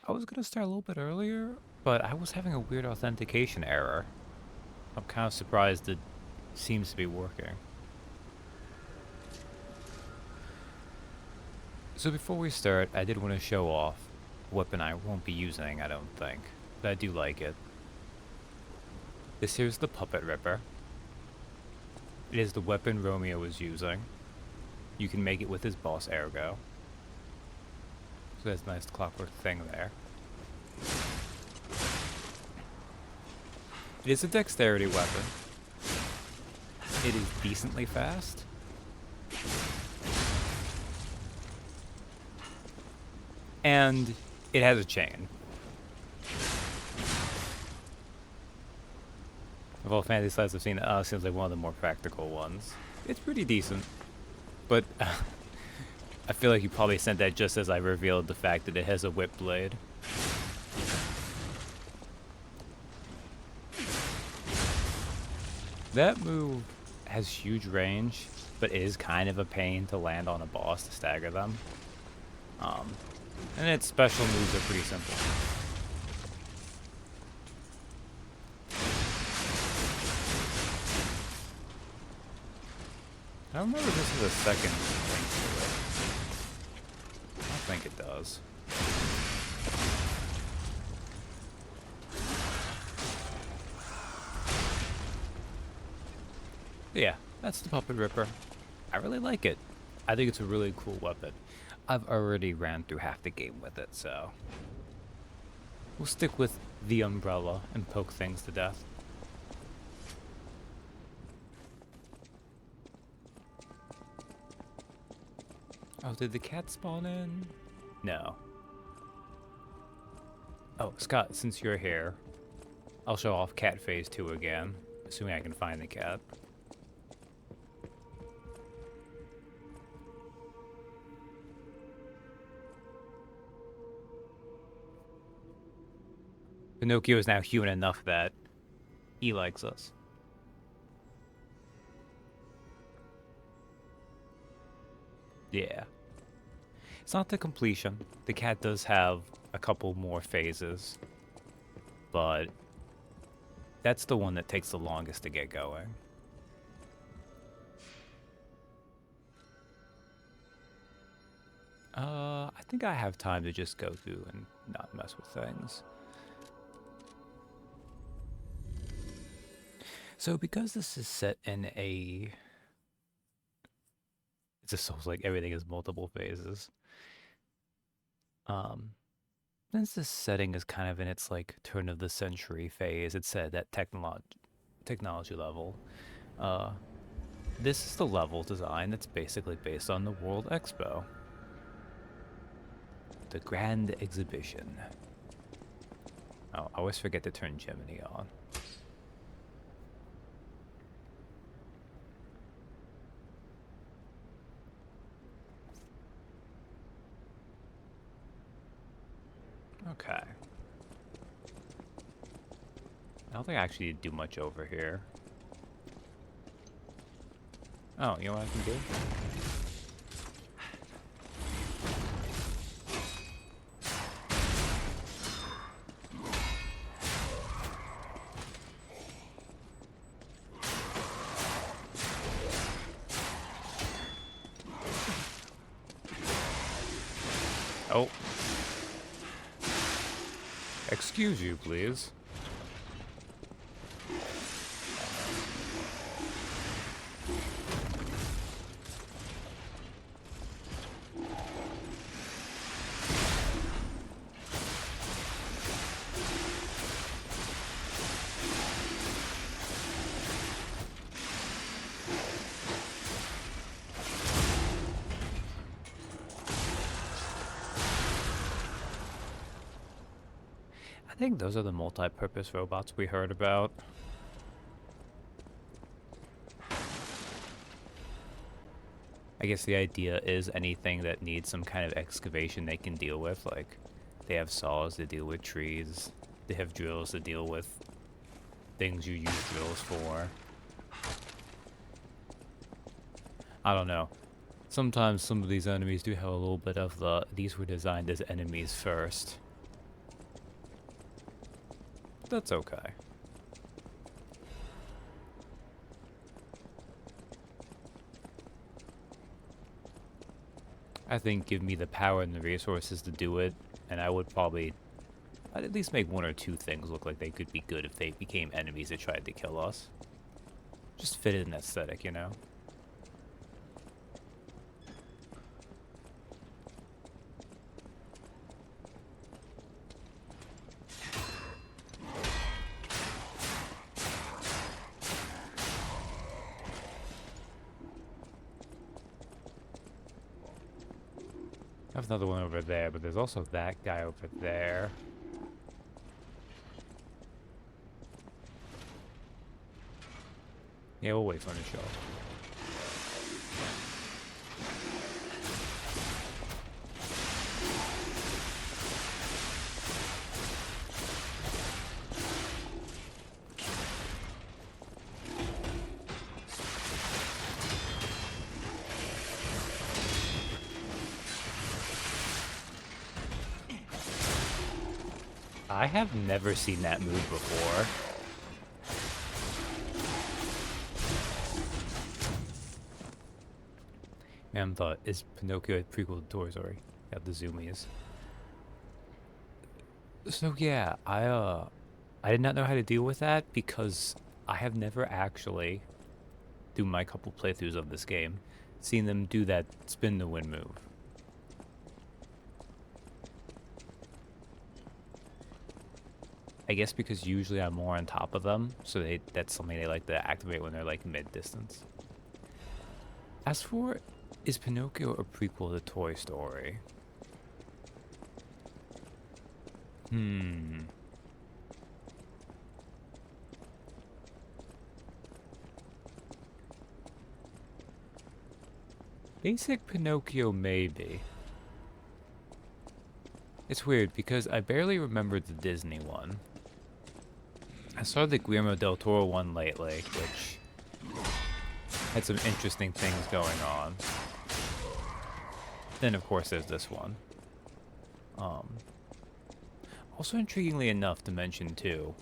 I was gonna start a little bit earlier, but I was having a weird authentication error. I'm kind of surprised it seems to be working. So before we start, I did want to show off a weapon I won't be using, I don't think, but I do like it. This here's the Puppet Ripper. It is the weapon Romeo is using. You can make it with his boss Ergo. So there's a nice clockwork thing there. It is a dexterity weapon. It is decently fast. And it has a chain. Of all fantasy slides I've seen, it seems like one of the more practical ones. It's pretty decent, but I feel like you probably sent that just as I revealed the fact that it has a whip blade. That move has huge range, but is kind of a pain to land on a boss to stagger them. And its special moves are pretty simple. I don't remember if this is a second link to it. I don't think it does. But yeah, that's the Puppet Ripper. I really like it. I think it's a really cool weapon. I've already ran through half the game with it, so we'll stick with the umbrella and poke things to death. Oh, did the cat spawn in? No. Oh, Scott, since you're here, I'll show off cat phase 2 again, assuming I can find the cat. Pinocchio is now human enough that he likes us. Yeah. It's not the completion. The cat does have a couple more phases, but that's the one that takes the longest to get going. I think I have time to just go through and not mess with things. So because this is set in a... It's a Souls like everything is multiple phases. Since this setting is kind of in its like turn of the century phase, it's set at technology level. Uh, this is the level design that's basically based on the World Expo. The Grand Exhibition. Oh, I always forget to turn Gemini on. Okay. I don't think I actually do much over here. Oh, you know what I can do? Oh. Excuse you, please. I think those are the multi-purpose robots we heard about. I guess the idea is anything that needs some kind of excavation they can deal with. Like, they have saws to deal with trees. They have drills to deal with things you use drills for. I don't know. Sometimes some of these enemies do have a little bit of the, these were designed as enemies first. That's okay. I think give me the power and the resources to do it, and I would probably... I'd at least make one or two things look like they could be good if they became enemies that tried to kill us. Just fit in aesthetic, you know? I have another one over there, but there's also that guy over there. Yeah, we'll wait for him to show up. I have never seen that move before. Man, thought, is Pinocchio a prequel to Toy Story? Got the zoomies. So yeah, I did not know how to deal with that because I have never actually, through my couple playthroughs of this game, seen them do that spin the win move. I guess because usually I'm more on top of them, so that's something they like to activate when they're like mid-distance. As for, is Pinocchio a prequel to Toy Story? Basic Pinocchio, maybe. It's weird because I barely remembered the Disney one. I saw the Guillermo del Toro one lately, which had some interesting things going on. Then, of course, there's this one. Also, intriguingly enough to mention, too,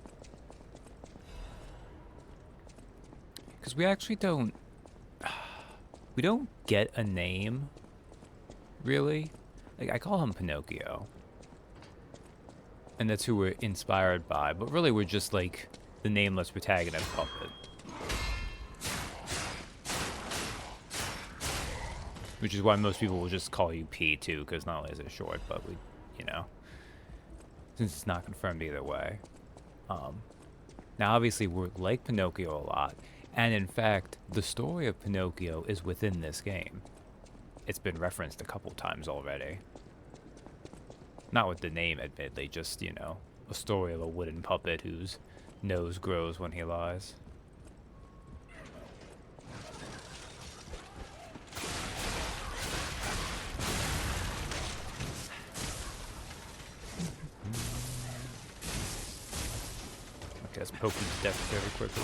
because we actually don't... We don't get a name, really. Like, I call him Pinocchio. And that's who we're inspired by, but really we're just like the nameless protagonist puppet. Which is why most people will just call you P too, because not only is it short, but we, you know, since it's not confirmed either way. Now obviously we're like Pinocchio a lot, and in fact, the story of Pinocchio is within this game. It's been referenced a couple times already. Not with the name, admittedly, just, you know, a story of a wooden puppet whose nose grows when he lies. Okay, let's poke him to death very quickly.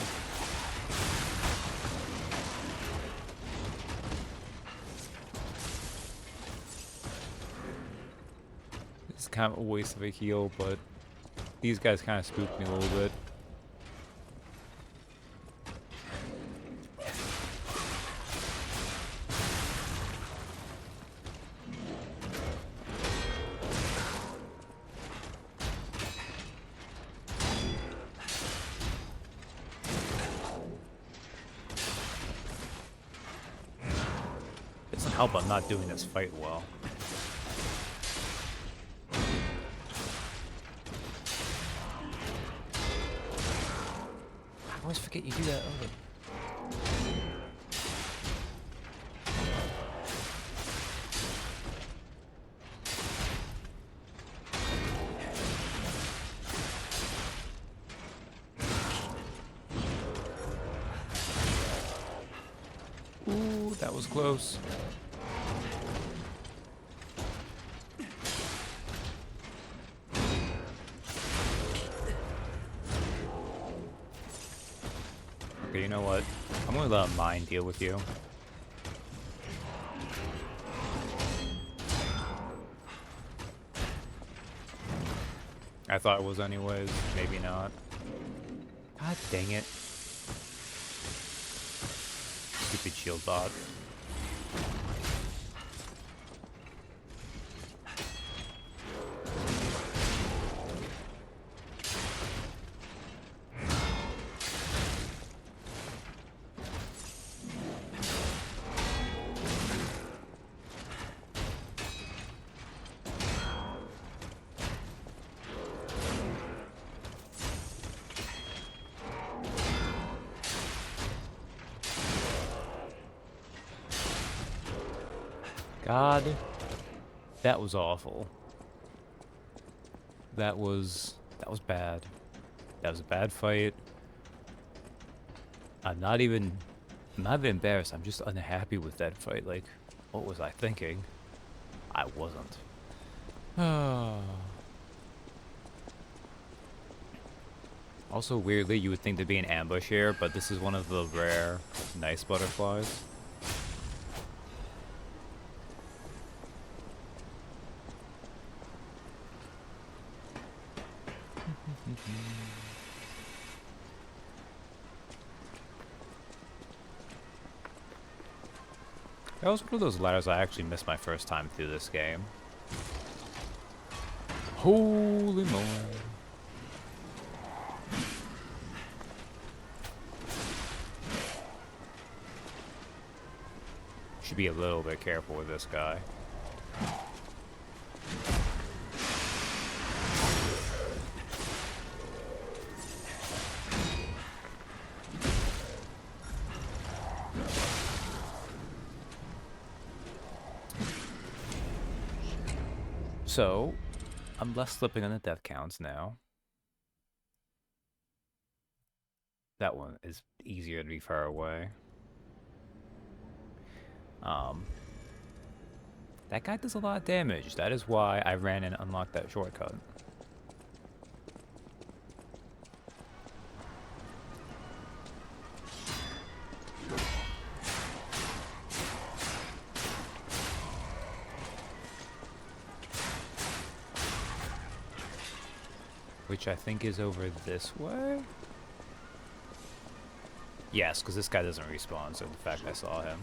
Kind of a waste of a heal, but these guys kind of spooked me a little bit. It doesn't help I'm not doing this fight well. I always forget you do that. Ooh, that was close. Okay, you know what? I'm gonna let mine deal with you. I thought it was anyways, maybe not. God dang it. Stupid shield bot. God, that was awful. That was bad. That was a bad fight. I'm not even embarrassed. I'm just unhappy with that fight. Like, what was I thinking? I wasn't. Also, weirdly, you would think there'd be an ambush here, but this is one of the rare nice butterflies. That was one of those ladders I actually missed my first time through this game. Holy moly. Should be a little bit careful with this guy. So, I'm less slipping on the death counts now. That one is easier to be far away. That guy does a lot of damage. That is why I ran and unlocked that shortcut. Which I think is over this way? Yes, because this guy doesn't respawn, so in fact I saw him.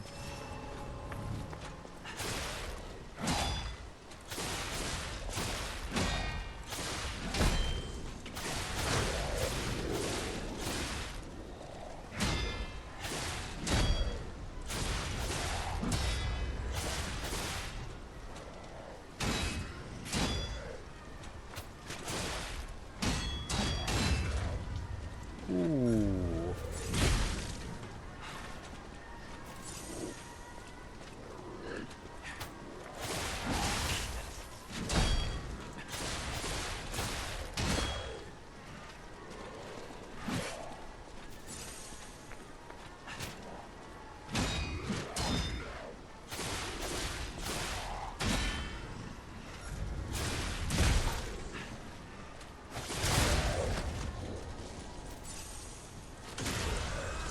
Ooh.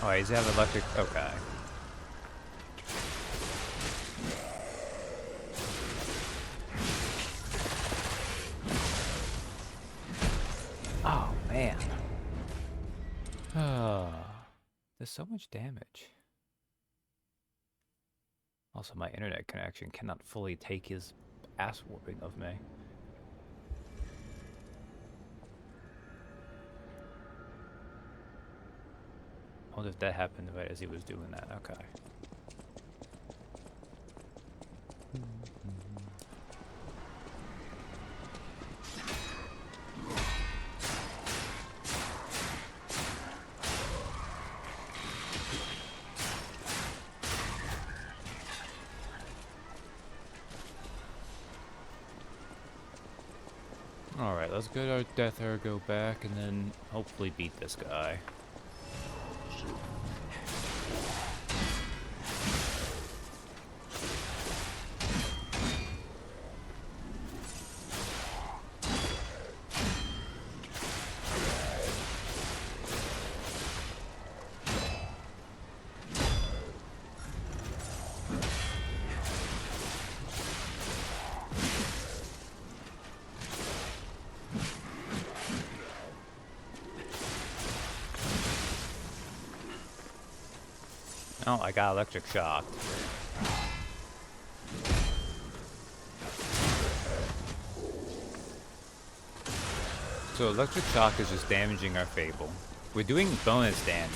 Oh, he's have electric. Okay. Oh man. There's so much damage. Also, my internet connection cannot fully take his ass whooping of me. I wonder if that happened right as he was doing that. Okay. Alright, let's get our Death Ergo back and then hopefully beat this guy. Oh, I got electric shocked. So electric shock is just damaging our Fable. We're doing bonus damage.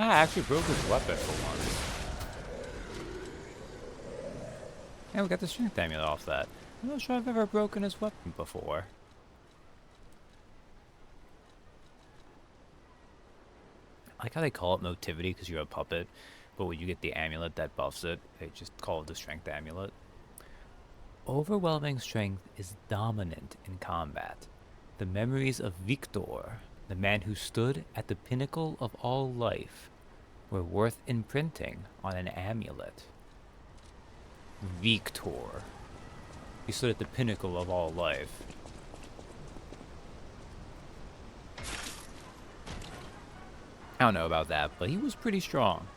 I actually broke his weapon for once. And we got the strength amulet off that. I'm not sure I've ever broken his weapon before. I like how they call it motivity because you're a puppet, but when you get the amulet that buffs it, they just call it the strength amulet. Overwhelming strength is dominant in combat. The memories of Victor, the man who stood at the pinnacle of all life, were worth imprinting on an amulet. Victor. He stood at the pinnacle of all life. I don't know about that, but he was pretty strong.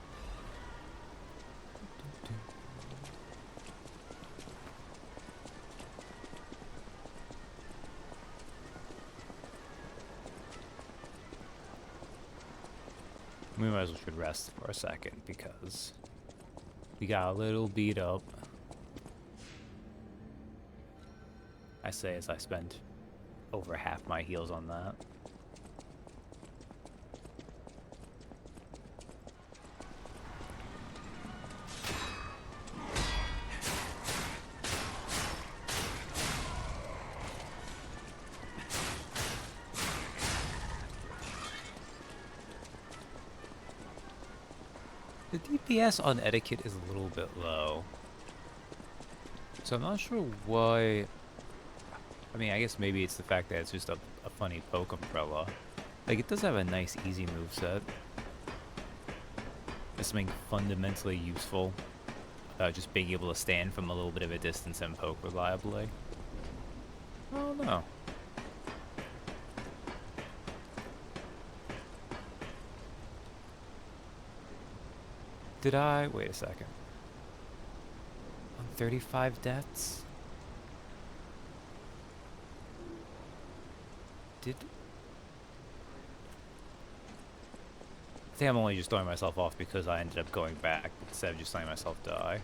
We might as well should rest for a second because we got a little beat up. I say as I spent over half my heals on that. The DPS on etiquette is a little bit low. So I'm not sure why. I mean, I guess maybe it's the fact that it's just a funny poke umbrella. Like, it does have a nice, easy moveset. There's something fundamentally useful about just being able to stand from a little bit of a distance and poke reliably. I don't know. Did I? Wait a second. On 35 deaths? Did... I think I'm only just throwing myself off because I ended up going back instead of just letting myself die.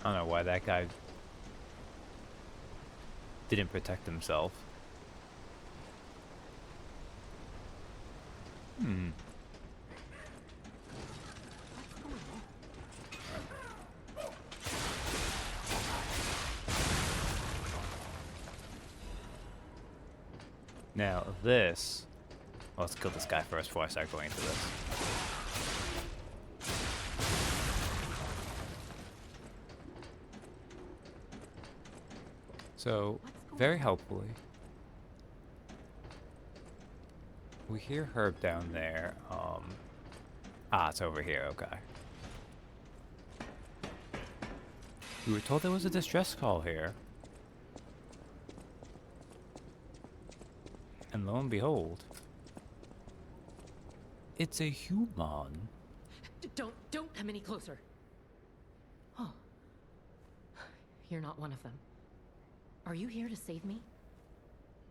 I don't know why that guy didn't protect himself. Now this... Well, let's kill this guy first before I start going into this. So, very helpfully, we hear Herb down there. It's over here, okay. We were told there was a distress call here. And lo and behold, it's a human. Don't come any closer. Oh. You're not one of them. Are you here to save me?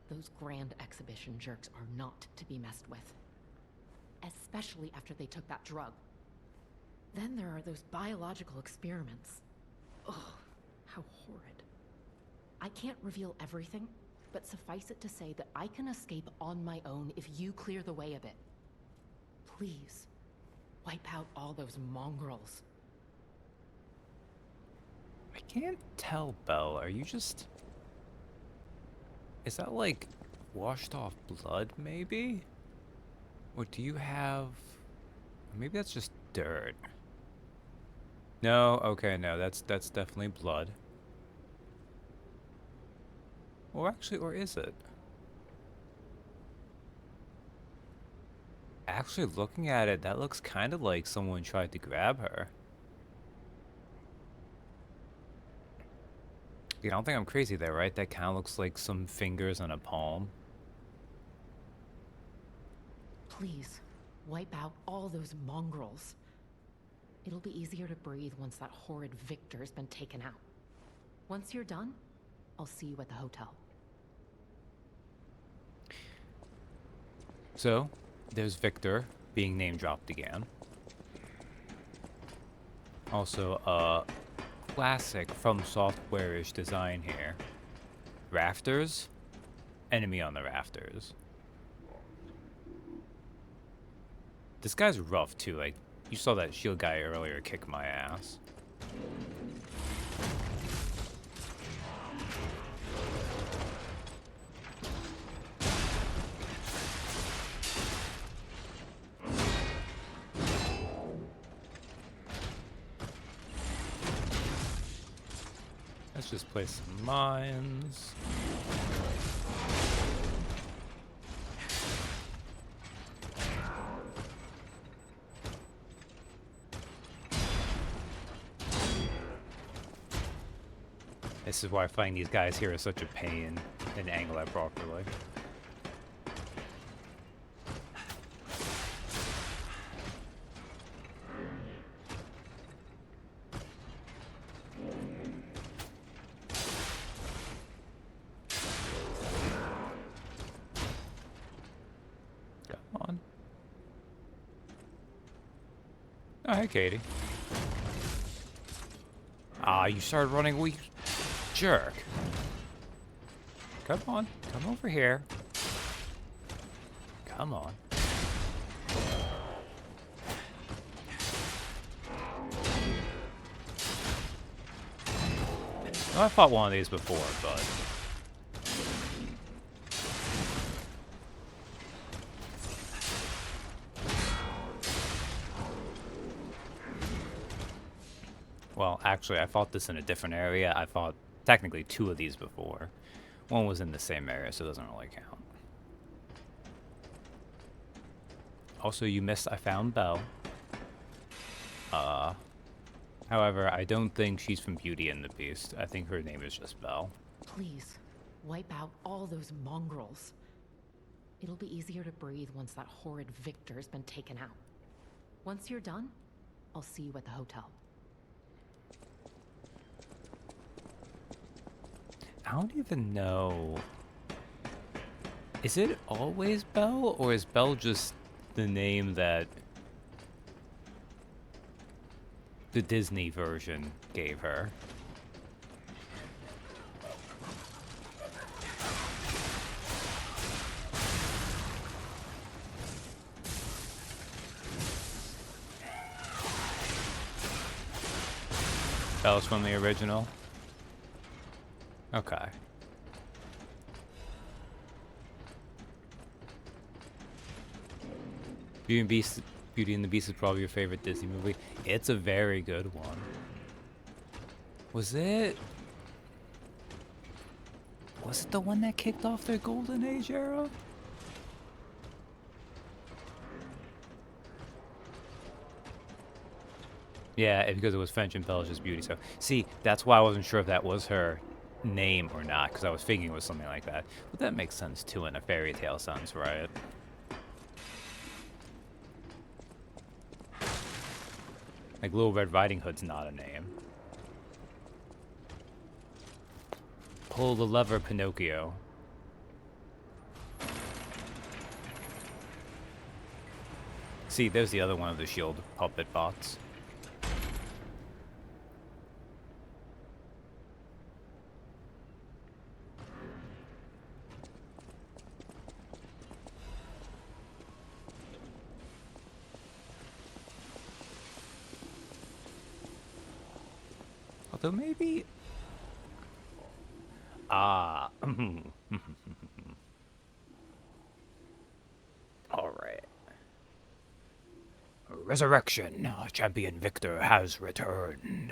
Those grand exhibition jerks are not to be messed with. Especially after they took that drug. Then there are those biological experiments. Oh, how horrid. I can't reveal everything, but suffice it to say that I can escape on my own if you clear the way a bit. Please, wipe out all those mongrels. I can't tell, Belle. Are you just... Is that like washed off blood, maybe? Or do you have... Maybe that's just dirt. No, okay, no, that's definitely blood. Or actually, or is it? Actually, looking at it, that looks kind of like someone tried to grab her. You don't think I'm crazy there, right? That kind of looks like some fingers on a palm. Please, wipe out all those mongrels. It'll be easier to breathe once that horrid Victor's been taken out. Once you're done, I'll see you at the hotel. So, there's Victor being name dropped again. Also, a classic From Software-ish design here. Rafters, enemy on the rafters. This guy's rough too, like, you saw that shield guy earlier kick my ass. Let's just place some mines. This is why fighting these guys here is such a pain and angle that properly. Come on. Oh, hey, Katie. Ah, you started running weak. Jerk. Come on. Come over here. Come on. Well, I fought one of these before, but... Well, actually, I fought this in a different area. I fought technically two of these before. One was in the same area, so it doesn't really count. Also, you missed, I found Belle. However, I don't think she's from Beauty and the Beast. I think her name is just Belle. Please, wipe out all those mongrels. It'll be easier to breathe once that horrid Victor's been taken out. Once you're done, I'll see you at the hotel. I don't even know. Is it always Belle, or is Belle just the name that the Disney version gave her? Belle's from the original? Okay. Beauty and the Beast is probably your favorite Disney movie. It's a very good one. Was it the one that kicked off their Golden Age era? Yeah, because it was French and Belgian Beauty. So, see, that's why I wasn't sure if that was her name or not, because I was thinking it was something like that. But that makes sense too in a fairy tale sense, right? Like Little Red Riding Hood's not a name. Pull the lever, Pinocchio. See, there's the other one of the shield puppet bots. Although maybe... Ah. Alright. Resurrection. Champion Victor has returned.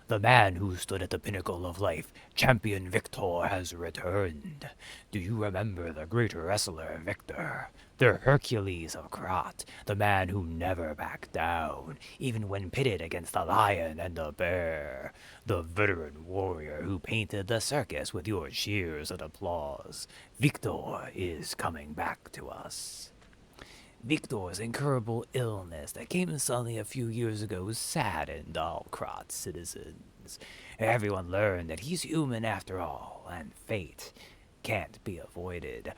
The man who stood at the pinnacle of life, Champion Victor, has returned. Do you remember the great wrestler Victor? The Hercules of Krat, the man who never backed down, even when pitted against the lion and the bear. The veteran warrior who painted the circus with your cheers and applause. Victor is coming back to us. Victor's incurable illness that came suddenly a few years ago saddened all Krat citizens. Everyone learned that he's human after all, and fate can't be avoided.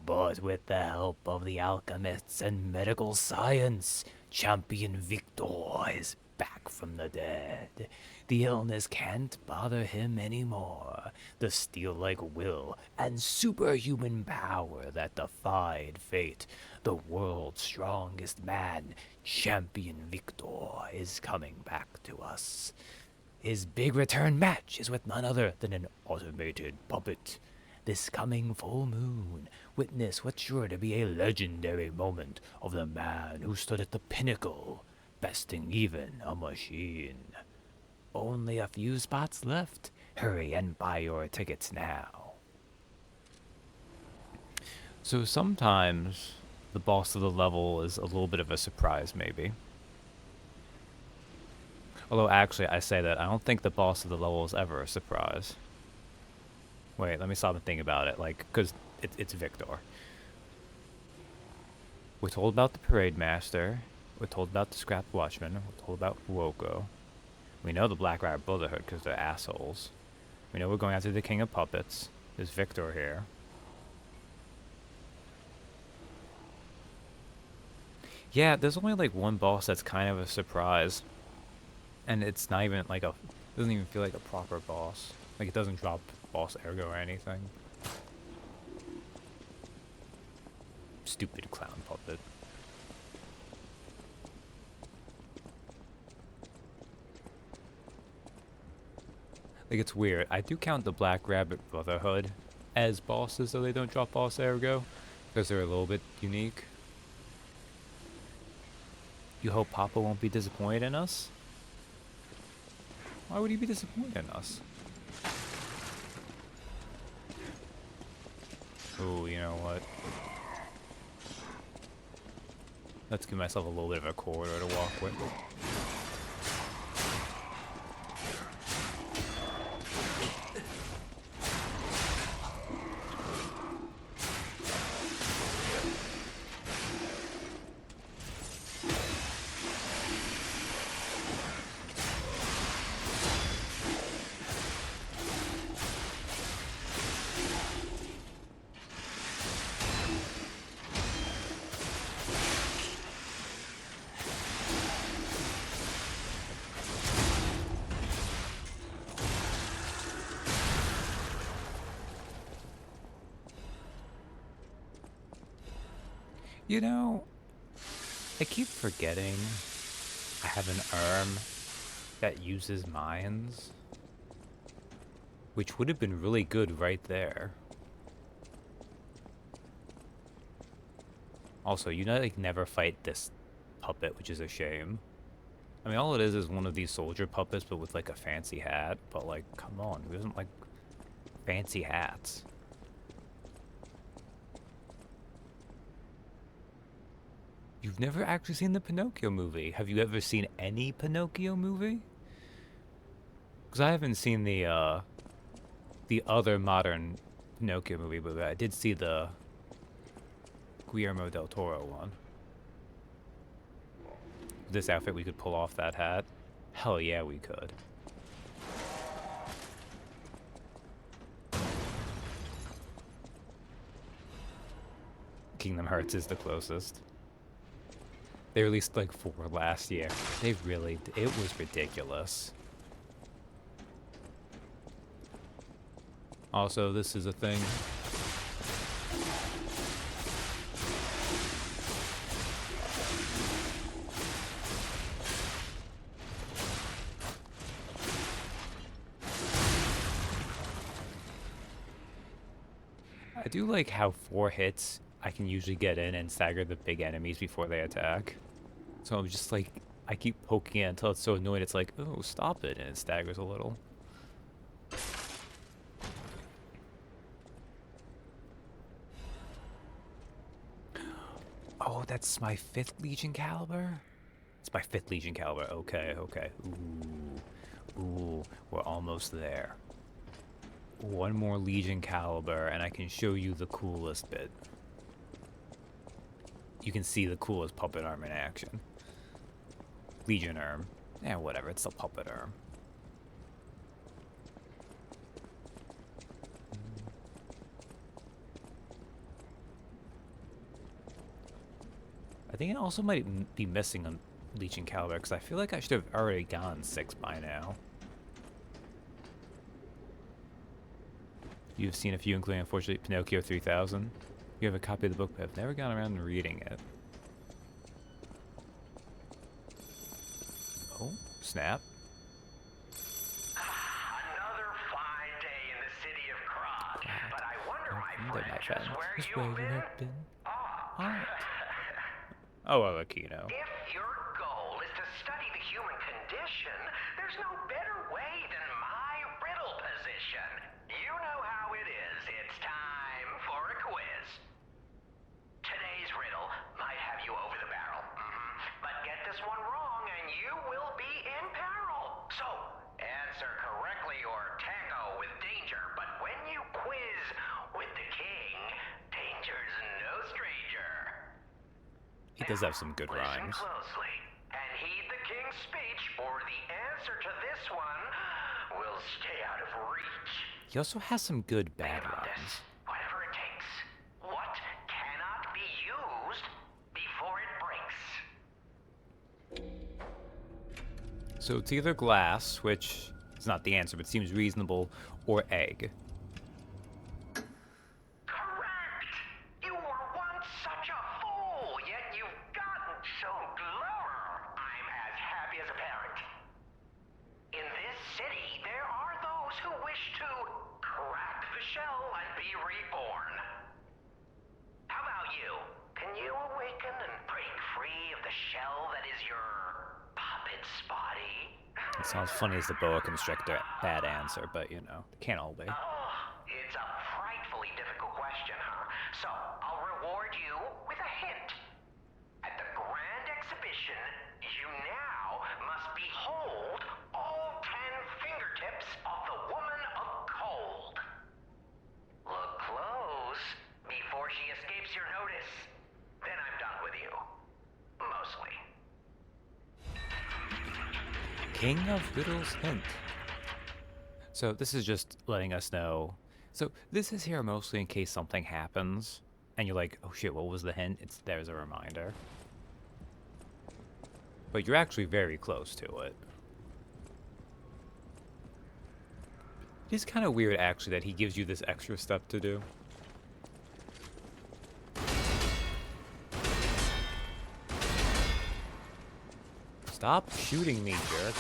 But with the help of the alchemists and medical science, Champion Victor is back from the dead. The illness can't bother him anymore. The steel-like will and superhuman power that defied fate. The world's strongest man, Champion Victor, is coming back to us. His big return match is with none other than an automated puppet. This coming full moon, witness what's sure to be a legendary moment of the man who stood at the pinnacle, besting even a machine. Only a few spots left. Hurry and buy your tickets now. So sometimes the boss of the level is a little bit of a surprise, maybe. Although actually, I say that I don't think the boss of the level is ever a surprise. Wait, let me stop and think about it, like, because it's Victor. We're told about the Parade Master, we're told about the Scrap Watchman, we're told about Woko. We know the Black Rat Brotherhood because they're assholes. We know we're going after the King of Puppets. There's Victor here. Yeah, there's only like one boss that's kind of a surprise. And it's not even like a, doesn't even feel like a proper boss. Like it doesn't drop boss ergo or anything. Stupid clown puppet. Like it's weird. I do count the Black Rabbit Brotherhood as bosses, so they don't drop boss ergo, because they're a little bit unique. You hope Papa won't be disappointed in us? Why would he be disappointed in us? Oh, you know what? Let's give myself a little bit of a corridor to walk with. You know, I keep forgetting I have an arm that uses mines, which would have been really good right there. Also, you know, like never fight this puppet, which is a shame. I mean, all it is one of these soldier puppets, but with like a fancy hat. But like, come on, who doesn't like fancy hats? You've never actually seen the Pinocchio movie. Have you ever seen any Pinocchio movie? Because I haven't seen the other modern Pinocchio movie, but I did see the Guillermo del Toro one. This outfit, we could pull off that hat. Hell yeah, we could. Kingdom Hearts is the closest. They released like 4 last year. They really, it was ridiculous. Also, this is a thing. I do like how 4 hits I can usually get in and stagger the big enemies before they attack. So I'm just like, I keep poking it until it's so annoyed it's like, oh, stop it, and it staggers a little. Oh, that's my 5th Legion caliber? It's my 5th Legion caliber. Okay, okay. Ooh, we're almost there. One more Legion caliber, and I can show you the coolest bit. You can see the coolest puppet arm in action. Legion arm. Yeah, whatever, it's a puppet arm. I think it also might be missing a Legion caliber, because I feel like I should have already gone 6 by now. You've seen a few, including, unfortunately, Pinocchio 3000. You have a copy of the book, but I've never gone around reading it. Oh, snap. Another fine day in the city of Krog. But I wonder, my friend, Just where where you've you been? have been. Ah. Oh, well, Akino. If your goal is to study the human condition, there's no better way than my riddle position. You know how it is. It's time for a quiz. Today's riddle might have you over the barrel. But get this one wrong and you will be in peril. So, answer correctly or tango with danger. But when you quiz with the king, danger's no stranger. He does have some good Listen rhymes. closely and heed the king's speech, or the answer to this one will stay out of reach. He also has some good bad Think about rhymes. this. Whatever it takes. What cannot be used before it breaks? So it's either glass, which is not the answer, but seems reasonable, or egg. Correct! You were once such a fool, yet you've gotten so clever. I'm as happy as a parent. In this city, there are those who wish to crack the shell and be reborn. How about you? Can you awaken and break free of the shell that is your puppet's body? It sounds funny as the boa constrictor bad answer, but you know, can't all be. Oh, it's a frightfully difficult question, huh? So, I'll reward you with a hint. At the Grand Exhibition, you now must behold all 10 fingertips of the Woman of Cold. Look close before she escapes your notice. Then I'm done with you. Mostly. King of Riddles hint. So this is just letting us know. So this is here mostly in case something happens, and you're like, oh shit, what was the hint? There's a reminder. But you're actually very close to it. It's kind of weird, actually, that he gives you this extra step to do. Stop shooting me, jerk.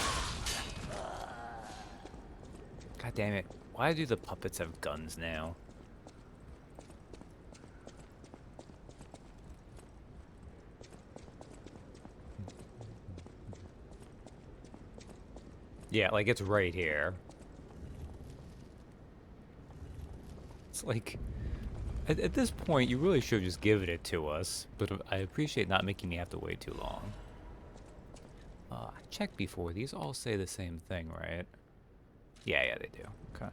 God damn it. Why do the puppets have guns now? Yeah, like it's right here. It's like, at this point, you really should have just given it to us, but I appreciate not making me have to wait too long. I checked before. These all say the same thing, right? Yeah, they do. Okay.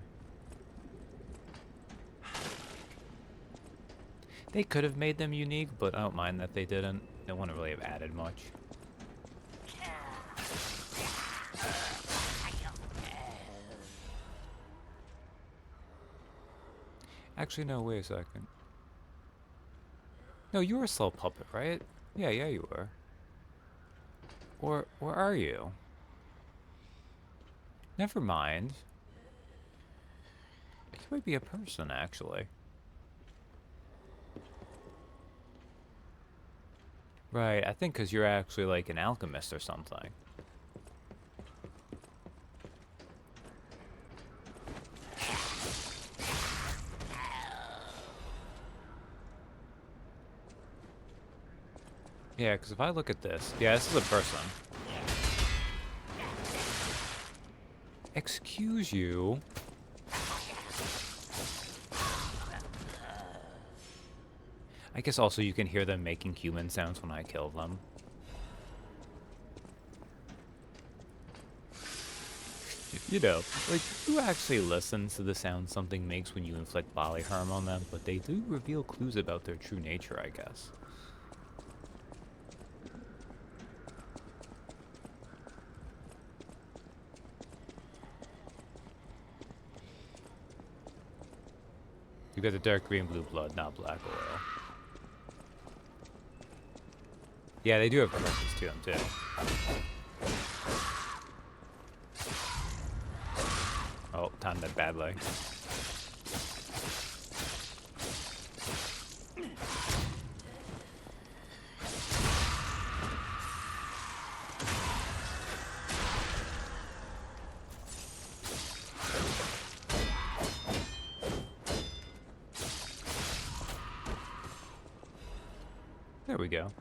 They could have made them unique, but I don't mind that they didn't. They wouldn't really have added much. Actually, no, wait a second. No, you were a slow puppet, right? Yeah, you were. Or are you? Never mind. You might be a person, actually. Right, I think because you're actually like an alchemist or something. Yeah, because if I look at this... Yeah, this is a person. Excuse you. I I guess also you can hear them making human sounds when I kill them. You know, like, who actually listens to the sound something makes when you inflict bodily harm on them, but they do reveal clues about their true nature, I guess. You got the dark green blue blood, not black oil. Yeah, they do have purpose to them, too. Oh, timed that badly. There we go.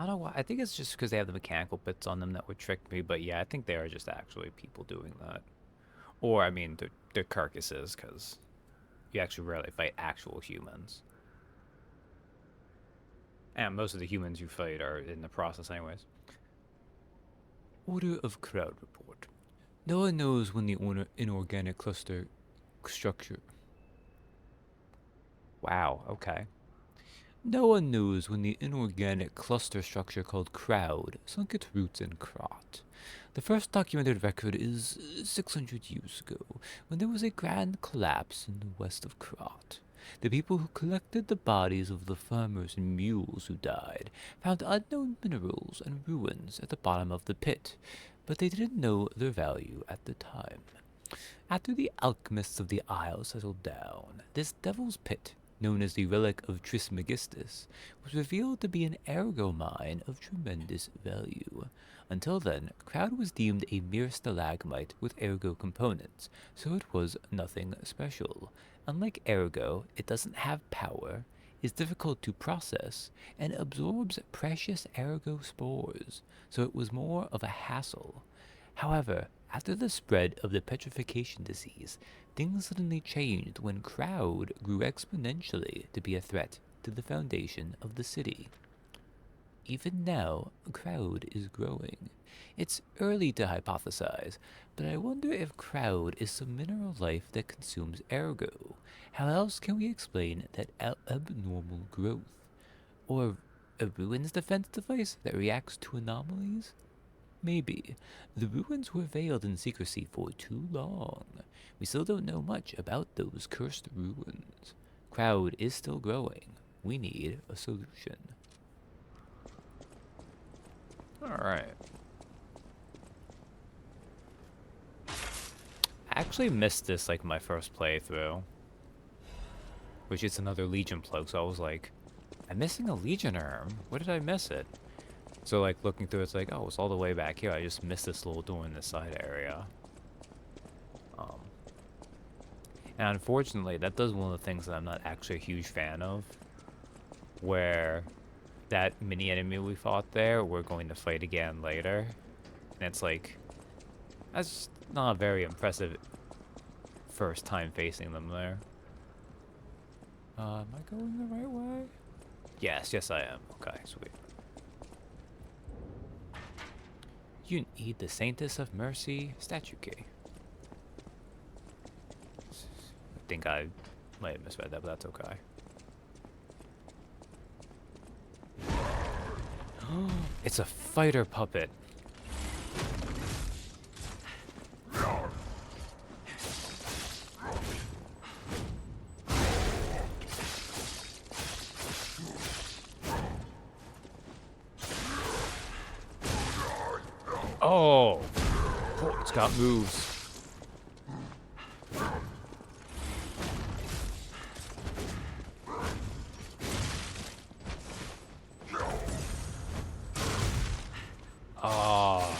I don't know why. I think it's just because they have the mechanical bits on them that would trick me. But yeah, I think they are just actually people doing that. Or, I mean, they're carcasses, because you actually rarely fight actual humans. And most of the humans you fight are in the process anyways. Order of Crowd Report. No one knows when the inorganic cluster structure... Wow, okay. No one knows when the inorganic cluster structure called Crowd sunk its roots in Krat. The first documented record is 600 years ago, when there was a grand collapse in the west of Krat. The people who collected the bodies of the farmers and mules who died found unknown minerals and ruins at the bottom of the pit, but they didn't know their value at the time. After the alchemists of the Isle settled down, this devil's pit, known as the Relic of Trismegistus, was revealed to be an ergo mine of tremendous value. Until then, Crowd was deemed a mere stalagmite with ergo components, so it was nothing special. Unlike ergo, it doesn't have power, is difficult to process, and absorbs precious ergo spores, so it was more of a hassle. However, after the spread of the petrification disease, things suddenly changed when Crowd grew exponentially to be a threat to the foundation of the city. Even now, Crowd is growing. It's early to hypothesize, but I wonder if Crowd is some mineral life that consumes ergo. How else can we explain that abnormal growth? Or a ruins defense device that reacts to anomalies? Maybe. The ruins were veiled in secrecy for too long. We still don't know much about those cursed ruins. Crowd is still growing. We need a solution. Alright. I actually missed this like my first playthrough. Which is another Legion plug, so I was like, I'm missing a Legion arm. Where did I miss it? So like looking through, it's like, oh, it's all the way back here. I just missed this little door in the side area. And unfortunately, that does one of the things that I'm not actually a huge fan of. Where that mini enemy we fought there, we're going to fight again later. And it's like, that's not a very impressive first time facing them there. Am I going the right way? Yes, I am. Okay, sweet. You need the Saintess of Mercy statue key. I think I might have misread that, but that's okay. It's a fighter puppet. Oh, it's got moves. Ah.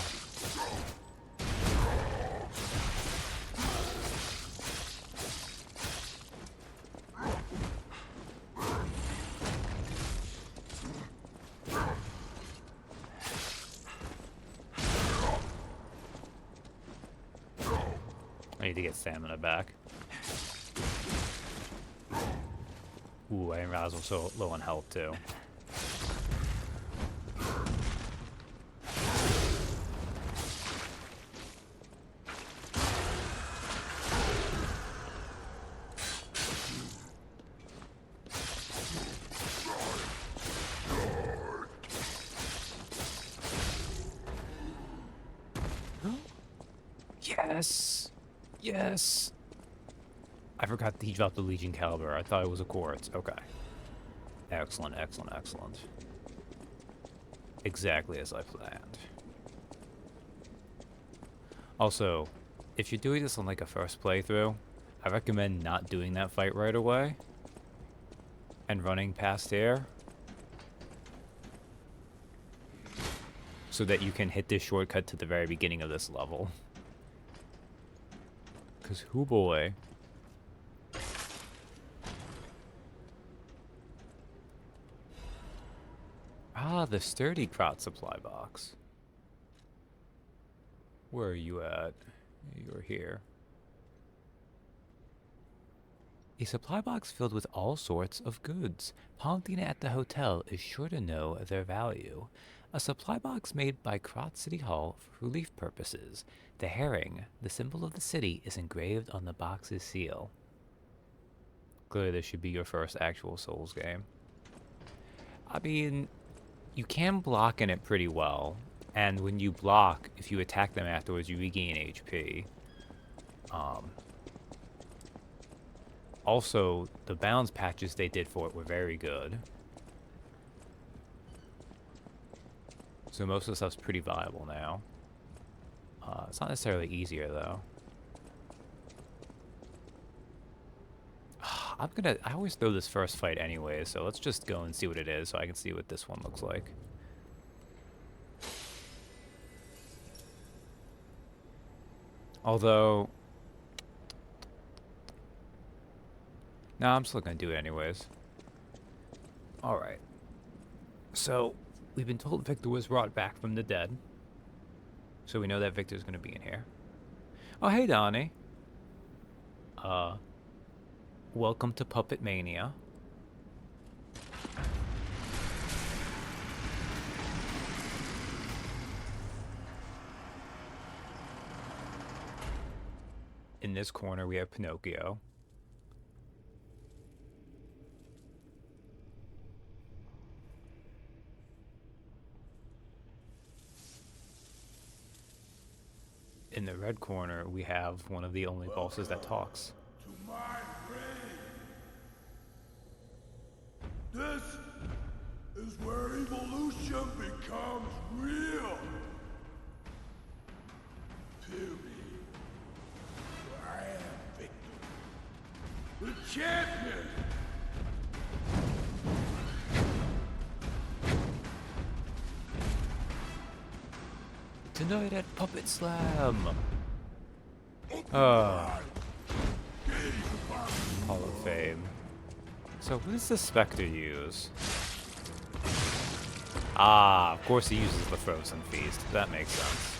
need to get stamina back. Ooh, I didn't realize I was so low on health too. Yes! Yes! I forgot that he dropped the Legion Caliber. I thought it was a quartz. Okay. Excellent, excellent, excellent. Exactly as I planned. Also, if you're doing this on like a first playthrough, I recommend not doing that fight right away and running past here so that you can hit this shortcut to the very beginning of this level. Because, hoo boy. Ah, the sturdy crot supply box. Where are you at? You're here. A supply box filled with all sorts of goods. Paladin at the hotel is sure to know their value. A supply box made by Crot City Hall for relief purposes. The herring, the symbol of the city, is engraved on the box's seal. Clearly this should be your first actual Souls game. I mean, you can block in it pretty well, and when you block, if you attack them afterwards, you regain HP. Also, the balance patches they did for it were very good. So most of the stuff's pretty viable now. It's not necessarily easier, though. I always throw this first fight anyway, so let's just go and see what it is so I can see what this one looks like. Although... nah, I'm still gonna do it anyways. Alright. So, we've been told Victor was brought back from the dead. So we know that Victor's gonna be in here. Oh, hey, Donnie. Welcome to Puppet Mania. In this corner, we have Pinocchio. In the red corner, we have one of the only bosses that talks. To my reign. This is where evolution becomes real. Period. I am Victor, the champion. Tonight at Puppet Slam! Hall of Fame. So what does the Spectre use? Ah, of course he uses the Frozen Feast. That makes sense.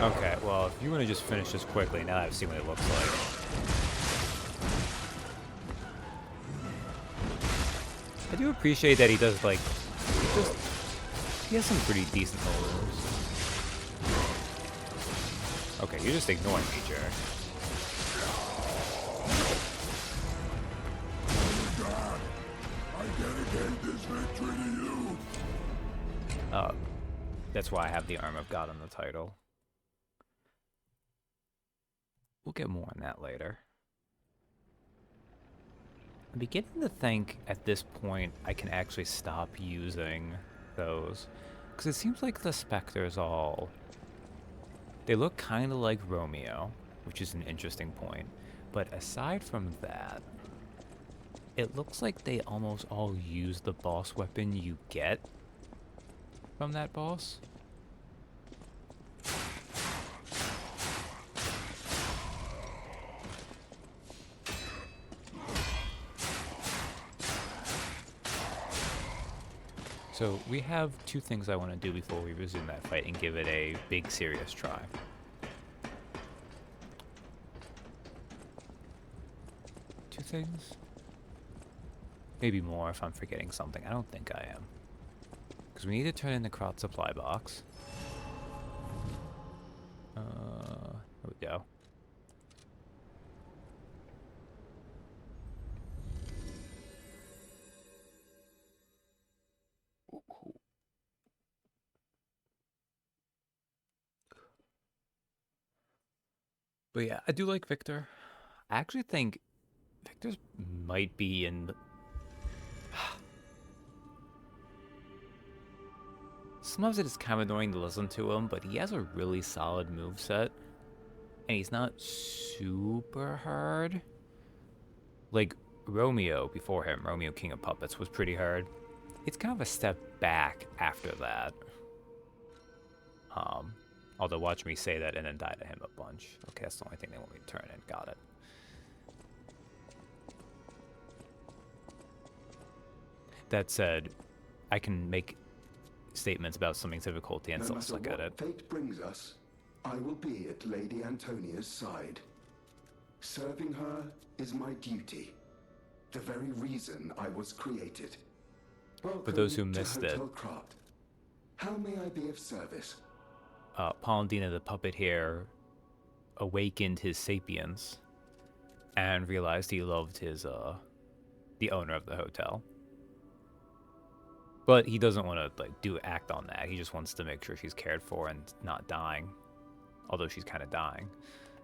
Okay, well, if you want to just finish this quickly, now that I've seen what it looks like. I do appreciate that he does, like, he has some pretty decent moves. Okay, you're just ignoring me, jerk. I dedicate this victory to you. That's why I have the Arm of God on the title. We'll get more on that later. I'm beginning to think at this point I can actually stop using those. Because it seems like the Spectres all... they look kind of like Romeo, which is an interesting point. But aside from that, it looks like they almost all use the boss weapon you get from that boss. So we have two things I want to do before we resume that fight and give it a big serious try. things? Maybe more if I'm forgetting something. I don't think I am. Because we need to turn in the crowd supply box. There we go. But yeah, I do like Victor. I actually think Victor's might be in the... Sometimes it is kind of annoying to listen to him, but he has a really solid moveset. And he's not super hard. Like Romeo before him, Romeo King of Puppets, was pretty hard. It's kind of a step back after that. Although watch me say that and then die to him a bunch. Okay, that's the only thing they want me to turn in. Got it. That said, I can make statements about something's difficulty and still suck at it. Fate brings us, I will be at Lady Antonia's side. Serving her is my duty. The very reason I was created. For those who missed it, how may I be of service? Polendina the puppet here awakened his sapience and realized he loved his the owner of the hotel. But he doesn't want to like act on that. He just wants to make sure she's cared for and not dying. Although she's kind of dying.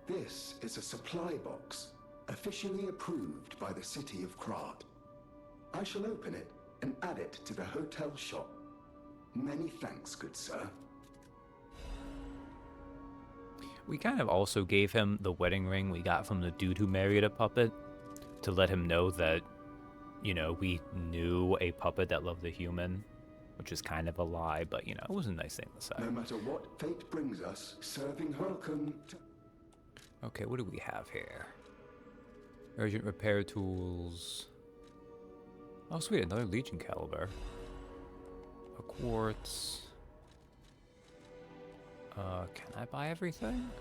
This is a supply box, officially approved by the city of Krat. I shall open it and add it to the hotel shop. Many thanks, good sir. We kind of also gave him the wedding ring we got from the dude who married a puppet to let him know that, you know, we knew a puppet that loved a human, which is kind of a lie, but, you know, it was a nice thing to say. No matter what fate brings us, serving welcome to... Okay, what do we have here? Urgent repair tools. Oh, sweet, another Legion caliber. A quartz. Can I buy everything?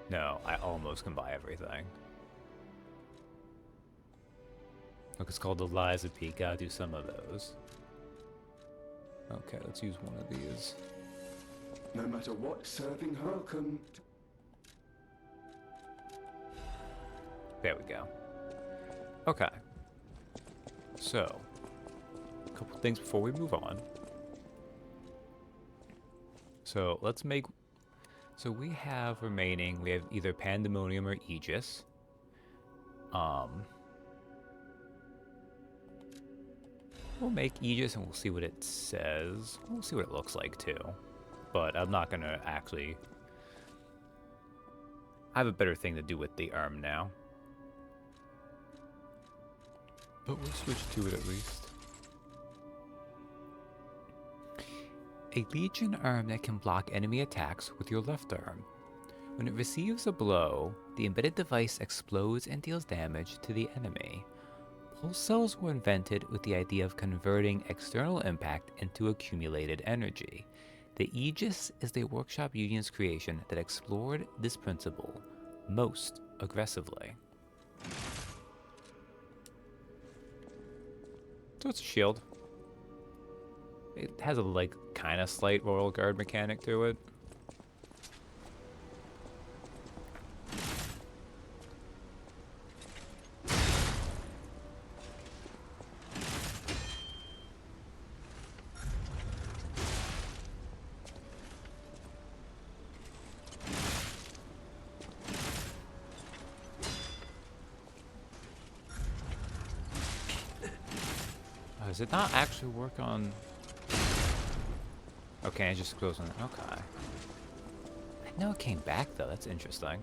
No, I almost can buy everything. Look, it's called the Liza Peak. Gotta do some of those. Okay, let's use one of these. No matter what, serving welcome to... There we go. Okay. So, a couple things before we move on. So let's make, so we have remaining, we have either Pandemonium or Aegis. We'll make Aegis and we'll see what it says. We'll see what it looks like too. But I'm not gonna actually, I have a better thing to do with the arm now. But we'll switch to it at least. A Legion arm that can block enemy attacks with your left arm. When it receives a blow, the embedded device explodes and deals damage to the enemy. Pulse cells were invented with the idea of converting external impact into accumulated energy. The Aegis is the Workshop Union's creation that explored this principle most aggressively. So it's a shield. It has a kind of slight Royal Guard mechanic to it. Does it not actually work on... Okay, it just goes on... Okay. I know it came back, though. That's interesting.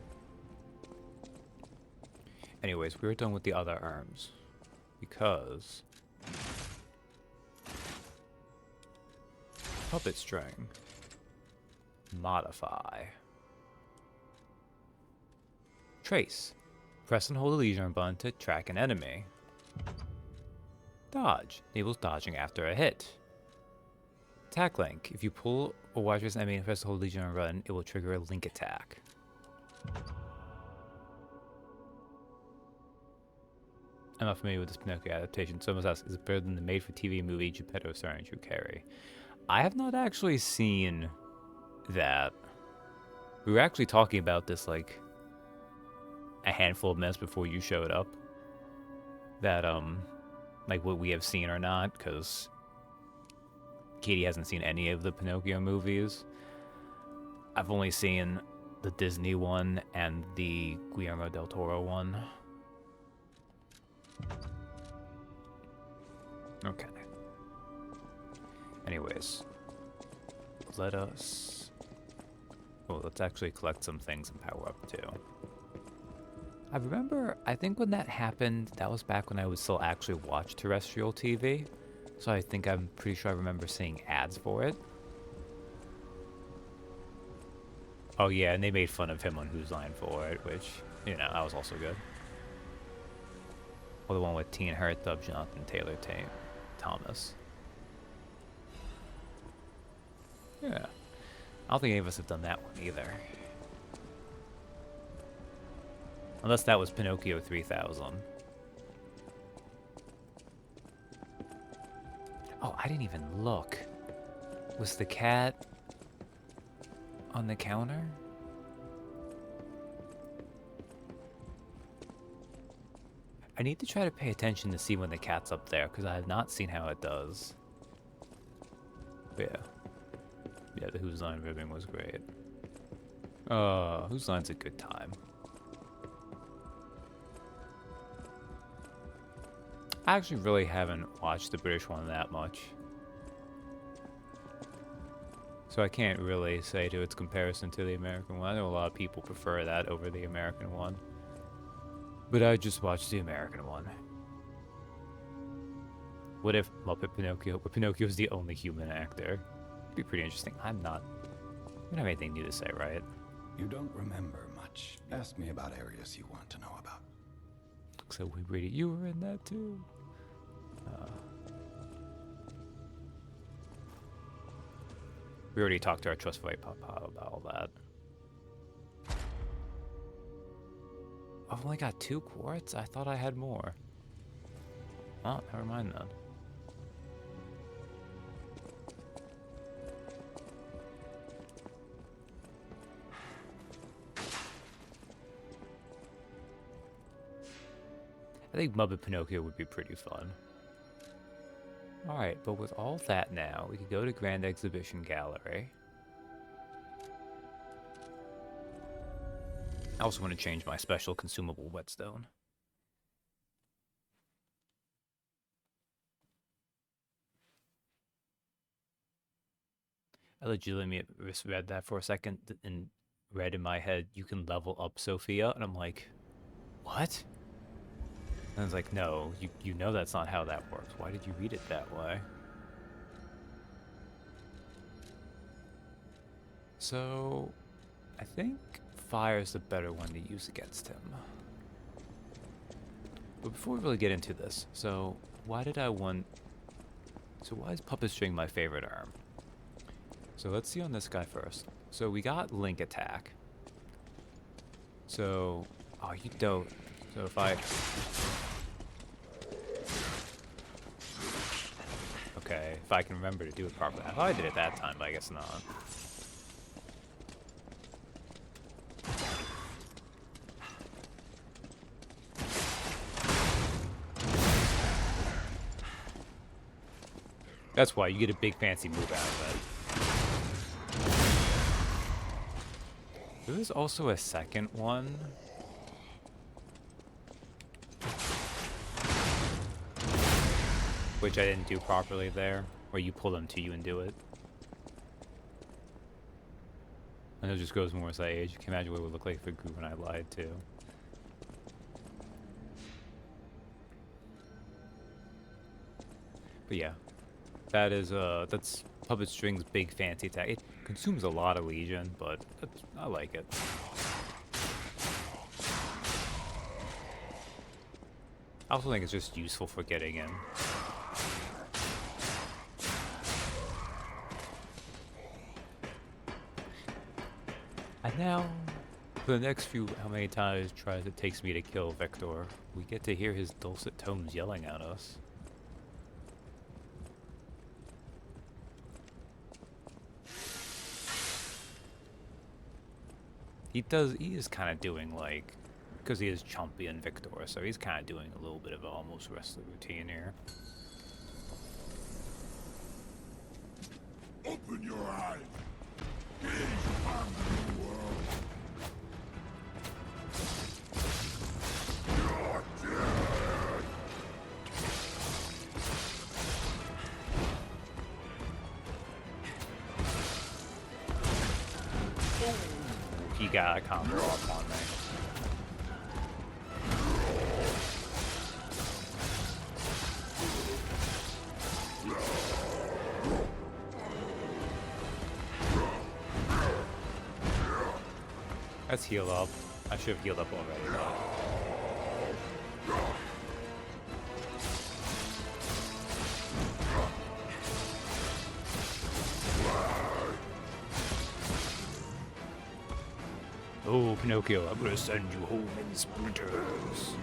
Anyways, we're done with the other arms. Because... Puppet string. Modify. Trace. Press and hold the Legion button to track an enemy. Dodge. Enables dodging after a hit. Attack link. If you pull or watch this enemy and press the hold Legion and run, it will trigger a link attack. I'm not familiar with this Pinocchio adaptation. Someone asks, is it better than the made-for-TV movie Geppetto starring Drew Carey? I have not actually seen that. We were actually talking about this like a handful of minutes before you showed up. That like what we have seen or not, because Katie hasn't seen any of the Pinocchio movies. I've only seen the Disney one and the Guillermo del Toro one. Okay. Anyways, let's actually collect some things and power up too. I remember, I think when that happened, that was back when I would still actually watch terrestrial TV. So I'm pretty sure I remember seeing ads for it. Oh yeah, and they made fun of him on Whose Line for it, which, you know, that was also good. Or the one with Teen Hurt dubbed Jonathan Taylor Thomas. Yeah. I don't think any of us have done that one either. Unless that was Pinocchio 3000. Oh, I didn't even look. Was the cat on the counter? I need to try to pay attention to see when the cat's up there, because I have not seen how it does. But yeah. Yeah, the Whose Line ribbing was great. Whose Line's a good time. I actually really haven't watched the British one that much. So I can't really say to its comparison to the American one. I know a lot of people prefer that over the American one. But I just watched the American one. What if Muppet Pinocchio, where Pinocchio is the only human actor? It'd be pretty interesting. I don't have anything new to say, right? You don't remember much. Ask me about areas you want to know about. So we read it. You were in that too. We already talked to our trustworthy papa about all that. I've only got 2 quartz? I thought I had more. Oh, never mind then. I think Muppet Pinocchio would be pretty fun. Alright, but with all that now, we could go to Grand Exhibition Gallery. I also want to change my special consumable whetstone. I legitimately read that for a second and read in my head, you can level up Sophia, and I'm like, what? And I was like, no, you know that's not how that works. Why did you read it that way? So, I think fire's the better one to use against him. But before we really get into this, so why is Puppet String my favorite arm? So let's see on this guy first. So we got Link Attack. So, oh, you don't. So if I... Okay, if I can remember to do it properly. I thought I did it that time, but I guess not. That's why you get a big fancy move out of it. There was also a second one. Which I didn't do properly there, where you pull them to you and do it. And it just goes more as I age. You can imagine what it would look like if it grew when I lied too. But yeah, that's Puppet String's big fancy attack. It consumes a lot of Legion, but I like it. I also think it's just useful for getting in. And now, For the next few, how many times tries it takes me to kill Victor, we get to hear his dulcet tones yelling at us. He is kind of doing like, because he is Chumpy and Victor, so he's kind of doing a little bit of an almost wrestler routine here. Open your eyes. Gaze upon the new world. You're dead. He got a combo up on me. Let's heal up. I should have healed up already though. Oh, Pinocchio, I'm gonna send you home in splinters.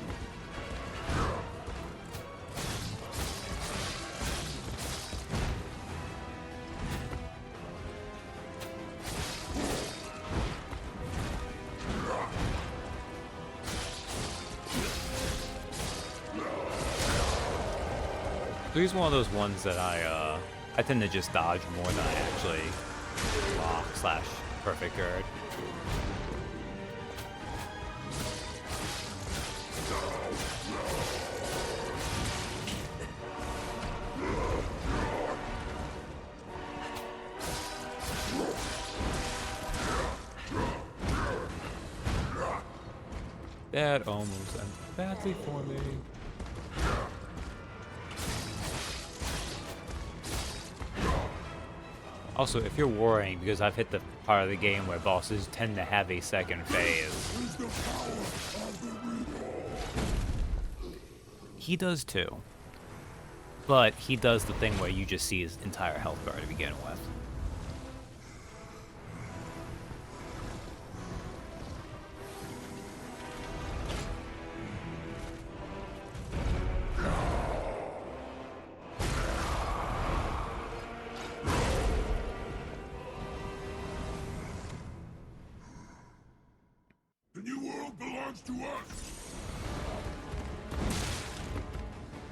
So he's one of those ones that I tend to just dodge more than I actually block / perfect guard. That almost ended badly for me. Also, if you're worrying because I've hit the part of the game where bosses tend to have a second phase. He does too. But he does the thing where you just see his entire health bar to begin with. The new world belongs to us.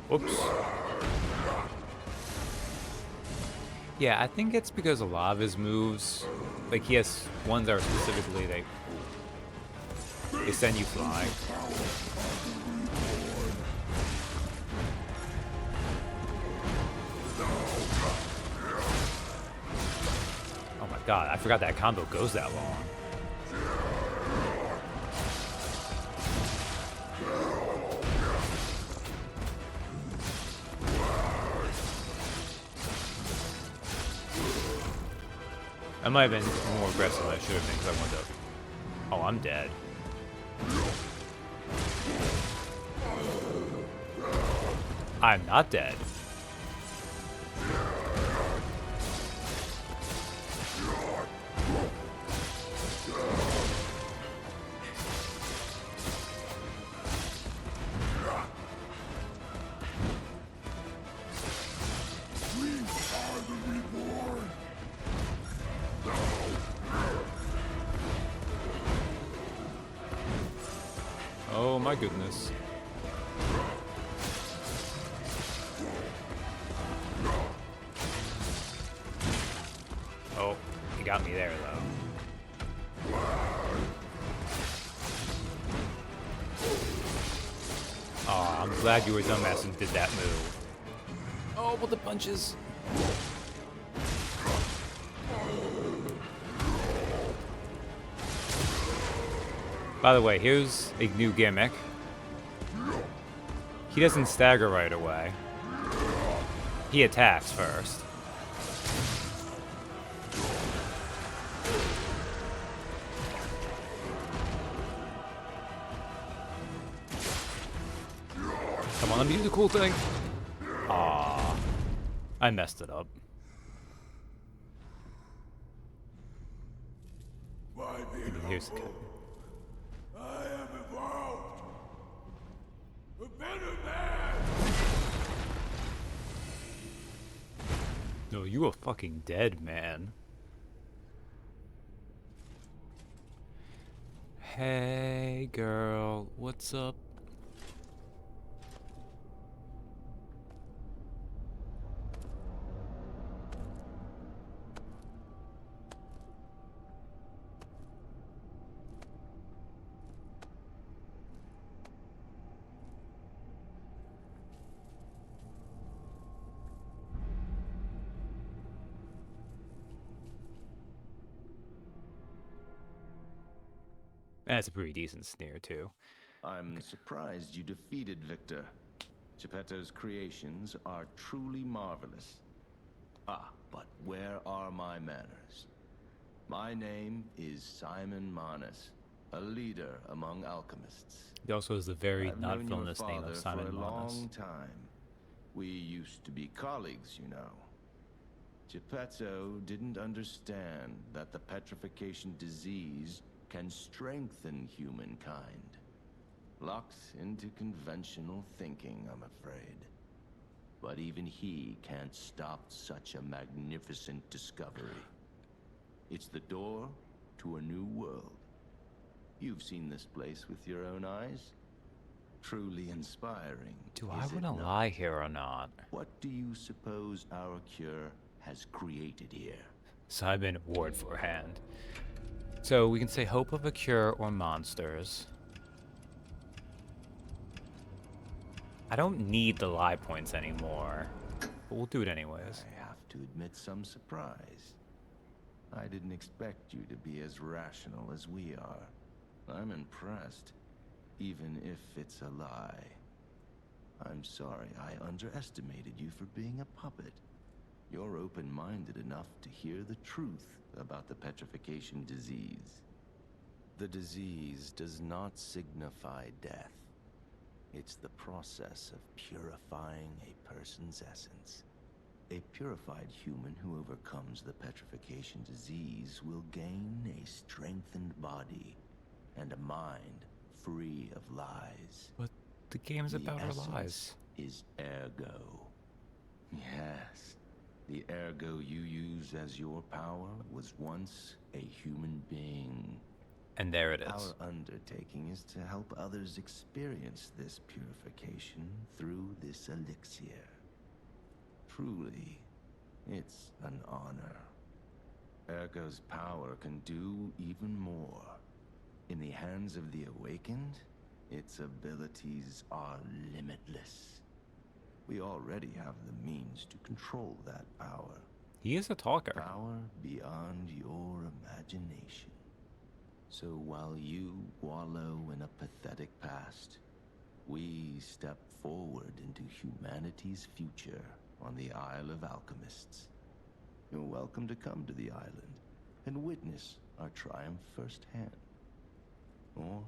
Whoops. Yeah, I think it's because a lot of his moves, like he has ones that are specifically they send you flying. Oh my god, I forgot that combo goes that long. I might have been more aggressive than I should have been because I wanted to... Oh, I'm dead. I'm not dead. Oh my goodness. Oh, he got me there though. Oh, I'm glad you were dumbass and did that move. Oh, but the punches. By the way, here's a new gimmick. He doesn't stagger right away. He attacks first. Come on, let me do the cool thing. Aww. I messed it up. Here's the cut. No, you are fucking dead, man. Hey, girl, what's up? That's a pretty decent sneer, too. I'm surprised you defeated Victor. Geppetto's creations are truly marvelous. Ah, but where are my manners? My name is Simon Manus, a leader among alchemists. He also has the very I've not known your villainous name father of Simon for a Manus. long time. We used to be colleagues, you know. Geppetto didn't understand that the petrification disease can strengthen humankind. Locked into conventional thinking, I'm afraid. But even he can't stop such a magnificent discovery. It's the door to a new world. You've seen this place with your own eyes. Truly inspiring. Do I is it want to not? lie here or not? What do you suppose our cure has created here? Simon, word for hand. So we can say hope of a cure or monsters. I don't need the lie points anymore, but we'll do it anyways. I have to admit some surprise. I didn't expect you to be as rational as we are. I'm impressed, even if it's a lie. I'm sorry I underestimated you for being a puppet. You're open-minded enough to hear the truth about the petrification disease. The disease does not signify death. It's the process of purifying a person's essence. A purified human who overcomes the petrification disease will gain a strengthened body and a mind free of lies. But the game's The about our essence lives. is ergo. Yes, the ergo you use as your power was once a human being. And there it is. Our undertaking is to help others experience this purification through this elixir. Truly, it's an honor. Ergo's power can do even more. In the hands of the awakened, its abilities are limitless. We already have the means to control that power. He is a talker. Power beyond your imagination. So while you wallow in a pathetic past, we step forward into humanity's future on the Isle of Alchemists. You're welcome to come to the island and witness our triumph firsthand. Or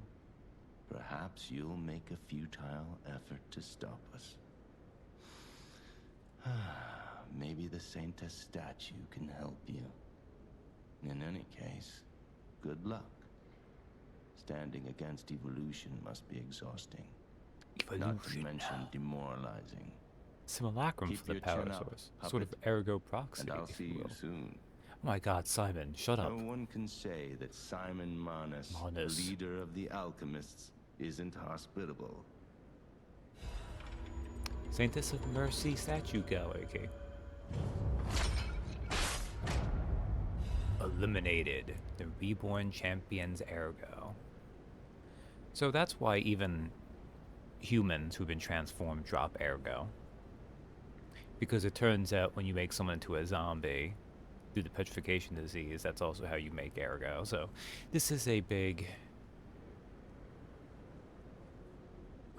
perhaps you'll make a futile effort to stop us. Maybe the Saintess statue can help you. In any case, good luck. Standing against evolution must be exhausting. Not to mention demoralizing. Simulacrum Keep for the your power chin up, source. Sort of puppet. ergo proxy, And I'll if see you you will. soon. Oh my god, Simon, shut up. No one can say that Simon Manus, Manus. leader of the alchemists, isn't hospitable. Saintess of Mercy statue gallery. Eliminated. The reborn champion's ergo. So that's why even humans who've been transformed drop ergo. Because it turns out when you make someone into a zombie through the petrification disease, that's also how you make ergo. So this is a big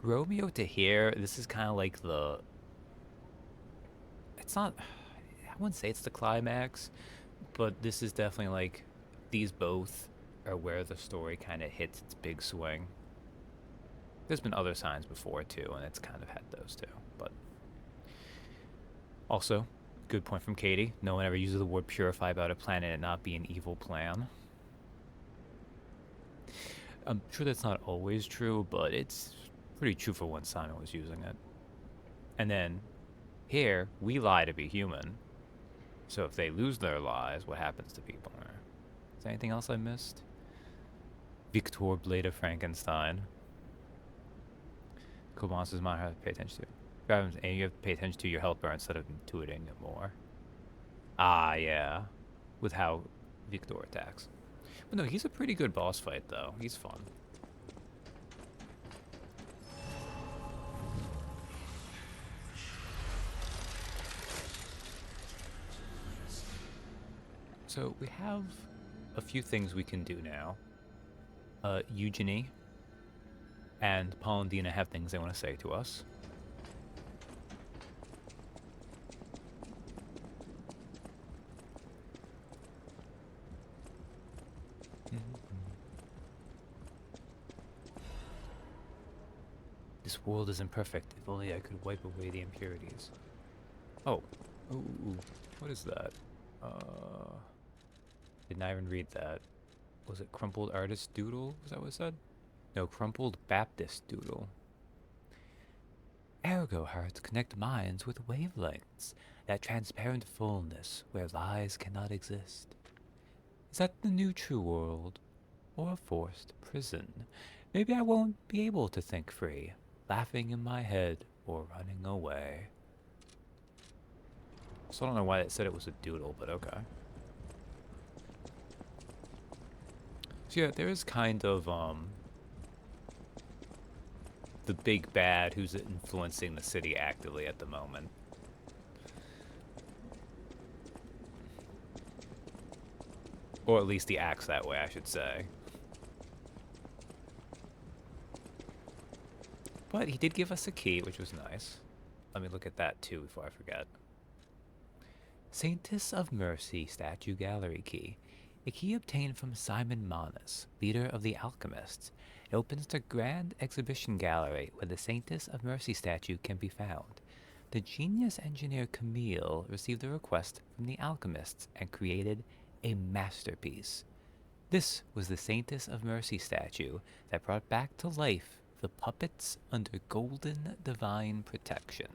Romeo to here. This is kind of like the, it's not, I wouldn't say it's the climax, but this is definitely like, these both are where the story kind of hits its big swing. There's been other signs before too, and it's kind of had those too. But also, good point from Katie. No one ever uses the word purify about a plan and it not be an evil plan. I'm sure that's not always true, but it's pretty true for when Simon was using it. And then, here, we lie to be human. So if they lose their lives, what happens to people? Is there anything else I missed? Victor Blade of Frankenstein. Cool monsters might have to pay attention to. And you have to pay attention to your health bar instead of intuiting it more. Ah, yeah. With how Victor attacks. But no, he's a pretty good boss fight, though. He's fun. So we have a few things we can do now. Eugenie and Paul and Dina have things they want to say to us. This world isn't perfect. If only I could wipe away the impurities. Oh. Ooh. What is that? Did not even read that. Was it Crumpled Artist Doodle? Was that what it said? No, Crumpled Baptist Doodle. Ergo hearts connect minds with wavelengths, that transparent fullness where lies cannot exist. Is that the new true world? Or a forced prison? Maybe I won't be able to think free, laughing in my head or running away. So I don't know why it said it was a doodle, but okay. So yeah, there is kind of, the big bad who's influencing the city actively at the moment. Or at least he acts that way, I should say. But he did give us a key, which was nice. Let me look at that too before I forget. Saintess of Mercy Statue Gallery Key. A key obtained from Simon Manus, leader of the Alchemists. It opens the Grand Exhibition Gallery where the Saintess of Mercy statue can be found. The genius engineer Camille received a request from the Alchemists and created a masterpiece. This was the Saintess of Mercy statue that brought back to life the puppets under golden divine protection.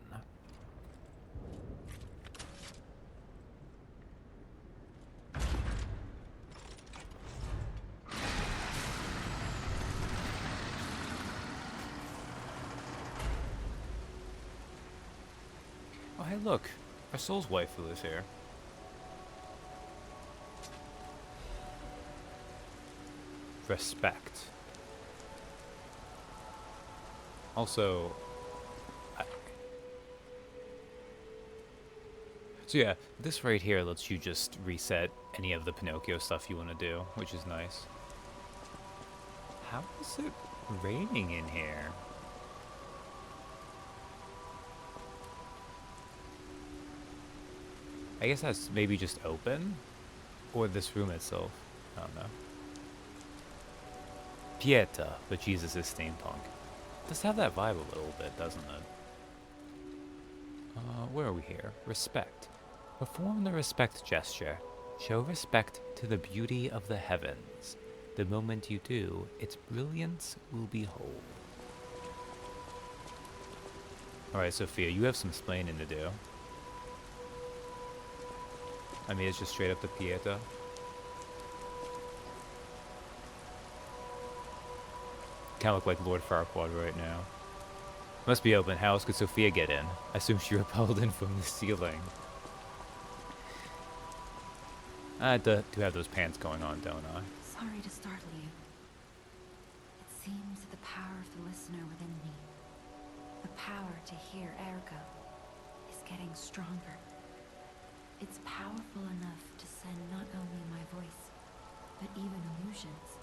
Oh, hey, look. Our soul's waifu is here. Respect. Also, so yeah, this right here lets you just reset any of the Pinocchio stuff you want to do, which is nice. How is it raining in here? I guess that's maybe just open? Or this room itself. I don't know. Pieta, but Jesus is steampunk. Does have that vibe a little bit, doesn't it? Where are we here? Respect. Perform the respect gesture. Show respect to the beauty of the heavens. The moment you do, its brilliance will behold. Alright, Sophia, you have some splaining to do. I mean, it's just straight up to Pieta. Kind of look like Lord Farquaad right now. Must be open. How else could Sophia get in? I assume she rappelled in from the ceiling. I do have those pants going on, don't I? Sorry to startle you. It seems that the power of the listener within me, the power to hear ergo, is getting stronger. It's powerful enough to send not only my voice, but even illusions.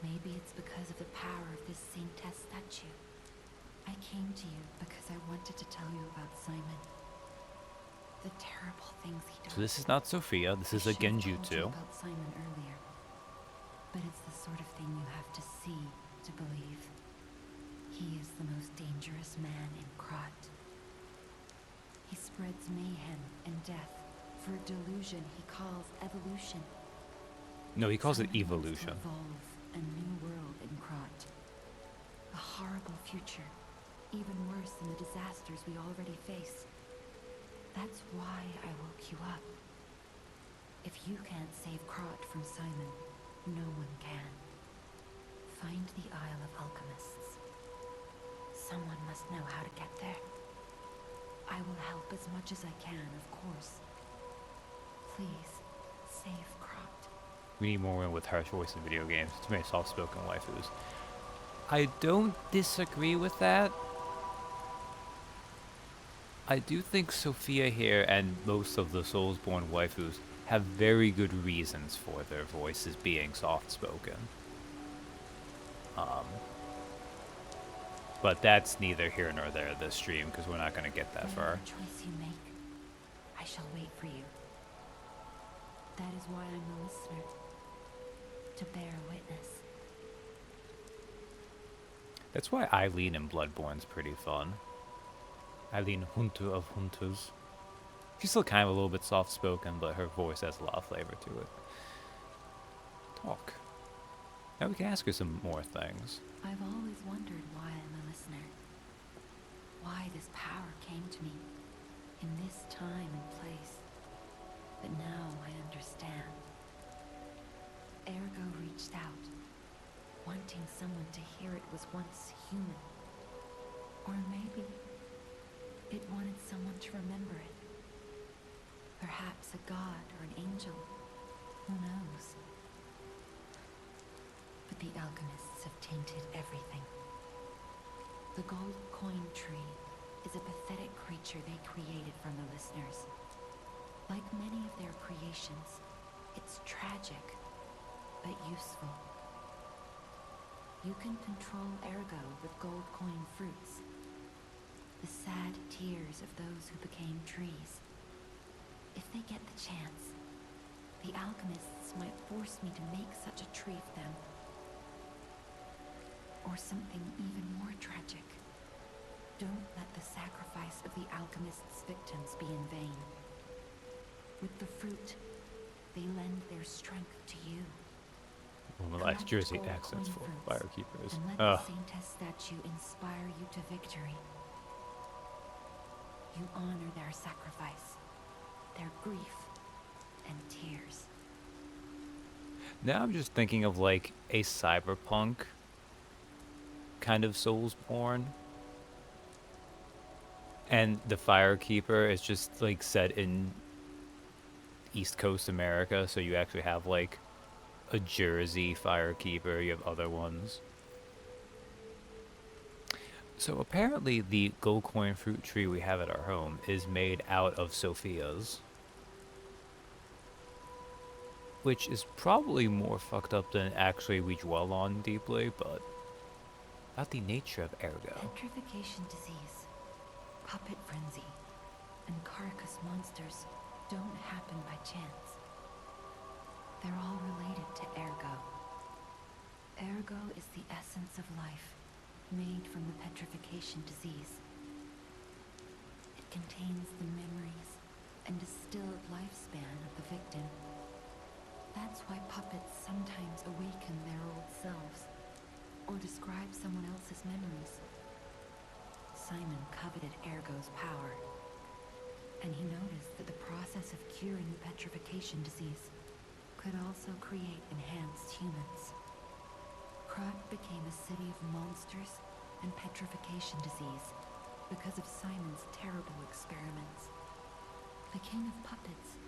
Maybe it's because of the power of this Saintess statue. I came to you because I wanted to tell you about Simon. The terrible things he does. So this is not Sophia, this is a Genjutsu. About Simon earlier, but it's the sort of thing you have to see to believe. He is the most dangerous man in Krat. He spreads mayhem and death for a delusion he calls evolution. No, he calls it Simon wants to evolution. evolve a new world in Krat. A horrible future, even worse than the disasters we already face. That's why I woke you up. If you can't save Krat from Simon, no one can. Find the Isle of Alchemists. Someone must know how to get there. I will help as much as I can, of course. Please, save Krat. We need more women with harsh voice in video games. Too many soft-spoken waifus. I don't disagree with that. I do think Sophia here and most of the Soulsborne waifus have very good reasons for their voices being soft-spoken. But that's neither here nor there this stream, because we're not going to get that far. Whatever choice you make, I shall wait for you. That is why I'm the listener. To bear witness. That's why Eileen in Bloodborne's pretty fun. Eileen Hunter of Hunters. She's still kind of a little bit soft-spoken, but her voice has a lot of flavor to it. Talk. Now we can ask her some more things. I've always wondered why I'm a listener. Why this power came to me in this time and place. But now I understand. Ergo reached out, wanting someone to hear it was once human. Or maybe it wanted someone to remember it. Perhaps a god or an angel. Who knows? But the alchemists have tainted everything. The gold coin tree is a pathetic creature they created from the listeners. Like many of their creations, it's tragic, but useful. You can control Ergo with gold coin fruits. The sad tears of those who became trees. If they get the chance, the alchemists might force me to make such a tree for them. Or something even more tragic. Don't let the sacrifice of the alchemists' victims be in vain. With the fruit, they lend their strength to you. One of the last Collect Jersey gold accents coin for fruits, Firekeepers. and let the Saintess statue inspire you to victory. You honor their sacrifice, their grief, and tears. Now I'm just thinking of like a cyberpunk kind of Soulsborne. And the Firekeeper is just like set in East Coast America, so you actually have like a Jersey Firekeeper, you have other ones. So apparently the gold coin fruit tree we have at our home is made out of Sophia's. Which is probably more fucked up than actually we dwell on deeply, but about the nature of Ergo. Petrification disease, puppet frenzy, and carcass monsters don't happen by chance. They're all related to Ergo. Ergo is the essence of life, made from the petrification disease. It contains the memories and distilled lifespan of the victim. That's why puppets sometimes awaken their old selves, or describe someone else's memories. Simon coveted Ergo's power, and he noticed that the process of curing the petrification disease could also create enhanced humans. Krat became a city of monsters and petrification disease because of Simon's terrible experiments. The king of puppets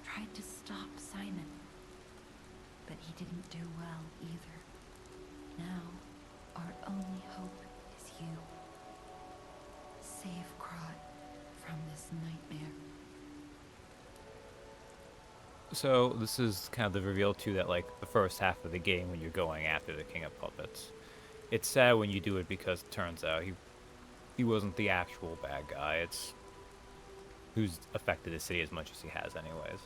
tried to stop Simon, but he didn't do well either. Now, our only hope is you. Save Krat from this nightmare. So this is kind of the reveal too that like the first half of the game when you're going after the King of Puppets. It's sad when you do it because it turns out he wasn't the actual bad guy. It's who's affected the city as much as he has anyways.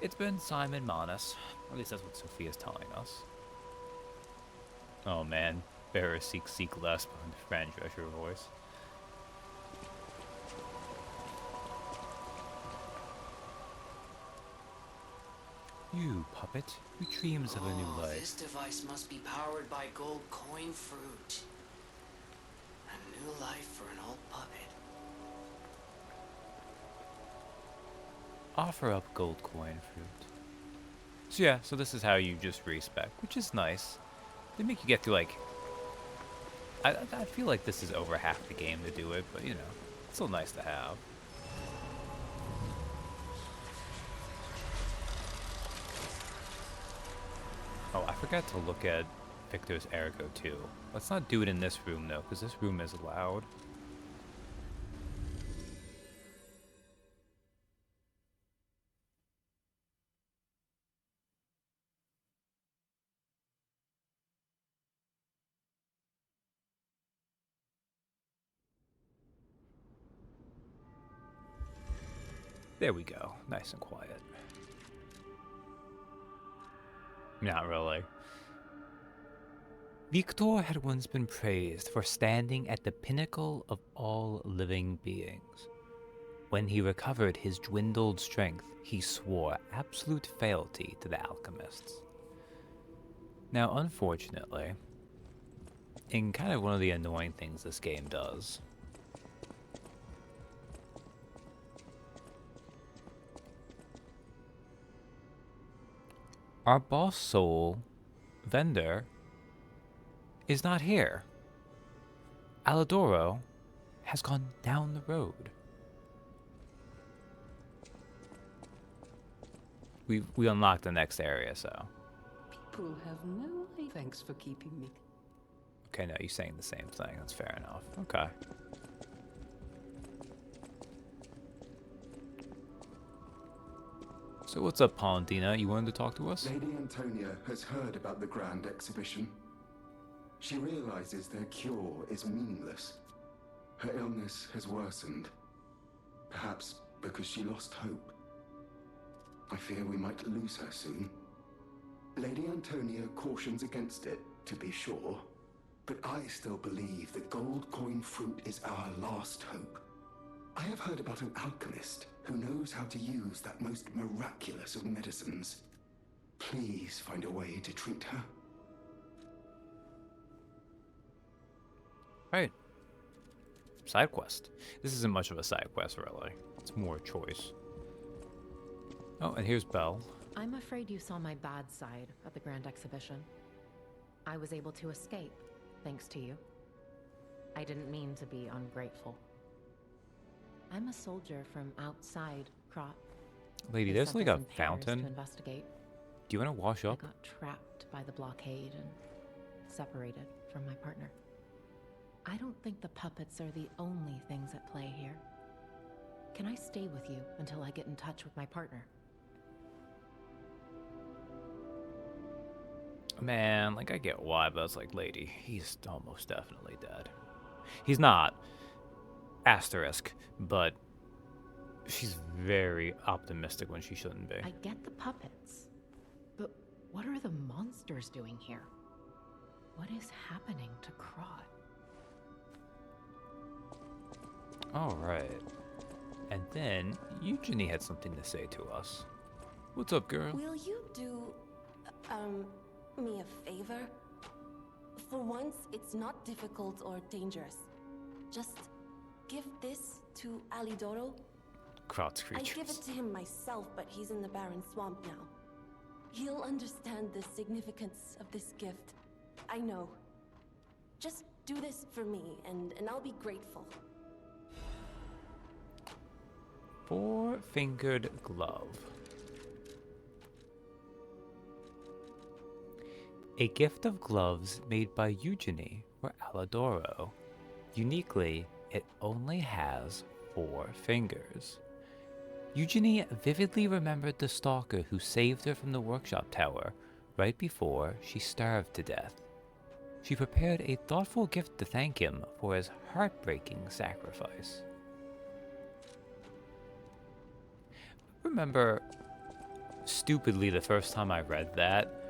It's been Simon Manus. At least that's what Sophia's telling us. Oh man, bearer seek less behind the Fran Drescher voice. You, puppet, your dreams of a new life. This device must be powered by gold coin fruit. A new life for an old puppet. Offer up gold coin fruit. So yeah, so this is how you just respec, which is nice. They make you get through like... I feel like this is over half the game to do it, but you know, it's still nice to have. Oh, I forgot to look at Victor's Ergo too. Let's not do it in this room though, because this room is loud. There we go. Nice and quiet. Not really. Victor had once been praised for standing at the pinnacle of all living beings. When he recovered his dwindled strength, he swore absolute fealty to the alchemists. Now, unfortunately, in kind of one of the annoying things this game does, our boss soul vendor is not here. Alidoro has gone down the road. We unlocked the next area, so. People have no idea. Thanks for keeping me. Okay, no, you're saying the same thing. That's fair enough. Okay. So what's up, Paladina? You wanted to talk to us? Lady Antonia has heard about the Grand Exhibition. She realizes their cure is meaningless. Her illness has worsened. Perhaps because she lost hope. I fear we might lose her soon. Lady Antonia cautions against it, to be sure. But I still believe the gold coin fruit is our last hope. I have heard about an alchemist who knows how to use that most miraculous of medicines. Please find a way to treat her. Right. Side quest. This isn't much of a side quest, really. It's more choice. Oh, and here's Belle. I'm afraid you saw my bad side at the Grand Exhibition. I was able to escape, thanks to you. I didn't mean to be ungrateful. I'm a soldier from outside Krat. Lady, They there's sent like us a in pairs fountain. to investigate. Do you want to wash I up? got trapped by the blockade and separated from my partner. I don't think the puppets are the only things at play here. Can I stay with you until I get in touch with my partner? Man, like I get why, but it's like, lady, he's almost definitely dead. He's not. Asterisk, but she's very optimistic when she shouldn't be. I get the puppets, but what are the monsters doing here? What is happening to Krat? Alright. And then, Eugenie had something to say to us. What's up, girl? Will you do, me a favor? For once, it's not difficult or dangerous. Just give this to Alidoro. Krat's I creatures. give it to him myself, but he's in the Barren Swamp now. He'll understand the significance of this gift. I know. Just do this for me, and I'll be grateful. Four-fingered glove. A gift of gloves made by Eugenie for Alidoro. Uniquely, it only has 4 fingers. Eugenie vividly remembered the stalker who saved her from the workshop tower right before she starved to death. She prepared a thoughtful gift to thank him for his heartbreaking sacrifice. Remember, stupidly, the first time I read that,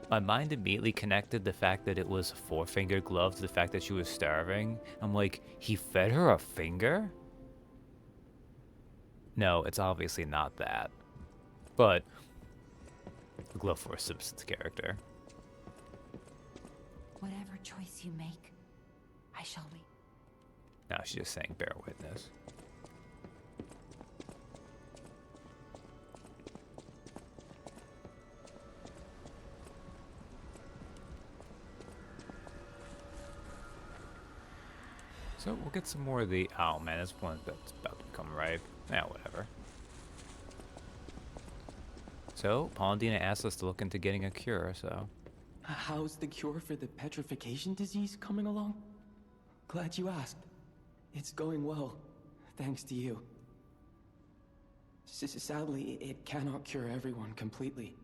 my mind immediately connected the fact that it was a 4-fingered glove to the fact that she was starving. I'm like, he fed her a finger? No, it's obviously not that. But, a glove for a Simpsons character. Whatever choice you make, I shall be. Now she's just saying bear witness. So we'll get some more of the... Oh man, this one that's about to become ripe. Yeah, whatever. So, Paladina asked us to look into getting a cure, so... How's the cure for the petrification disease coming along? Glad you asked. It's going well, thanks to you. Sadly, it cannot cure everyone completely.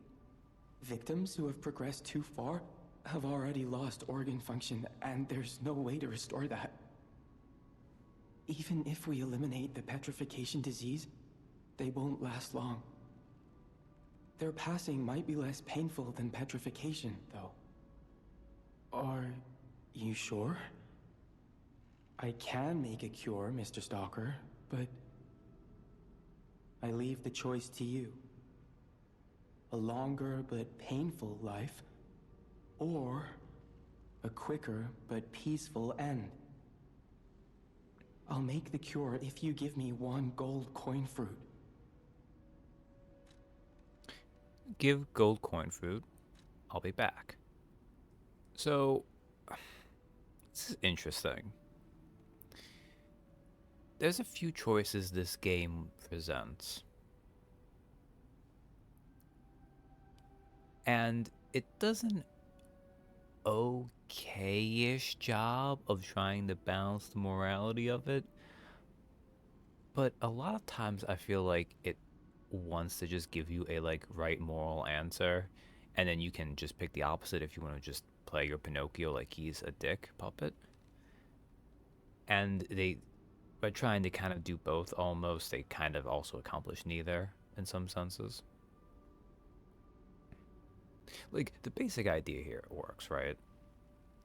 Victims who have progressed too far have already lost organ function, and there's no way to restore that. Even if we eliminate the petrification disease, they won't last long. Their passing might be less painful than petrification, though. Are you sure? I can make a cure, Mr. Stalker, but I leave the choice to you. A longer but painful life, or a quicker but peaceful end. I'll make the cure if you give me 1 gold coin fruit. Give gold coin fruit. I'll be back. So, this is interesting. There's a few choices this game presents. And it does an okay-ish job of trying to balance the morality of it. But a lot of times I feel like it wants to just give you a like right moral answer, and then you can just pick the opposite if you want to just play your Pinocchio like he's a dick puppet. And they, by trying to kind of do both almost, they kind of also accomplish neither in some senses. Like, the basic idea here works, right?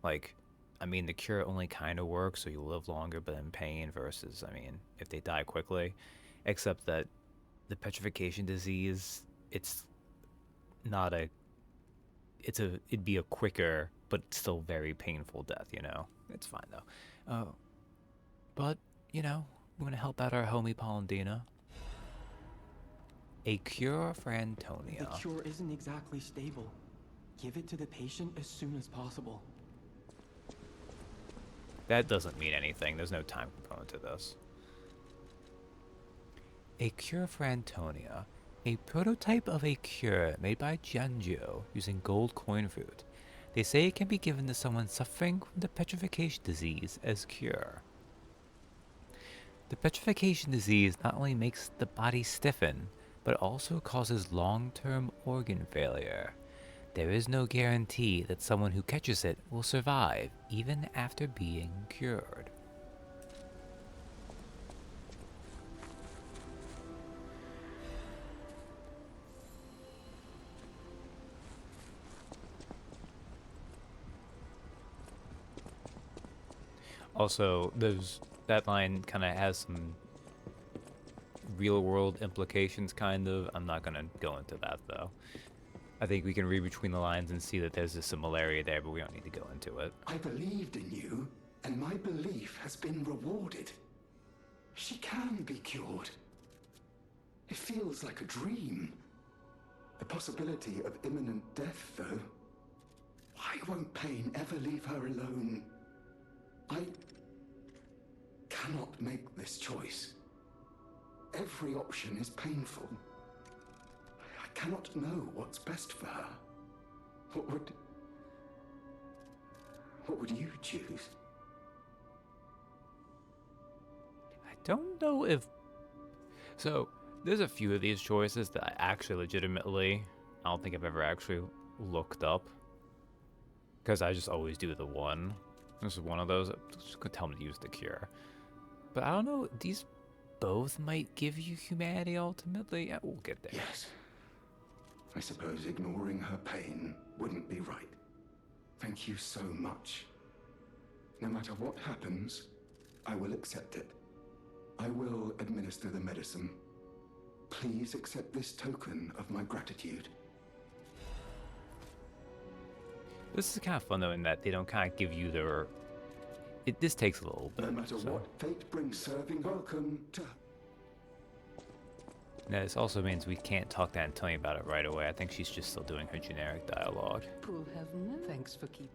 Like, I mean, the cure only kind of works, so you live longer but in pain, versus, I mean, if they die quickly. Except that the petrification disease, it's not a... it'd be a quicker, but still very painful death, you know? It's fine, though. But, you know, we want to help out our homie Paladina. A cure for Antonia. The cure isn't exactly stable. Give it to the patient as soon as possible. That doesn't mean anything. There's no time component to this. A cure for Antonia. A prototype of a cure made by Jianzhou using gold coin fruit. They say it can be given to someone suffering from the petrification disease as cure. The petrification disease not only makes the body stiffen, but also causes long-term organ failure. There is no guarantee that someone who catches it will survive even after being cured. Also, that line kind of has some real-world implications, kind of. I'm not going to go into that, though. I think we can read between the lines and see that there's a similarity there, but we don't need to go into it. I believed in you, and my belief has been rewarded. She can be cured. It feels like a dream. The possibility of imminent death, though. Why won't pain ever leave her alone? I cannot make this choice. Every option is painful. I cannot know what's best for her. What would you choose? I don't know if... So, there's a few of these choices that I actually legitimately, I don't think I've ever actually looked up. Because I just always do the one. This is one of those. Just gonna tell me to use the cure. But I don't know, these both might give you humanity ultimately. Yeah, we'll get there. Yes. I suppose ignoring her pain wouldn't be right. Thank you so much. No matter what happens, I will accept it. I will administer the medicine. Please accept this token of my gratitude. This is kind of fun though, in that they don't kind of give you their... This takes a little bit. No matter what fate brings serving, welcome to... Now, this also means we can't talk to Antonia about it right away. I think she's just still doing her generic dialogue. Will have no thanks for keep.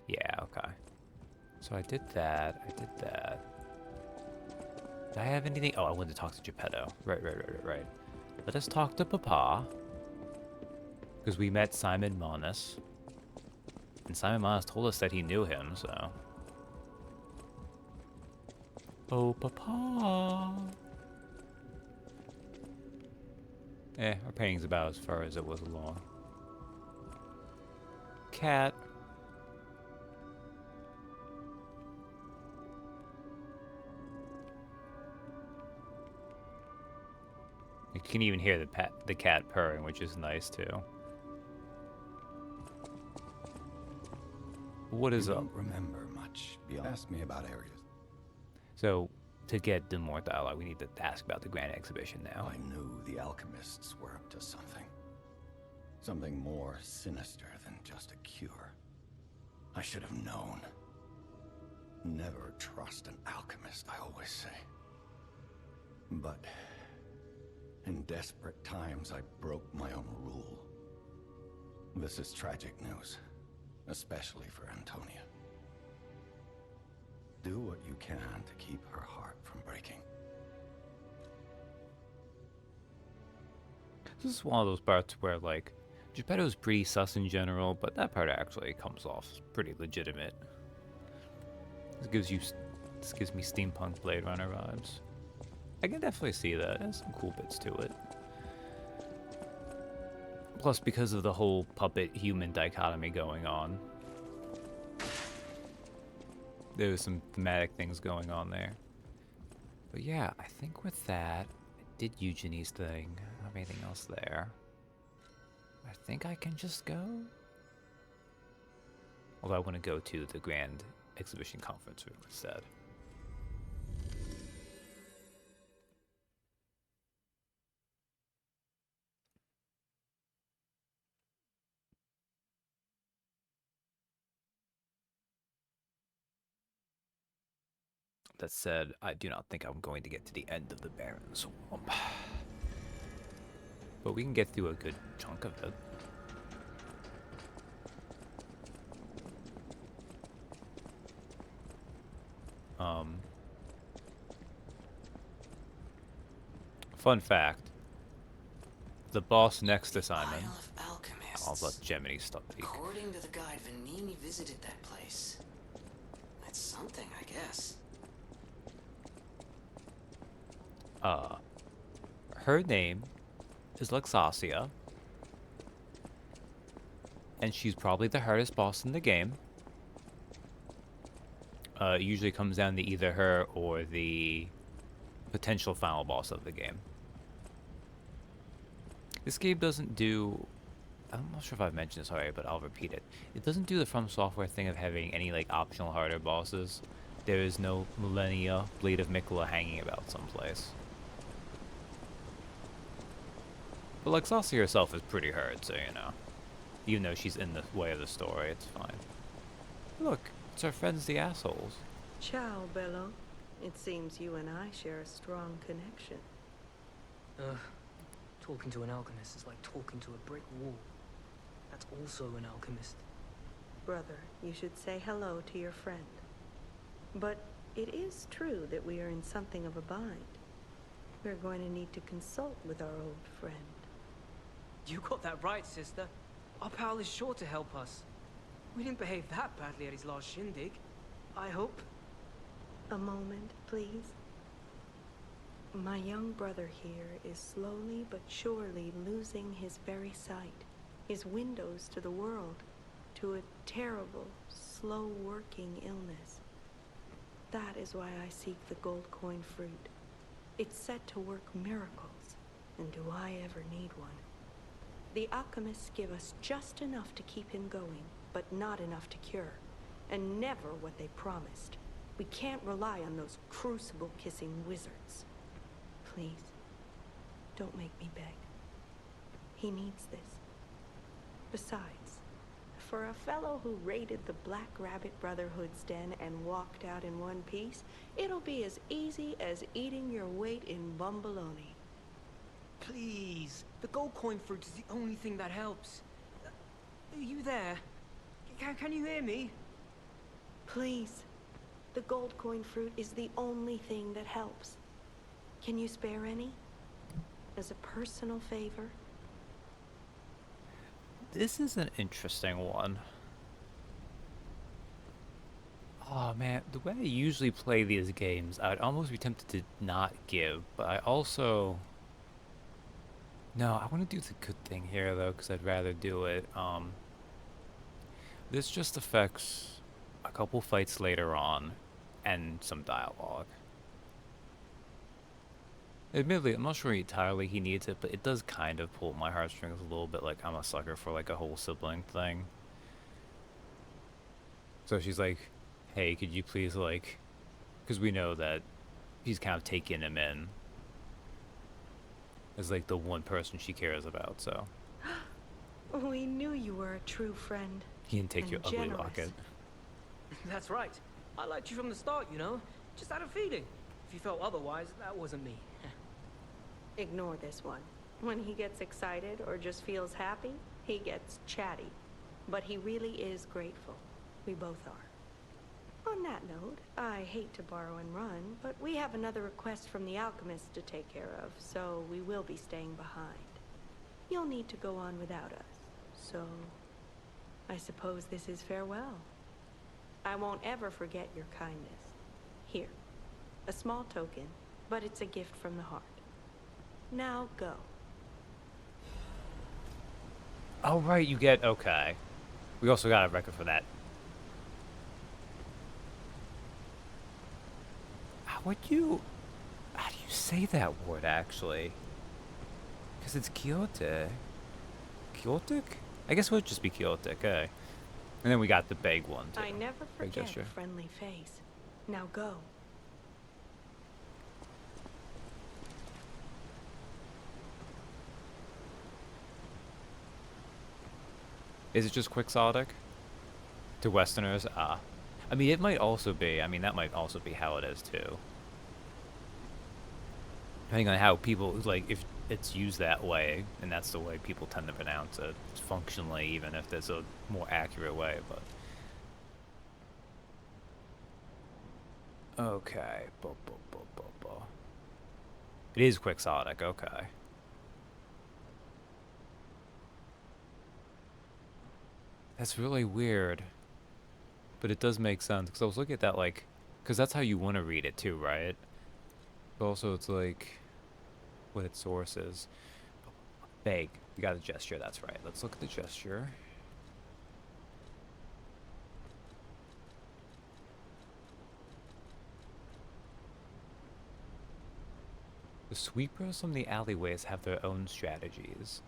Yeah, okay. So I did that. I have anything? Oh, I wanted to talk to Geppetto. Right. Let us talk to Papa. Because we met Simon Manus. And Simon Manus told us that he knew him, so... Oh, Papa! Our painting's about as far as it was along. Cat. You can even hear the cat purring, which is nice too. What is up? I don't remember much. Ask me about areas. So, to get the more dialogue, we need to ask about the Grand Exhibition now. I knew the alchemists were up to something. Something more sinister than just a cure. I should have known. Never trust an alchemist, I always say. But in desperate times, I broke my own rule. This is tragic news, especially for Antonia. Do what you can to keep her heart from breaking. This is one of those parts where, like, Geppetto's pretty sus in general, but that part actually comes off pretty legitimate. This gives me steampunk Blade Runner vibes. I can definitely see that. There's some cool bits to it. Plus, because of the whole puppet-human dichotomy going on, there was some thematic things going on there. But yeah, I think with that, I did Eugenie's thing. I don't have anything else there. I think I can just go. Although I want to go to the Grand Exhibition Conference room instead. That said, I do not think I'm going to get to the end of the Barren Swamp. But we can get through a good chunk of it. Fun fact. The boss next to Simon. I'll let Gemini stop. According to the guide, Venini visited that place. That's something, I guess. Her name is Luxasia, and she's probably the hardest boss in the game. It usually comes down to either her or the potential final boss of the game. This game doesn't do... I'm not sure if I've mentioned this already, but I'll repeat it. It doesn't do the From Software thing of having any like optional harder bosses. There is no Millennia Blade of Miquella hanging about someplace. But Luxasia herself is pretty hard, so you know. Even though she's in the way of the story, it's fine. Look, it's our friends the assholes. Ciao, Bello. It seems you and I share a strong connection. Talking to an alchemist is like talking to a brick wall. That's also an alchemist. Brother, you should say hello to your friend. But it is true that we are in something of a bind. We're going to need to consult with our old friend. You got that right, sister. Our pal is sure to help us. We didn't behave that badly at his last shindig. I hope. A moment, please. My young brother here is slowly but surely losing his very sight, his windows to the world, to a terrible, slow-working illness. That is why I seek the gold coin fruit. It's said to work miracles, and do I ever need one? The alchemists give us just enough to keep him going, but not enough to cure, and never what they promised. We can't rely on those crucible-kissing wizards. Please, don't make me beg. He needs this. Besides, for a fellow who raided the Black Rabbit Brotherhood's den and walked out in one piece, it'll be as easy as eating your weight in bumbaloni. Please, the gold coin fruit is the only thing that helps. Are you there? Can you hear me? Please, the gold coin fruit is the only thing that helps. Can you spare any? As a personal favor? This is an interesting one. Oh man, the way I usually play these games, I'd almost be tempted to not give, but I also... No, I want to do the good thing here though, because I'd rather do it. This just affects a couple fights later on, and some dialogue. Admittedly, I'm not sure entirely he needs it, but it does kind of pull my heartstrings a little bit, like I'm a sucker for like a whole sibling thing. So she's like, hey, could you please like, because we know that he's kind of taking him in as like the one person she cares about, so. We knew you were a true friend. He didn't take your ugly generous. locket. That's right. I liked you from the start, you know? Just had a feeling. If you felt otherwise, that wasn't me. Ignore this one. When he gets excited or just feels happy, he gets chatty. But he really is grateful. We both are. On that note, I hate to borrow and run, but we have another request from the alchemist to take care of, so we will be staying behind. You'll need to go on without us, so I suppose this is farewell. I won't ever forget your kindness. Here, a small token, but it's a gift from the heart. Now go. Oh right, you get, okay. We also got a record for that. How do you say that word actually? Because it's Quixotic. Quixotic? I guess it would just be Quixotic, eh? And then we got the big one too. I never Big forget gesture. a friendly face. Now go. Is it just quixotic? To Westerners? Ah. I mean, it might also be. I mean, that might also be how it is, too. Depending on how people, like, if it's used that way, and that's the way people tend to pronounce it, functionally, even if there's a more accurate way, but... Okay. It is quixotic, okay. That's really weird. But it does make sense, because I was looking at that, like... Because that's how you want to read it, too, right? But also, it's like... What its source is. Vague. We got a gesture, that's right. Let's look at the gesture. The sweepers from the alleyways have their own strategies.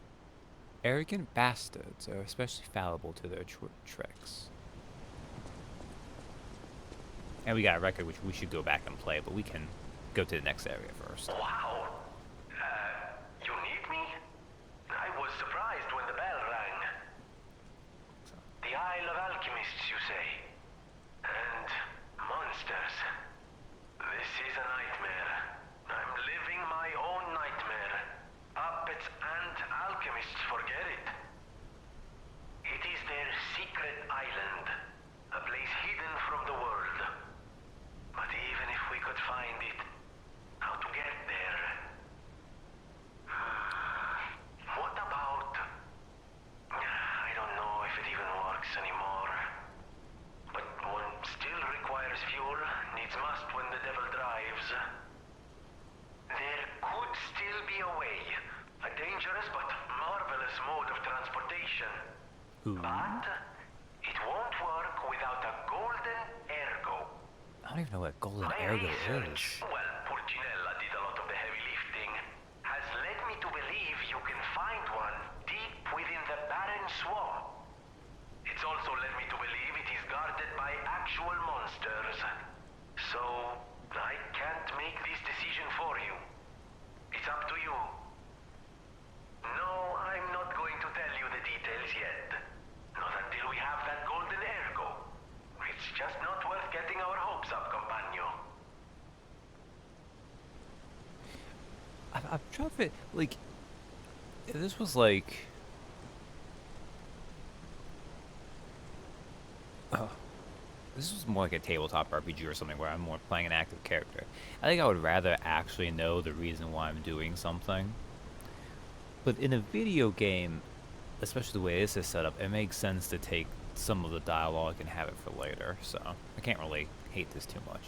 Arrogant bastards are especially fallible to their tricks. And we got a record which we should go back and play, but we can go to the next area first. Wow. You need me? I was surprised when the bell rang. The Isle of Alchemists, you say? And monsters. This is a nightmare. I'm living my own nightmare. Puppets and alchemists forget it. It is their secret island. A place hidden from the world. But even if we could find it, how to get there? What about... I don't know if it even works anymore. But one still requires fuel, needs must when the devil drives. There could still be a way. A dangerous but marvelous mode of transportation. But it won't work without a golden ergo. I don't even know what golden My ergo research, is. well, Pulcinella did a lot of the heavy lifting, has led me to believe you can find one deep within the barren swamp. It's also led me to believe it is guarded by actual monsters. So, I can't make this decision for you. It's up to you. No, I'm not going to tell you the details yet. Not until we have that golden ergo. It's just not worth getting our hopes up, compagno. I'm trying to fit, like, if this was like... this was more like a tabletop RPG or something where I'm more playing an active character. I think I would rather actually know the reason why I'm doing something. But in a video game, especially the way this is set up, it makes sense to take some of the dialogue and have it for later, so I can't really hate this too much.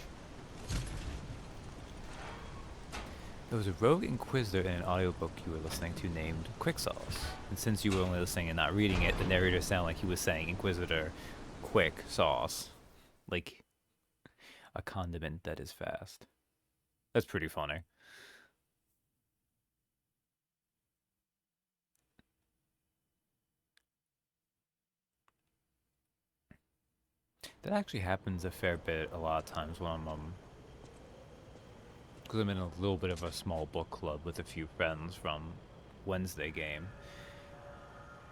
There was a rogue inquisitor in an audiobook you were listening to named Quicksauce, and since you were only listening and not reading it, the narrator sounded like he was saying Inquisitor Quick Sauce, like a condiment that is fast. That's pretty funny. That actually happens a fair bit a lot of times when I'm because I'm in a little bit of a small book club with a few friends from Wednesday game.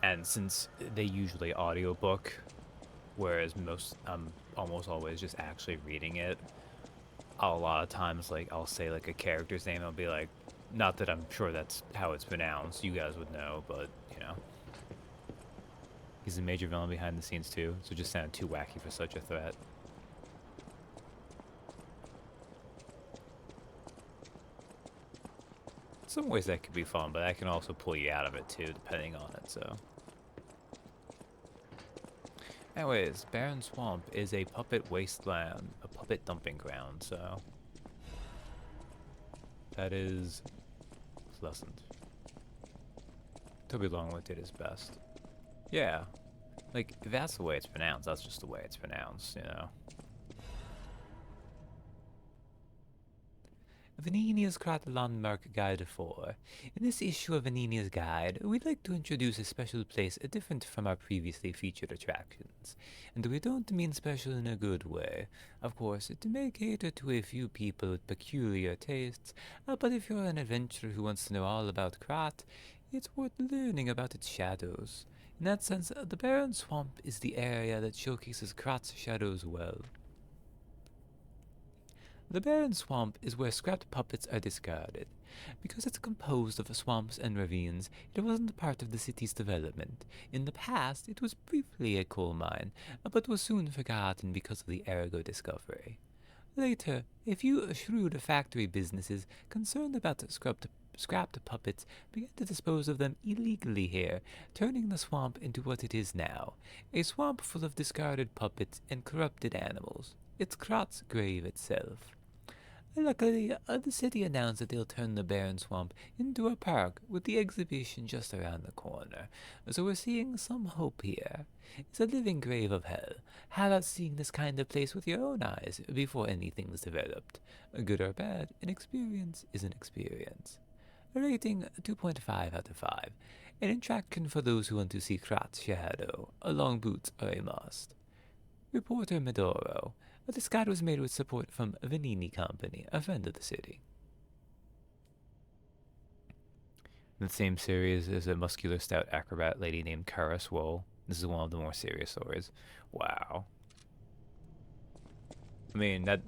And since they usually audiobook, whereas I'm almost always just actually reading it, a lot of times like I'll say like a character's name, I'll be like, not that I'm sure that's how it's pronounced, you guys would know, but you know. He's a major villain behind the scenes too, so it just sounded too wacky for such a threat. In some ways that could be fun, but that can also pull you out of it too, depending on it, so. Anyways, Barren Swamp is a puppet wasteland, a puppet dumping ground, so. That is pleasant. Toby Longwood did his best. Yeah, like, if that's the way it's pronounced, that's just the way it's pronounced, you know. Venenia's Krat Landmark Guide 4. In this issue of Venenia's Guide, we'd like to introduce a special place different from our previously featured attractions. And we don't mean special in a good way. Of course, it may cater to a few people with peculiar tastes, but if you're an adventurer who wants to know all about Krat, it's worth learning about its shadows. In that sense, the Barren Swamp is the area that showcases Krat's shadows well. The Barren Swamp is where scrapped puppets are discarded. Because it's composed of swamps and ravines, it wasn't part of the city's development. In the past, it was briefly a coal mine, but was soon forgotten because of the Ergo discovery. Later, a few shrewd factory businesses concerned about scrapped puppets began to dispose of them illegally here, turning the swamp into what it is now, a swamp full of discarded puppets and corrupted animals. It's Krat's grave itself. Luckily, the city announced that they'll turn the Barren Swamp into a park with the exhibition just around the corner, so we're seeing some hope here. It's a living grave of hell. How about seeing this kind of place with your own eyes before anything's developed? Good or bad, an experience is an experience. A rating 2.5 out of 5. An attraction for those who want to see Krat's shadow. Long boots are a must. Reporter Medoro. This guide was made with support from Venini Company, a friend of the city. In the same series is a muscular stout acrobat lady named Kara Swole. This is one of the more serious stories. Wow. I mean, that...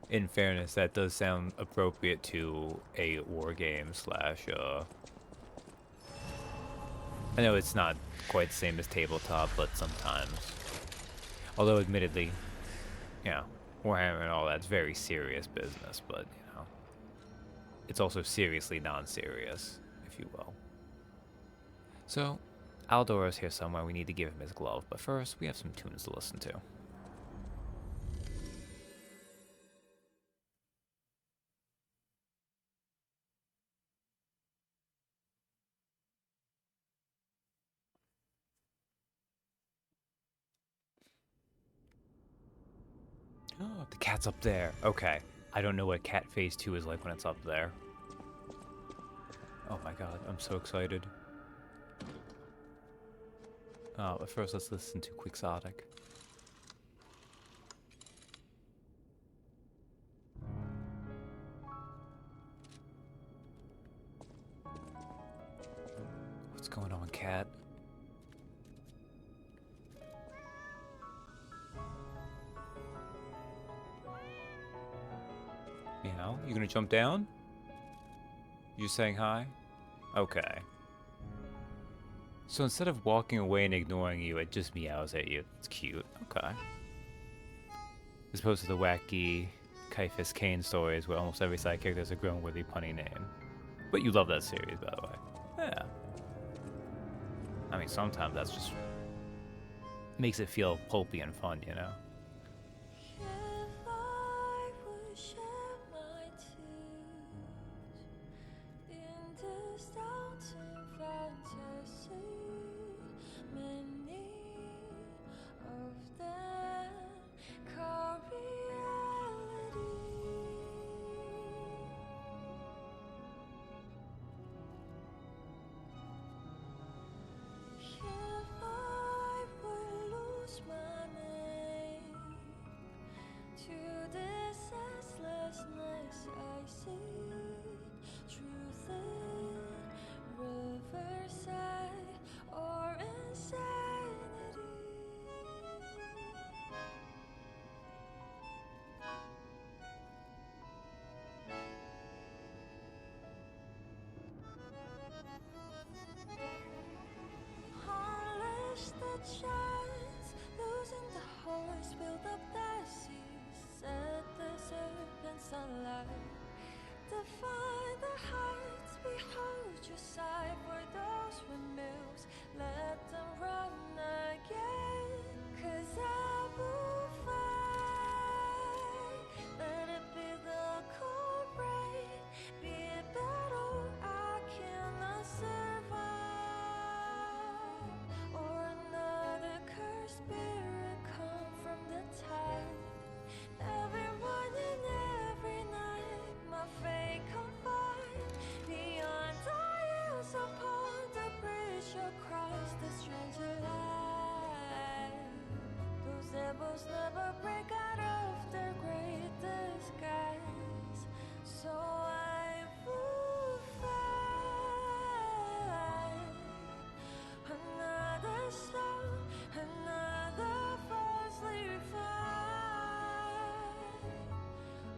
in fairness, that does sound appropriate to a war game slash, I know it's not quite the same as tabletop, but sometimes. Although, admittedly, you know, Warhammer and all that's very serious business, but, you know, it's also seriously non-serious, if you will. So, Aldora's here somewhere. We need to give him his glove, but first, we have some tunes to listen to. Oh, the cat's up there. Okay. I don't know what Cat Phase 2 is like when it's up there. Oh my god, I'm so excited. Oh, but first let's listen to Quixotic. What's going on, Cat? You know, you gonna jump down? You saying hi? Okay. So instead of walking away and ignoring you, it just meows at you. It's cute. Okay. As opposed to the wacky Caiaphas Cain stories where almost every side character has a grown-worthy punny name. But you love that series, by the way. Yeah. I mean, sometimes that's just makes it feel pulpy and fun, you know? Shines, losing the horse, build up the seas, set the serpent sunlight, defy the heights, behold your sight for those windmills, let them run again, 'cause I will fight, let it be the cold rain, be it battle I cannot survive. Spirit come from the tide. Every morning, every night, my fate confide. Beyond our years upon the bridge across the stranger light. Those devils never break out of their great disguise. So I will fight. Another song, another falsely refined.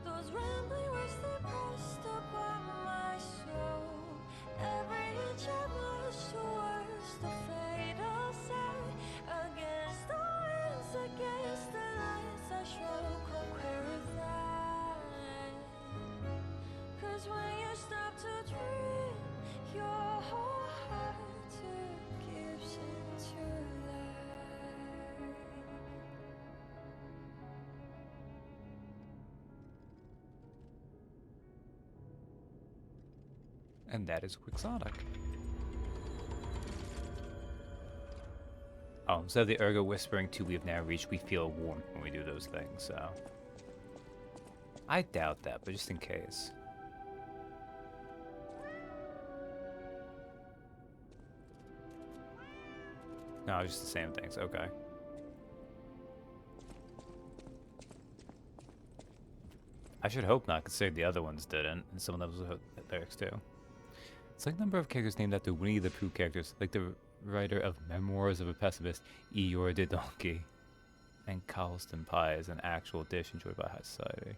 Those rambling words they pressed upon my soul. Every inch I blush towards the fatal side. Against the winds, against the lights, I shall conquer thine. 'Cause when you stop to dream, your whole heart gives into life. And that is Quixotic. Oh, instead of the Ergo whispering to we've now reached, we feel warm when we do those things, so. I doubt that, but just in case. No, just the same things, okay. I should hope not, considering the other ones didn't, and some of those were lyrics too. It's like a number of characters named after Winnie the Pooh characters, like the writer of Memoirs of a Pessimist, Eeyore the Donkey, and Charleston Pie is an actual dish enjoyed by high society.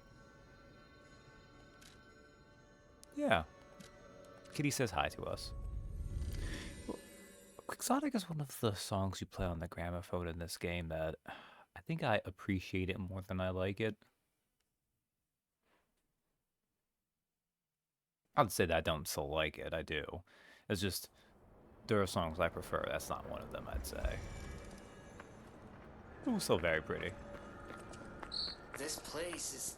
Yeah. Kitty says hi to us. Well, Quixotic is one of the songs you play on the gramophone in this game that I think I appreciate it more than I like it. I'd say that I don't still like it, I do. It's just, there are songs I prefer, that's not one of them, I'd say. It was still very pretty. This place is...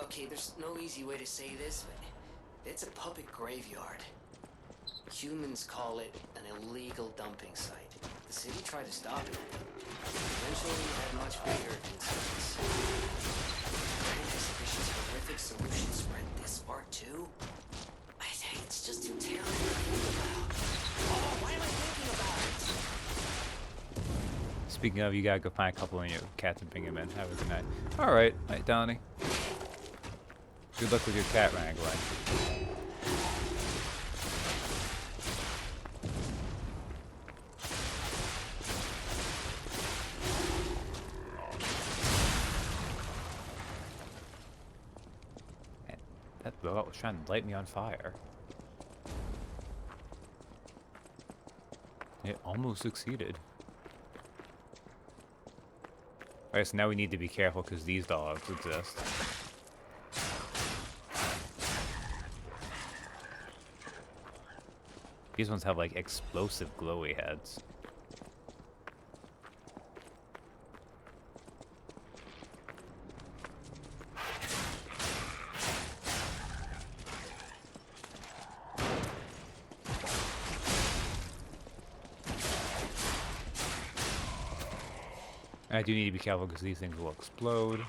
Okay, there's no easy way to say this, but it's a puppet graveyard. Humans call it an illegal dumping site. The city tried to stop it. Eventually, it had much bigger concerns. Grand Exhibition's horrific solution spread this far, too? It's just too terrible to think about. Oh, why am I thinking about it? Speaking of, you gotta go find a couple of your cats and bring them in. Have a good night. Alright, night, Donnie. Good luck with your cat wrangling. That robot was trying to light me on fire. It almost succeeded. Alright, so now we need to be careful because these dogs exist. These ones have like explosive glowy heads. I do need to be careful because these things will explode.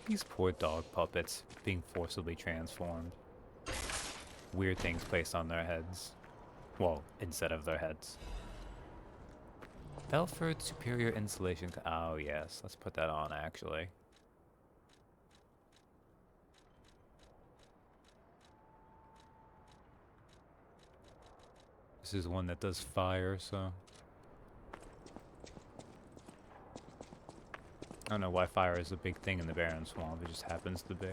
These poor dog puppets being forcibly transformed. Weird things placed on their heads. Well, instead of their heads. Belford Superior Insulation. Oh, yes. Let's put that on, actually. This is one that does fire, so... I don't know why fire is a big thing in the Barren Swamp, it just happens to be.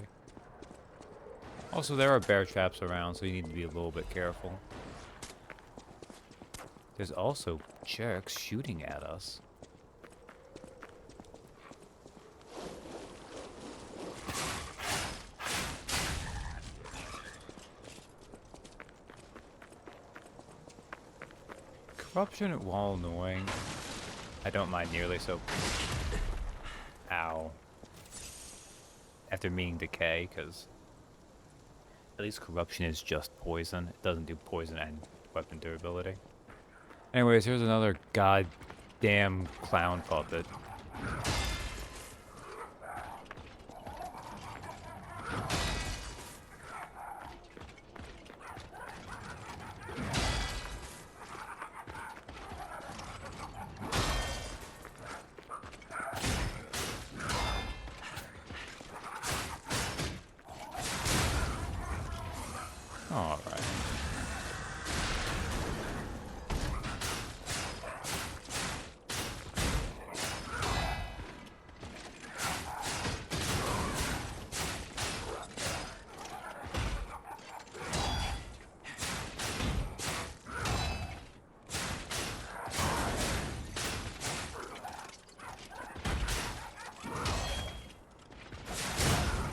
Also, there are bear traps around, so you need to be a little bit careful. There's also jerks shooting at us. Corruption, while annoying, I don't mind nearly so... Ow. After meaning decay, because at least corruption is just poison. It doesn't do poison and weapon durability. Anyways, here's another goddamn clown puppet. Alright.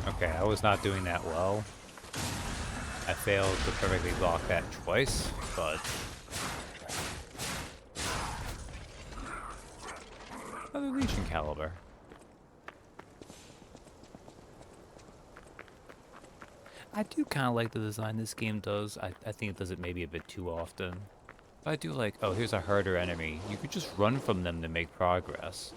Okay, I was not doing that well. I failed to perfectly block that twice, but... Another Legion caliber. I do kind of like the design this game does. I think it does it maybe a bit too often. But I do like, oh, here's a herder enemy. You could just run from them to make progress.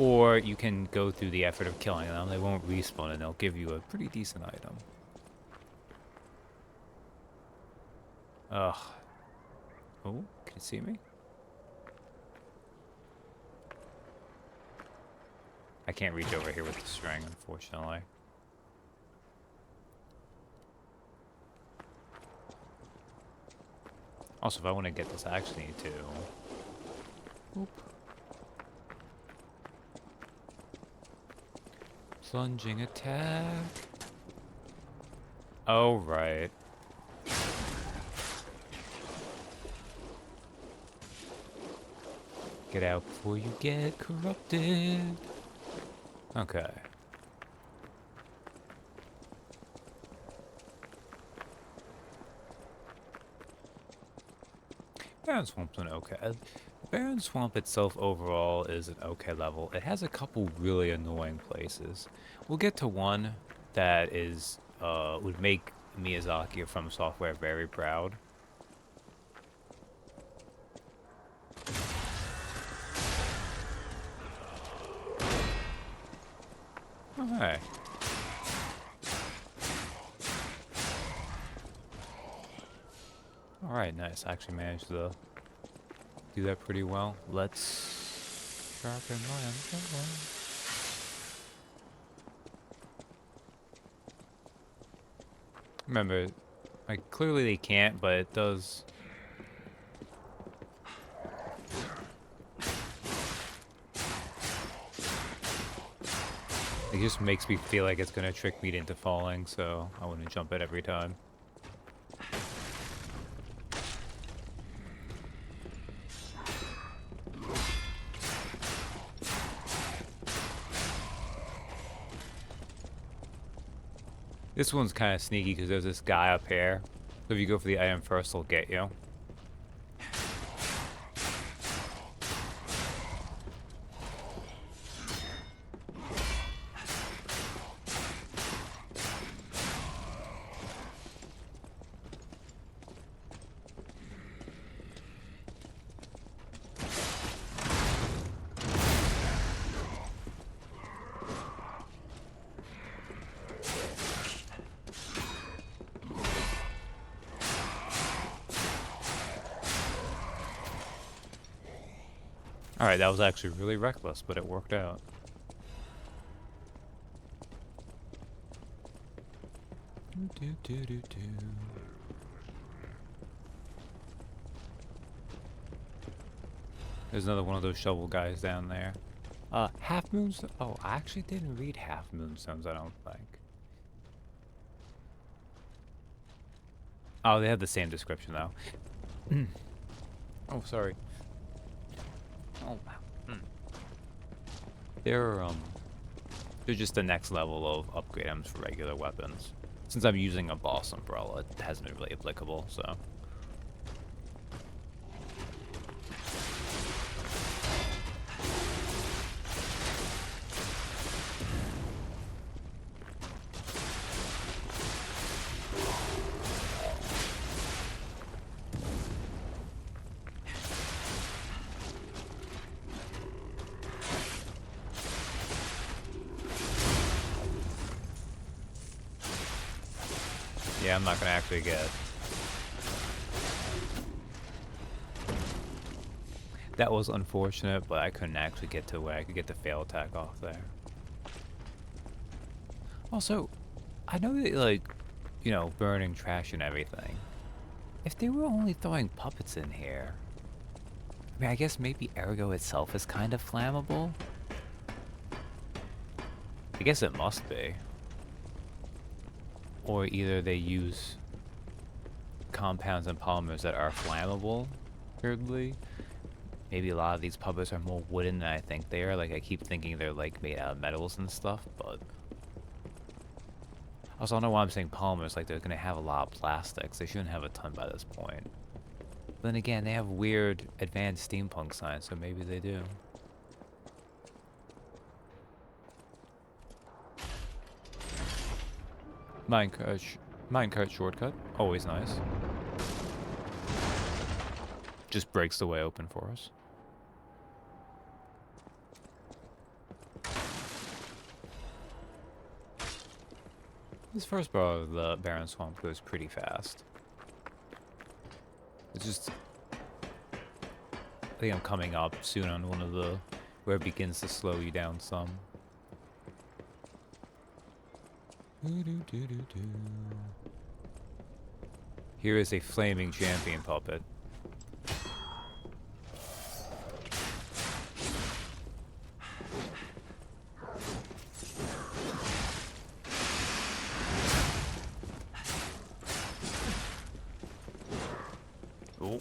Or you can go through the effort of killing them. They won't respawn and they'll give you a pretty decent item. Ugh. Oh, can you see me? I can't reach over here with the string, unfortunately. Also, if I want to get this, I actually need to... Oop. Plunging attack. Oh, right. Get out before you get corrupted. Okay. Barren Swamp's an okay. Barren Swamp itself overall is an okay level. It has a couple really annoying places. We'll get to one that is would make Miyazaki from Software very proud. Alright. Alright, nice. I actually managed to do that pretty well. Let's sharpen my umbrella. Remember, like, clearly they can't, but it does... It just makes me feel like it's gonna trick me into falling, so I want to jump it every time. This one's kind of sneaky because there's this guy up here. So if you go for the item first, he'll get you. Alright, that was actually really reckless, but it worked out. There's another one of those shovel guys down there. Half Moons? Oh, I actually didn't read Half Moonstones, I don't think. Oh, they have the same description, though. Oh, sorry. Oh, wow. They're just the next level of upgrade items for regular weapons. Since I'm using a boss umbrella, it hasn't been really applicable, so. Yeah, I'm not gonna actually get. That was unfortunate, but I couldn't actually get to where I could get the fail attack off there. Also, I know that, like, you know, burning trash and everything. If they were only throwing puppets in here, I mean, I guess maybe Ergo itself is kind of flammable? I guess it must be. Or either they use compounds and polymers that are flammable, weirdly. Maybe a lot of these puppets are more wooden than I think they are. Like, I keep thinking they're, like, made out of metals and stuff, but... Also, I don't know why I'm saying polymers, like, they're gonna have a lot of plastics. They shouldn't have a ton by this point. But then again, they have weird advanced steampunk science, so maybe they do. Minecart shortcut, always nice. Just breaks the way open for us. This first part of the Barren Swamp goes pretty fast. It's just... I think I'm coming up soon on one of the... where it begins to slow you down some. Here is a flaming champion puppet. Oh.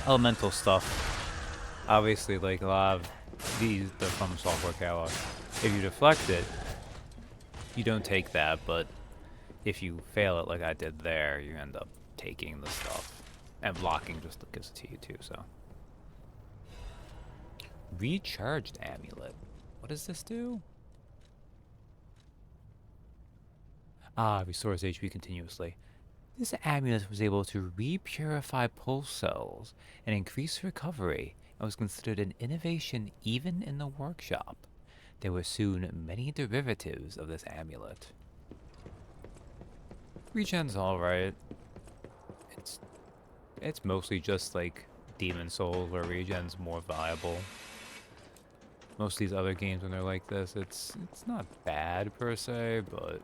Elemental stuff. Obviously, like a lot of these, they're from software catalog. If you deflect it, you don't take that, but if you fail it like I did there, you end up taking the stuff. And blocking just gives it to you too, so. Recharged amulet. What does this do? Ah, restores HP continuously. This amulet was able to re-purify pulse cells and increase recovery, and was considered an innovation even in the workshop. There were soon many derivatives of this amulet. Regen's alright. It's mostly just like Demon Souls where regen's more viable. Most of these other games when they're like this, it's not bad per se, but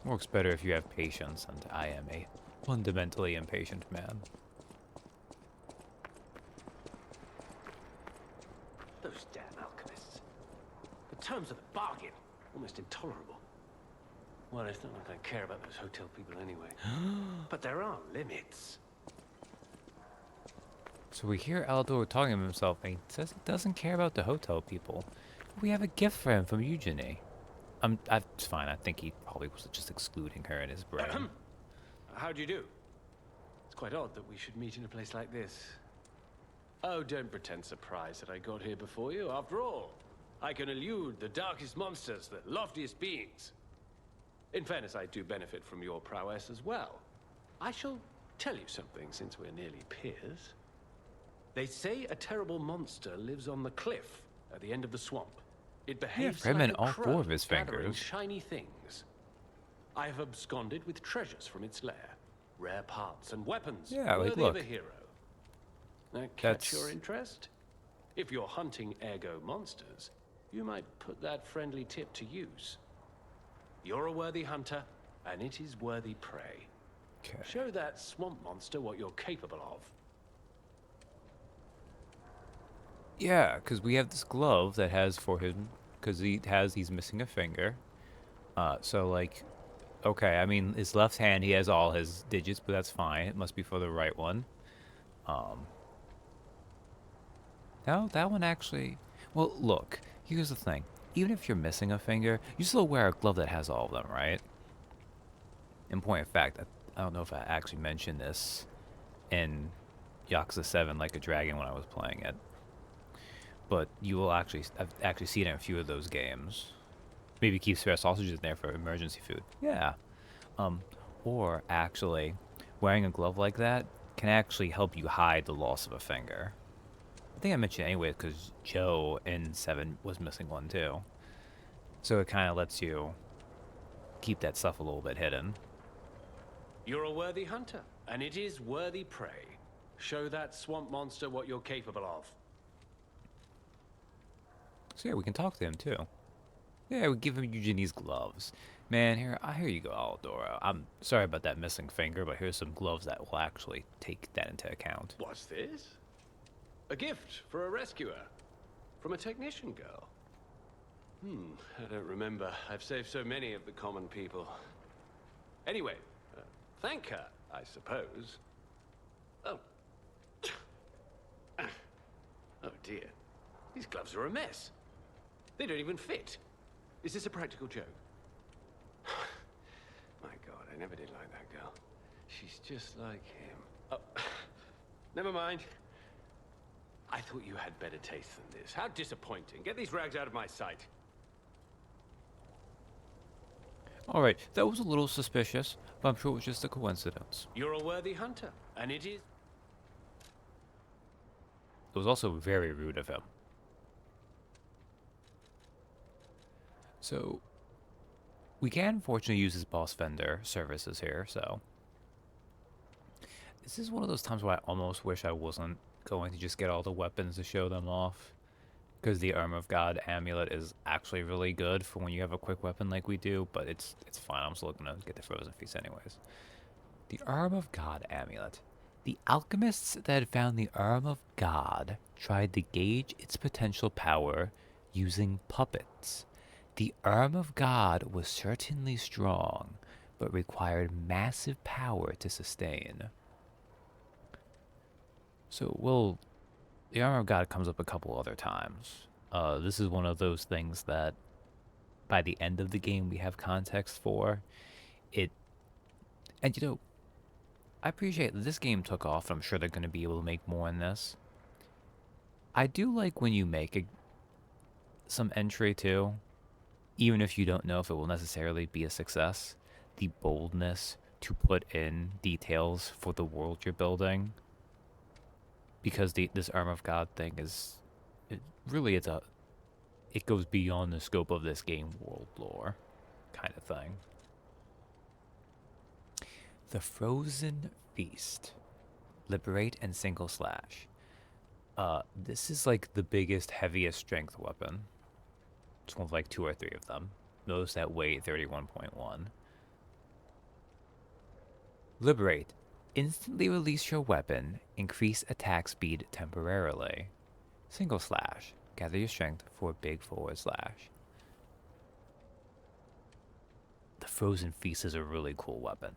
Works better if you have patience, and I am a fundamentally impatient man. Those damn alchemists. The terms of the bargain, almost intolerable. Well, it's not like I care about those hotel people anyway. But there are limits. So we hear Aldor talking to himself, and he says he doesn't care about the hotel people. We have a gift for him from Eugenie. It's fine. I think he probably was just excluding her in his brain. How do you do? It's quite odd that we should meet in a place like this. Oh, don't pretend surprised that I got here before you. After all, I can elude the darkest monsters, the loftiest beings. In fairness, I do benefit from your prowess as well. I shall tell you something, since we're nearly peers. They say a terrible monster lives on the cliff at the end of the swamp. It behaves for him like and a all crow, four of his gathering fingers. shiny things. I have absconded with treasures from its lair, rare parts and weapons. Yeah, like, worthy look. of a hero. That catch That's- your interest? If you're hunting ergo monsters, you might put that friendly tip to use. You're a worthy hunter, and it is worthy prey. Okay. Show that swamp monster what you're capable of. Yeah, because we have this glove that has for him, because he's missing a finger. So like, okay, I mean, his left hand, he has all his digits, but that's fine. It must be for the right one. No, that one actually, well, look, here's the thing. Even if you're missing a finger, you still wear a glove that has all of them, right? In point of fact, I don't know if I actually mentioned this in Yakuza 7 Like a Dragon when I was playing it. But you will I've actually seen it in a few of those games. Maybe keep spare sausages in there for emergency food. Yeah. Or actually, wearing a glove like that can actually help you hide the loss of a finger. I think I mentioned it anyway because Joe in 7 was missing one too. So it kind of lets you keep that stuff a little bit hidden. You're a worthy hunter, and it is worthy prey. Show that swamp monster what you're capable of. So yeah, we can talk to him too. Yeah, we give him Eugenie's gloves. Man, here you go, Aldora. I'm sorry about that missing finger, but here's some gloves that will actually take that into account. What's this? A gift for a rescuer. From a technician girl. I don't remember. I've saved so many of the common people. Anyway, thank her, I suppose. Oh. Oh dear. These gloves are a mess. They don't even fit. Is this a practical joke? My God, I never did like that girl. She's just like him. Oh, never mind. I thought you had better taste than this. How disappointing. Get these rags out of my sight. Alright, that was a little suspicious, but I'm sure it was just a coincidence. You're a worthy hunter, and it is... It was also very rude of him. So, we can fortunately use his boss vendor services here, so... This is one of those times where I almost wish I wasn't going to just get all the weapons to show them off. Because the Armor of God amulet is actually really good for when you have a quick weapon like we do, but it's fine. I'm still going to get the Frozen Feast anyways. The Armor of God amulet. The alchemists that had found the Arm of God tried to gauge its potential power using puppets. The Arm of God was certainly strong, but required massive power to sustain. So, the Armor of God comes up a couple other times. This is one of those things that by the end of the game we have context for. And you know, I appreciate that this game took off. I'm sure they're going to be able to make more in this. I do like when you make some entry too, even if you don't know if it will necessarily be a success, the boldness to put in details for the world you're building. Because this Armor of God thing is, it goes beyond the scope of this game world lore kind of thing. The Frozen Feast. Liberate and single slash. This is like the biggest, heaviest strength weapon. It's one of like 2 or 3 of them. Those that weigh 31.1. Liberate. Instantly release your weapon. Increase attack speed temporarily. Single slash. Gather your strength for big forward slash. The Frozen Feast is a really cool weapon.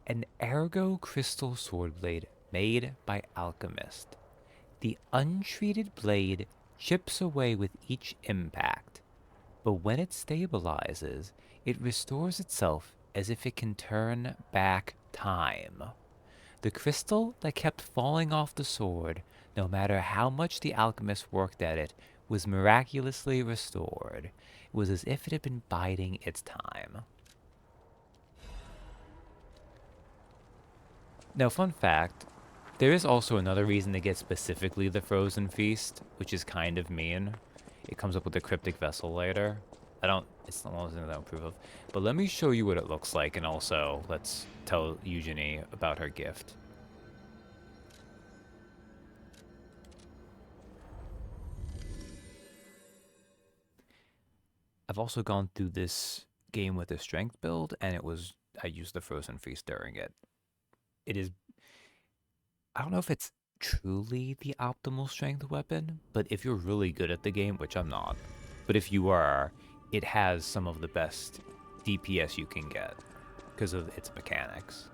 An Ergo Crystal Sword Blade made by Alchemist. The untreated blade chips away with each impact, but when it stabilizes, it restores itself as if it can turn back time. The crystal that kept falling off the sword, no matter how much the alchemist worked at it, was miraculously restored. It was as if it had been biding its time. Now, fun fact, there is also another reason to get specifically the Frozen Feast, which is kind of mean. It comes up with the Cryptic Vessel later. It's not one of those things I don't approve of. But let me show you what it looks like, and also let's tell Eugenie about her gift. I've also gone through this game with a strength build, and I used the Frozen Feast during it. It is, I don't know if it's truly the optimal strength weapon, but if you're really good at the game, which I'm not, but if you are, it has some of the best DPS you can get because of its mechanics.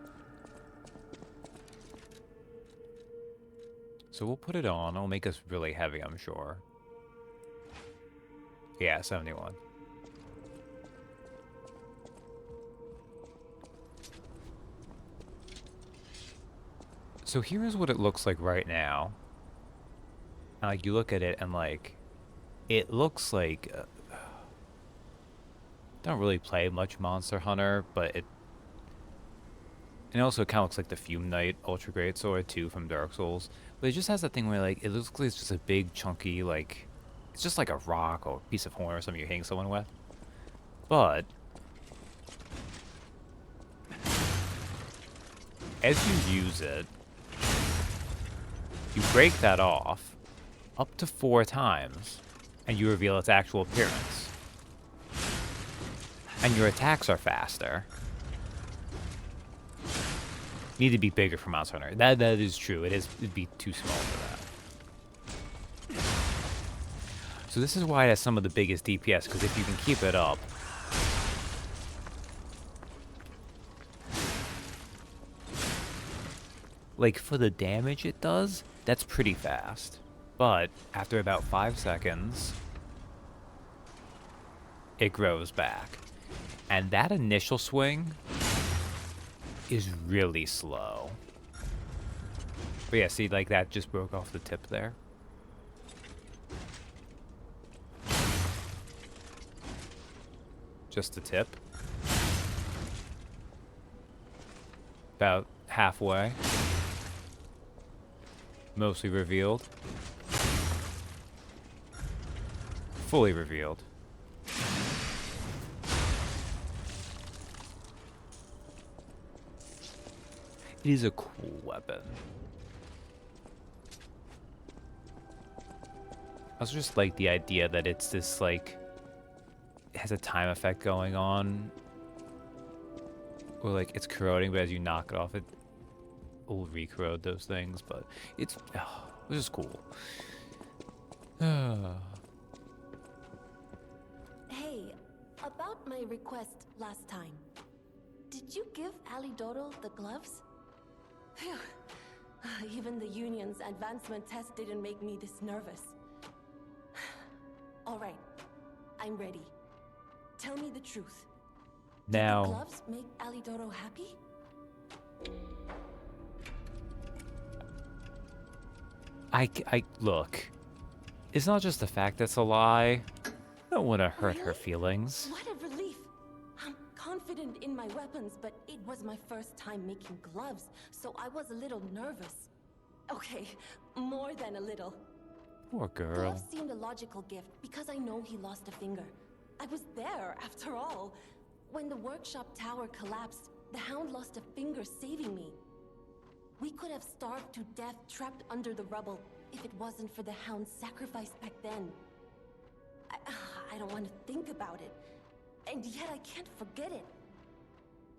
So we'll put it on. It'll make us really heavy, I'm sure. Yeah, 71. So here's what it looks like right now. And, like, you look at it and, like, it looks like... don't really play much Monster Hunter, but it... And also it kind of looks like the Fume Knight Ultra Great Sword, too, from Dark Souls. But it just has that thing where, like, it looks like it's just a big, chunky, like... It's just like a rock or a piece of horn or something you're hitting someone with. But... as you use it... you break that off up to 4 times, and you reveal its actual appearance. And your attacks are faster. Need to be bigger for Monster Hunter. That is true. It'd be too small for that. So this is why it has some of the biggest DPS, because if you can keep it up, like for the damage it does, that's pretty fast. But after about 5 seconds, it grows back. And that initial swing is really slow. But yeah, see, like that just broke off the tip there. Just the tip. About halfway. Mostly revealed. Fully revealed. It is a cool weapon. I also just like the idea that it's this, like, it has a time effect going on. Or, like, it's corroding, but as you knock it off, it will re-corrode those things. But it's just cool. Hey, about my request last time. Did you give Alidoro the gloves? Phew. Even the Union's advancement test didn't make me this nervous. All right, I'm ready. Tell me the truth. Now, Did the gloves make Alidoro happy? I look. It's not just the fact that's a lie. I don't want to hurt her feelings. What a relief! I'm confident in my weapons, but it was my first time making gloves, so I was a little nervous. Okay, more than a little. Poor girl. Gloves seemed a logical gift because I know he lost a finger. I was there, after all. When the workshop tower collapsed, the Hound lost a finger saving me. We could have starved to death trapped under the rubble if it wasn't for the Hound's sacrifice back then. I don't want to think about it, and yet I can't forget it.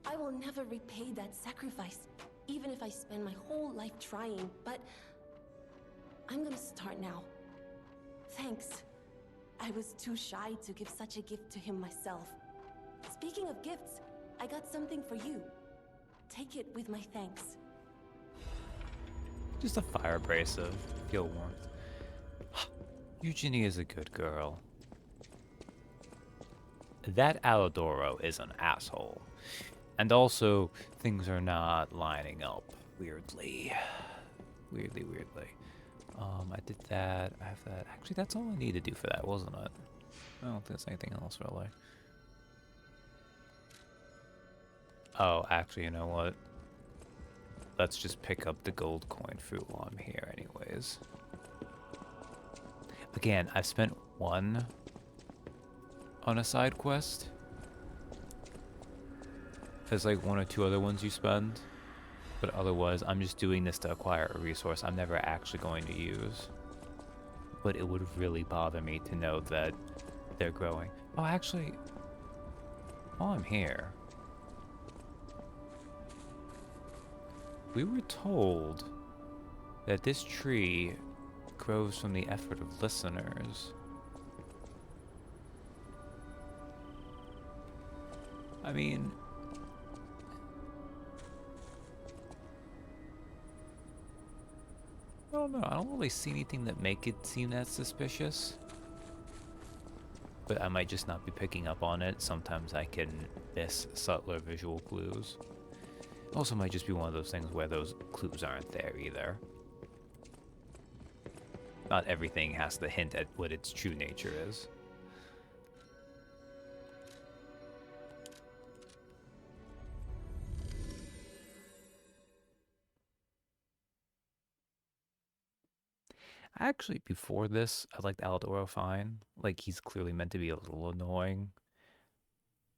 I will never repay that sacrifice, even if I spend my whole life trying, but I'm gonna start now. Thanks. I was too shy to give such a gift to him myself. Speaking of gifts, I got something for you. Take it with my thanks. Just a fire abrasive. Feel warmth. Eugenie is a good girl. That Alidoro is an asshole. And also, things are not lining up weirdly. Weirdly. I did that. I have that. Actually, that's all I need to do for that, wasn't it? I don't think there's anything else really. Oh, actually, you know what? Let's just pick up the gold coin fruit while I'm here anyways. Again, I've spent 1 on a side quest. There's like 1 or 2 other ones you spend. But otherwise, I'm just doing this to acquire a resource I'm never actually going to use. But it would really bother me to know that they're growing. Oh, actually, while I'm here, we were told that this tree grows from the effort of listeners. I mean, I don't know. I don't really see anything that make it seem that suspicious. But I might just not be picking up on it. Sometimes I can miss subtler visual clues. Also might just be one of those things where those clues aren't there either. Not everything has to hint at what its true nature is. Actually, before this, I liked Alidoro fine. Like, he's clearly meant to be a little annoying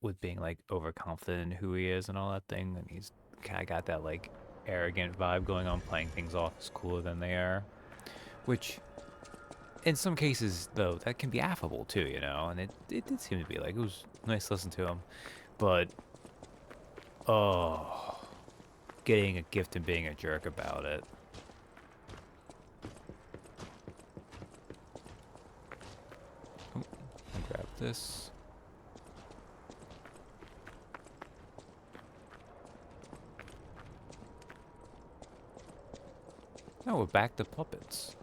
with being, like, overconfident in who he is and all that thing. And he's kind of got that, like, arrogant vibe going on, playing things off as cooler than they are. Which, in some cases, though, that can be affable, too, you know? And it did seem to be, like, it was nice to listen to him. But, oh, getting a gift and being a jerk about it. Grab this. Now we're back to puppets.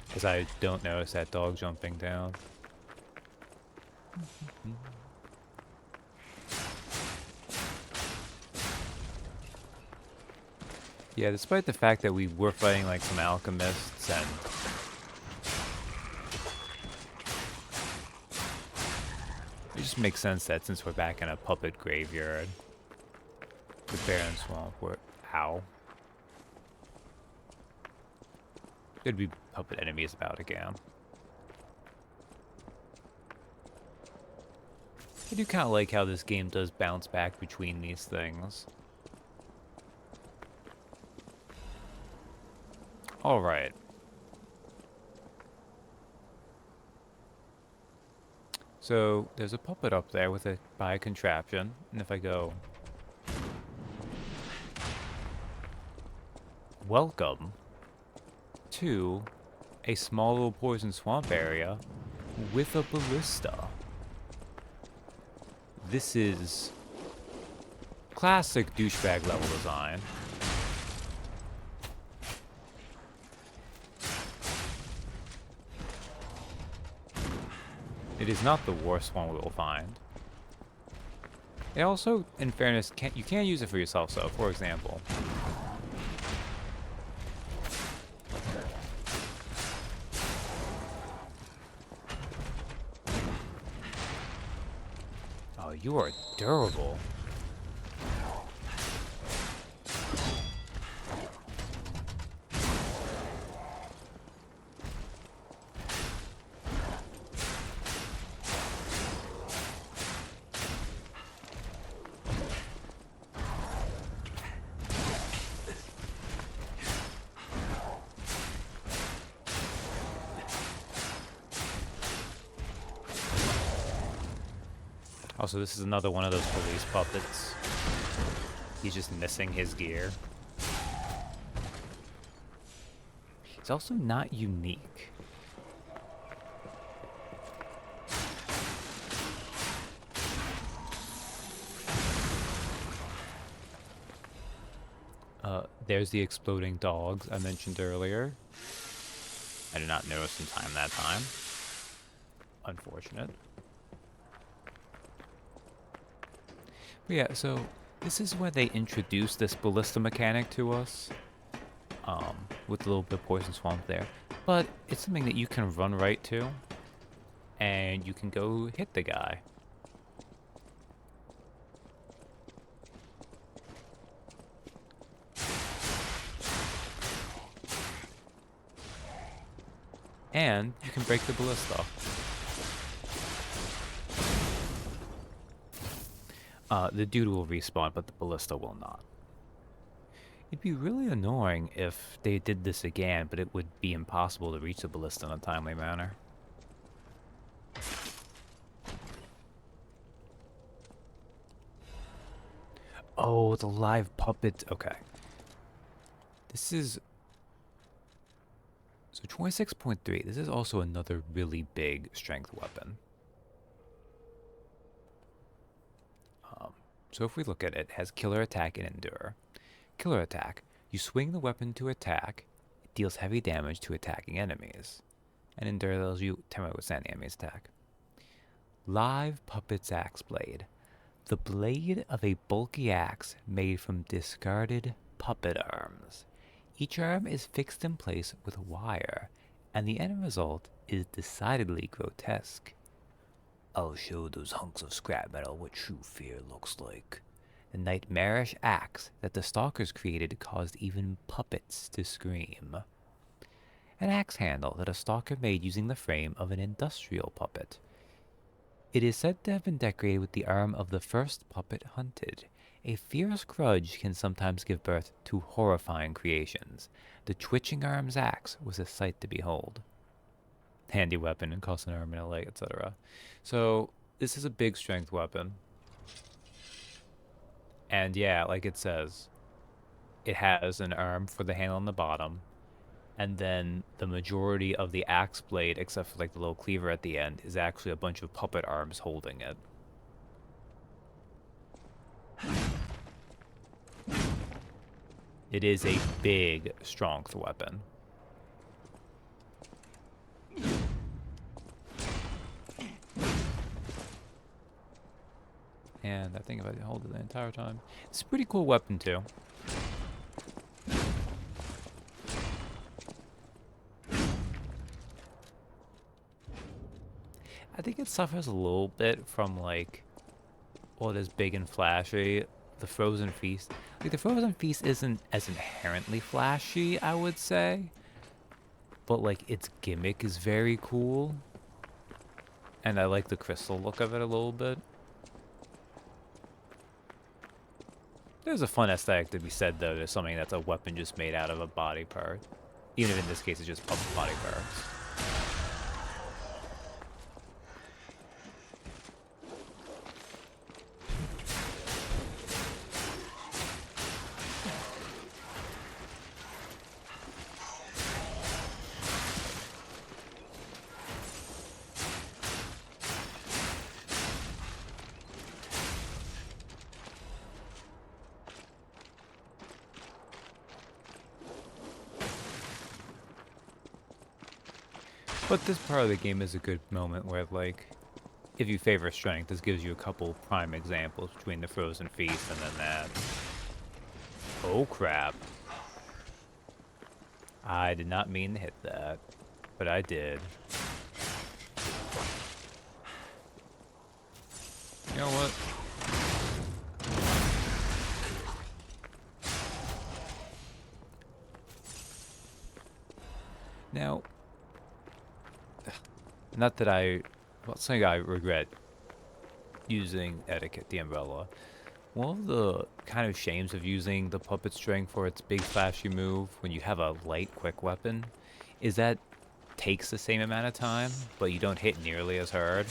Because I don't notice that dog jumping down. Yeah, despite the fact that we were fighting like some alchemists and it just makes sense that since we're back in a puppet graveyard, the Barren Swamp were there'd be puppet enemies about again. I do kind of like how this game does bounce back between these things. Alright. So, there's a puppet up there with by a contraption, and if I go... Welcome to a small little poison swamp area with a ballista. This is classic douchebag level design. It is not the worst one we will find. It also, in fairness, you can't use it for yourself, so for example. Oh, you are durable. Also, this is another one of those police puppets. He's just missing his gear. It's also not unique. There's the exploding dogs I mentioned earlier. I did not notice in time that time. Unfortunate. But yeah, so this is where they introduced this ballista mechanic to us. With a little bit of poison swamp there. But it's something that you can run right to. And you can go hit the guy. And you can break the ballista. The dude will respawn, but the ballista will not. It'd be really annoying if they did this again, but it would be impossible to reach the ballista in a timely manner. Oh, the live puppet. Okay. This is... So 26.3, this is also another really big strength weapon. So if we look at it, it has killer attack and endure. Killer attack, you swing the weapon to attack, it deals heavy damage to attacking enemies. And endure allows you temporarily withstand the enemy's attack. Live puppet's axe blade. The blade of a bulky axe made from discarded puppet arms. Each arm is fixed in place with wire, and the end result is decidedly grotesque. I'll show those hunks of scrap metal what true fear looks like. The nightmarish axe that the stalkers created caused even puppets to scream. An axe handle that a stalker made using the frame of an industrial puppet. It is said to have been decorated with the arm of the first puppet hunted. A fierce grudge can sometimes give birth to horrifying creations. The twitching arm's axe was a sight to behold. Handy weapon and costs an arm and a leg, etc. So, this is a big strength weapon. And yeah, like it says, it has an arm for the handle on the bottom, and then the majority of the axe blade, except for like the little cleaver at the end, is actually a bunch of puppet arms holding it. It is a big strength weapon. And I think if I hold it the entire time, it's a pretty cool weapon too. I think it suffers a little bit from like, well, it is big and flashy. The Frozen Feast. Like, the Frozen Feast isn't as inherently flashy, I would say. But like, its gimmick is very cool. And I like the crystal look of it a little bit. There's a fun aesthetic to be said, though, to something that's a weapon just made out of a body part. Even if in this case it's just puppet body parts. But this part of the game is a good moment where, like, if you favor strength, this gives you a couple prime examples between the Frozen Feast and then that. Oh crap. I did not mean to hit that, but I did. You know what? Now, not that well, something I regret using Etiquette, the umbrella. One of the kind of shames of using the puppet string for its big flashy move when you have a light, quick weapon is that it takes the same amount of time, but you don't hit nearly as hard.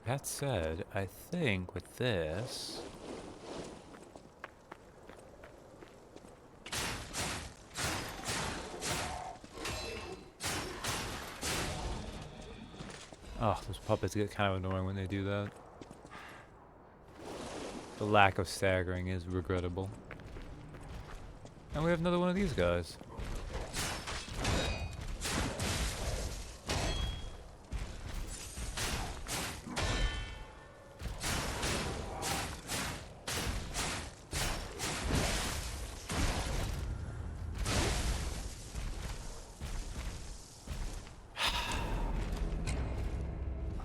That said, I think with this... Oh, those puppets get kind of annoying when they do that. The lack of staggering is regrettable. And we have another one of these guys.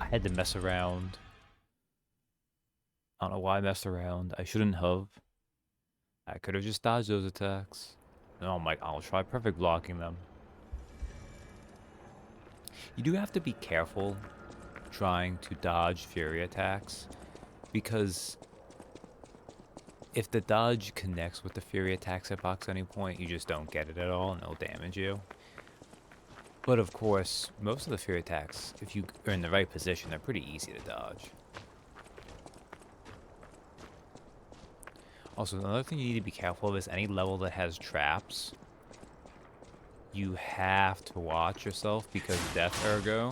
I had to mess around. I don't know why I messed around. I shouldn't have. I could have just dodged those attacks. Oh my, I'll try perfect blocking them. You do have to be careful trying to dodge Fury attacks, because if the dodge connects with the Fury attacks hitbox at any point, you just don't get it at all and it'll damage you. But of course, most of the Fury attacks, if you are in the right position, they're pretty easy to dodge. Also, another thing you need to be careful of is any level that has traps. You have to watch yourself because Death Ergo.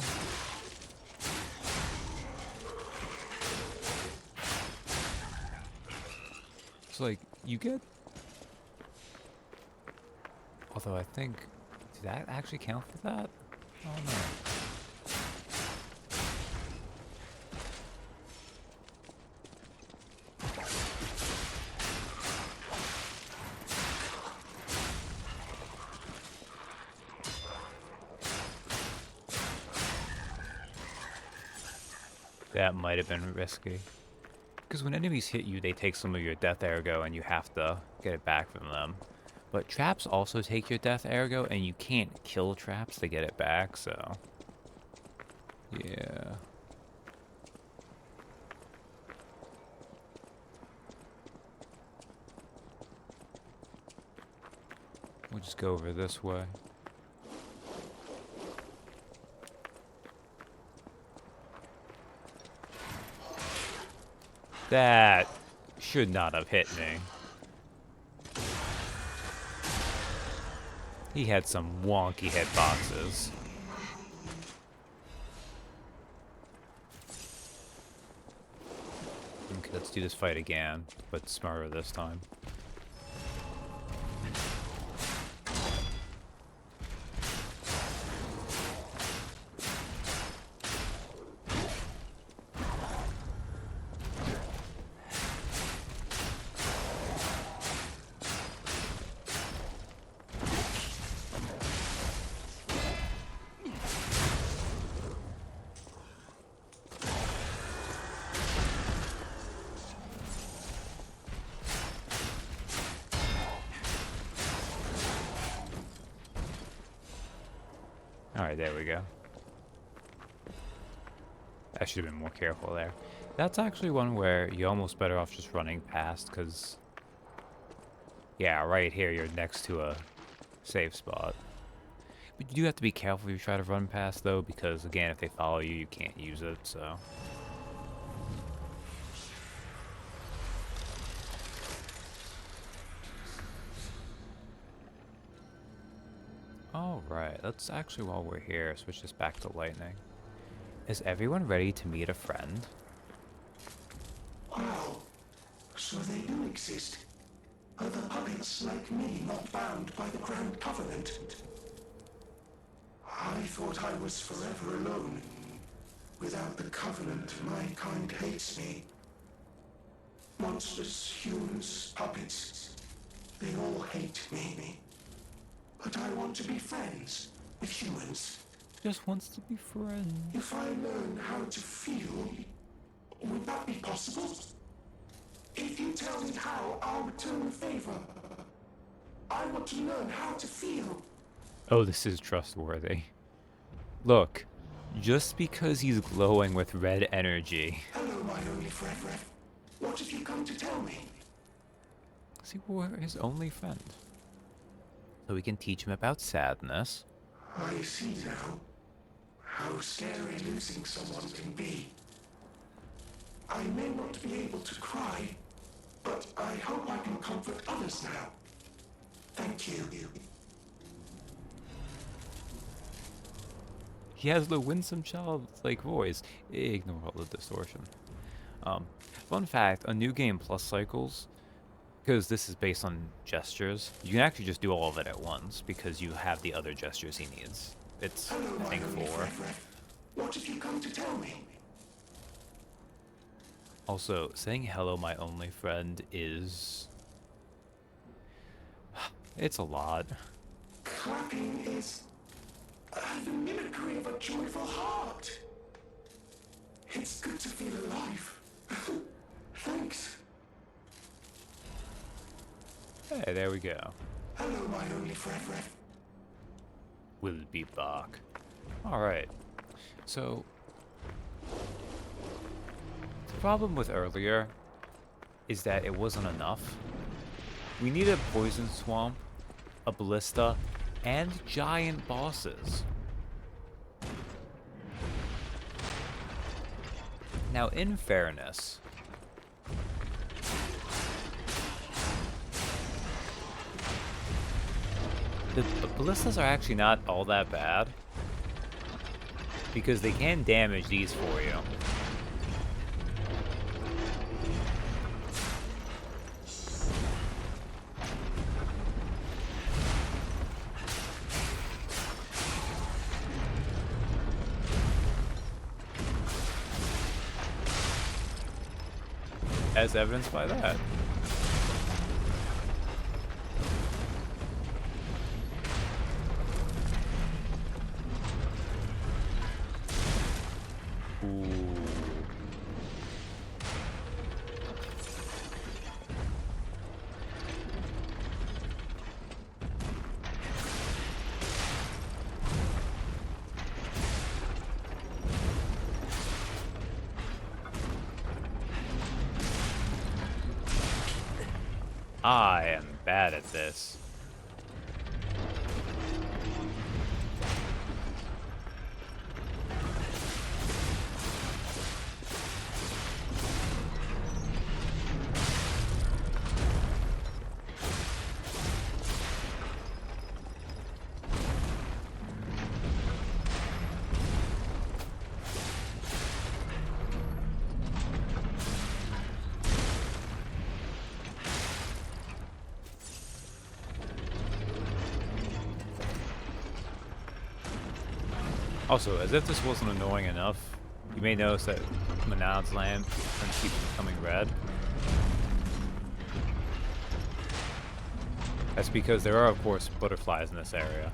It's like, you get... Although I think... Did that actually count for that? Oh no. That might have been risky. Because when enemies hit you, they take some of your Death Ergo and you have to get it back from them. But traps also take your Death Ergo and you can't kill traps to get it back, so... Yeah. We'll just go over this way. That should not have hit me. He had some wonky hitboxes. Okay, let's do this fight again, but smarter this time. Alright, there we go. I should have been more careful there. That's actually one where you're almost better off just running past, because... Yeah, right here you're next to a safe spot. But you do have to be careful if you try to run past, though, because, again, if they follow you, you can't use it, so... Alright, let's actually, while we're here, switch this back to lightning. Is everyone ready to meet a friend? Wow. So they do exist. Other puppets like me not bound by the Grand Covenant. I thought I was forever alone. Without the Covenant, my kind hates me. Monsters, humans, puppets. They all hate me. But I want to be friends with humans. Just wants to be friends. If I learn how to feel, would that be possible? If you tell me how, I'll return the favor. I want to learn how to feel. Oh, this is trustworthy. Look, just because he's glowing with red energy. Hello, my only friend. What have you come to tell me? See, we're his only friend. So we can teach him about sadness. I see now how scary losing someone can be. I may not be able to cry, but I hope I can comfort others now. Thank you. He has the winsome childlike voice. Ignore all the distortion. Fun fact, on New Game Plus cycles, because this is based on gestures, you can actually just do all of it at once because you have the other gestures he needs. It's, I think, 4. What have you come to tell me? Also, saying hello, my only friend is... It's a lot. Clapping is the mimicry of a joyful heart. It's good to feel alive. Thanks. Hey, there we go. Hello, my only friend. We'll be back. Alright. So... the problem with earlier is that it wasn't enough. We needed a poison swamp, a ballista, and giant bosses. Now, in fairness, the ballistas are actually not all that bad because they can damage these for you. As evidenced by that. Ooh. I am bad at this. Also, as if this wasn't annoying enough, you may notice that Manad's lamp keeps becoming red. That's because there are, of course, butterflies in this area.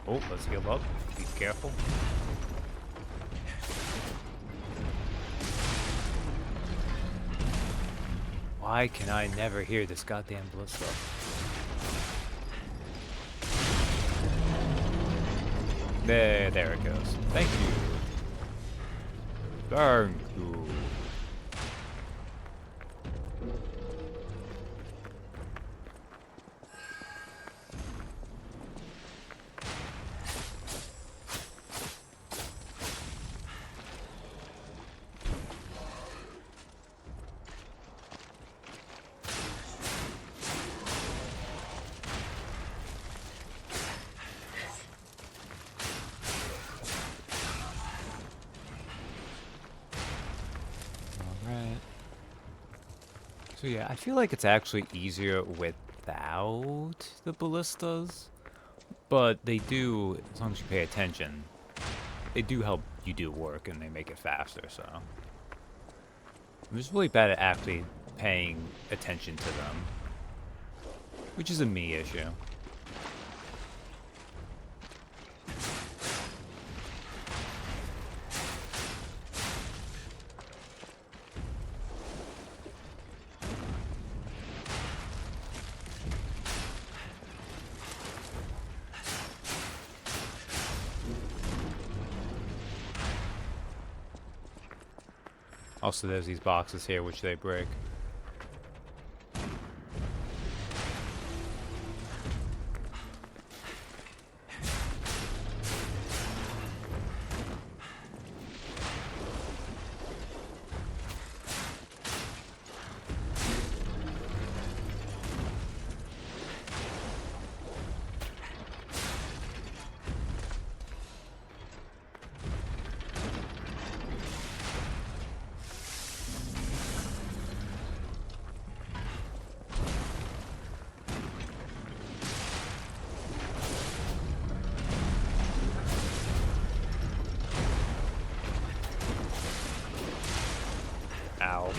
Oh, let's heal up. Be careful. Why can I never hear this goddamn ballista? There it goes. Thank you. Thank you. So yeah, I feel like it's actually easier without the ballistas, but they do, as long as you pay attention, they do help you do work and they make it faster, so. I'm just really bad at actually paying attention to them, which is a me issue. Also, there's these boxes here which they break. Ow.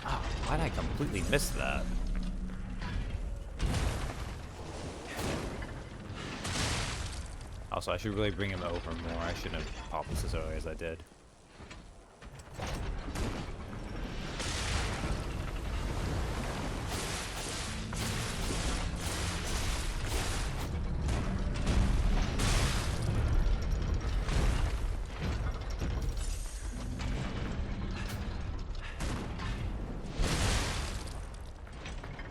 Oh, why'd I completely miss that? Also, I should really bring him over more. I shouldn't have popped this as early as I did.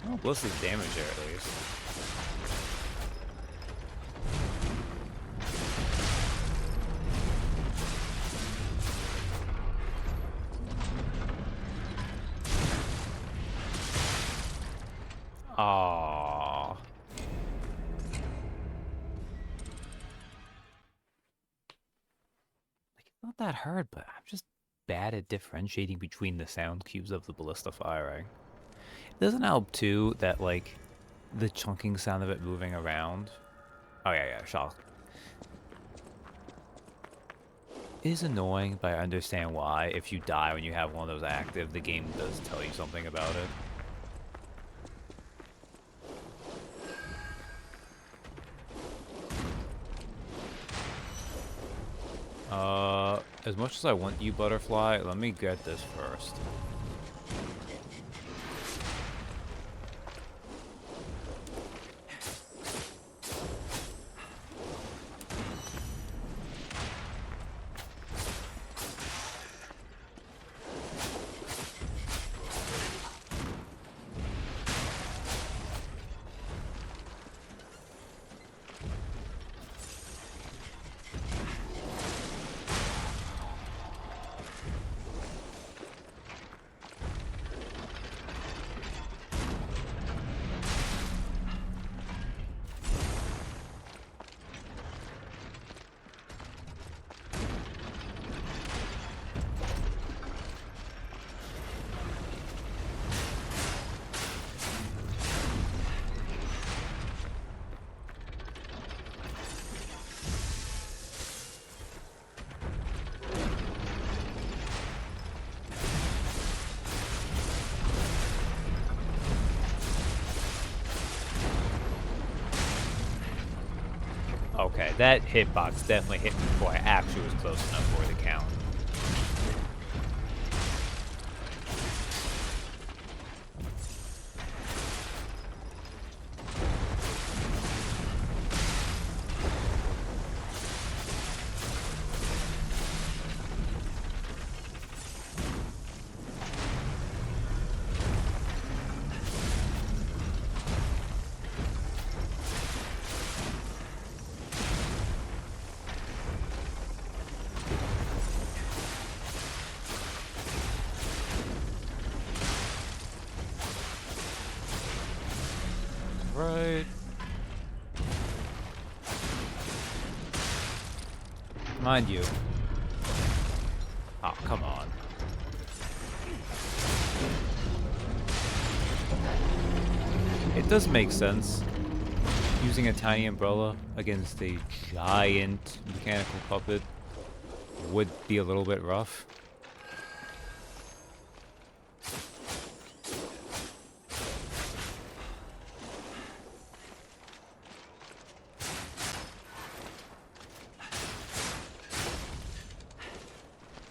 Oh, Bliss's damage there at least. Aww. Like, it's not that hard, but I'm just bad at differentiating between the sound cues of the ballista firing. It doesn't help too that like the chunking sound of it moving around. Oh yeah, shock. It is annoying, but I understand why. If you die when you have one of those active, the game does tell you something about it. As much as I want you, Butterfly, let me get this first. Okay, that hitbox definitely hit me before I actually was close enough for the count. Right. Mind you. Oh, come on. It does make sense. Using a tiny umbrella against a giant mechanical puppet would be a little bit rough.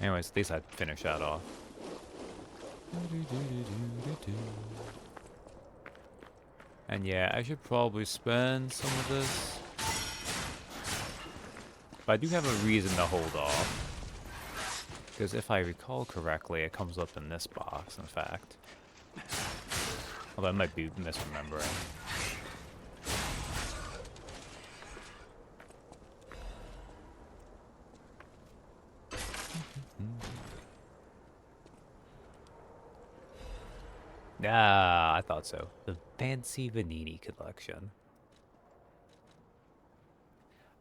Anyways, at least I'd finish that off. And yeah, I should probably spend some of this But I do have a reason to hold off. Because if I recall correctly, it comes up in this box, in fact. Although I might be misremembering. Ah, I thought so. The Fancy Vanini Collection.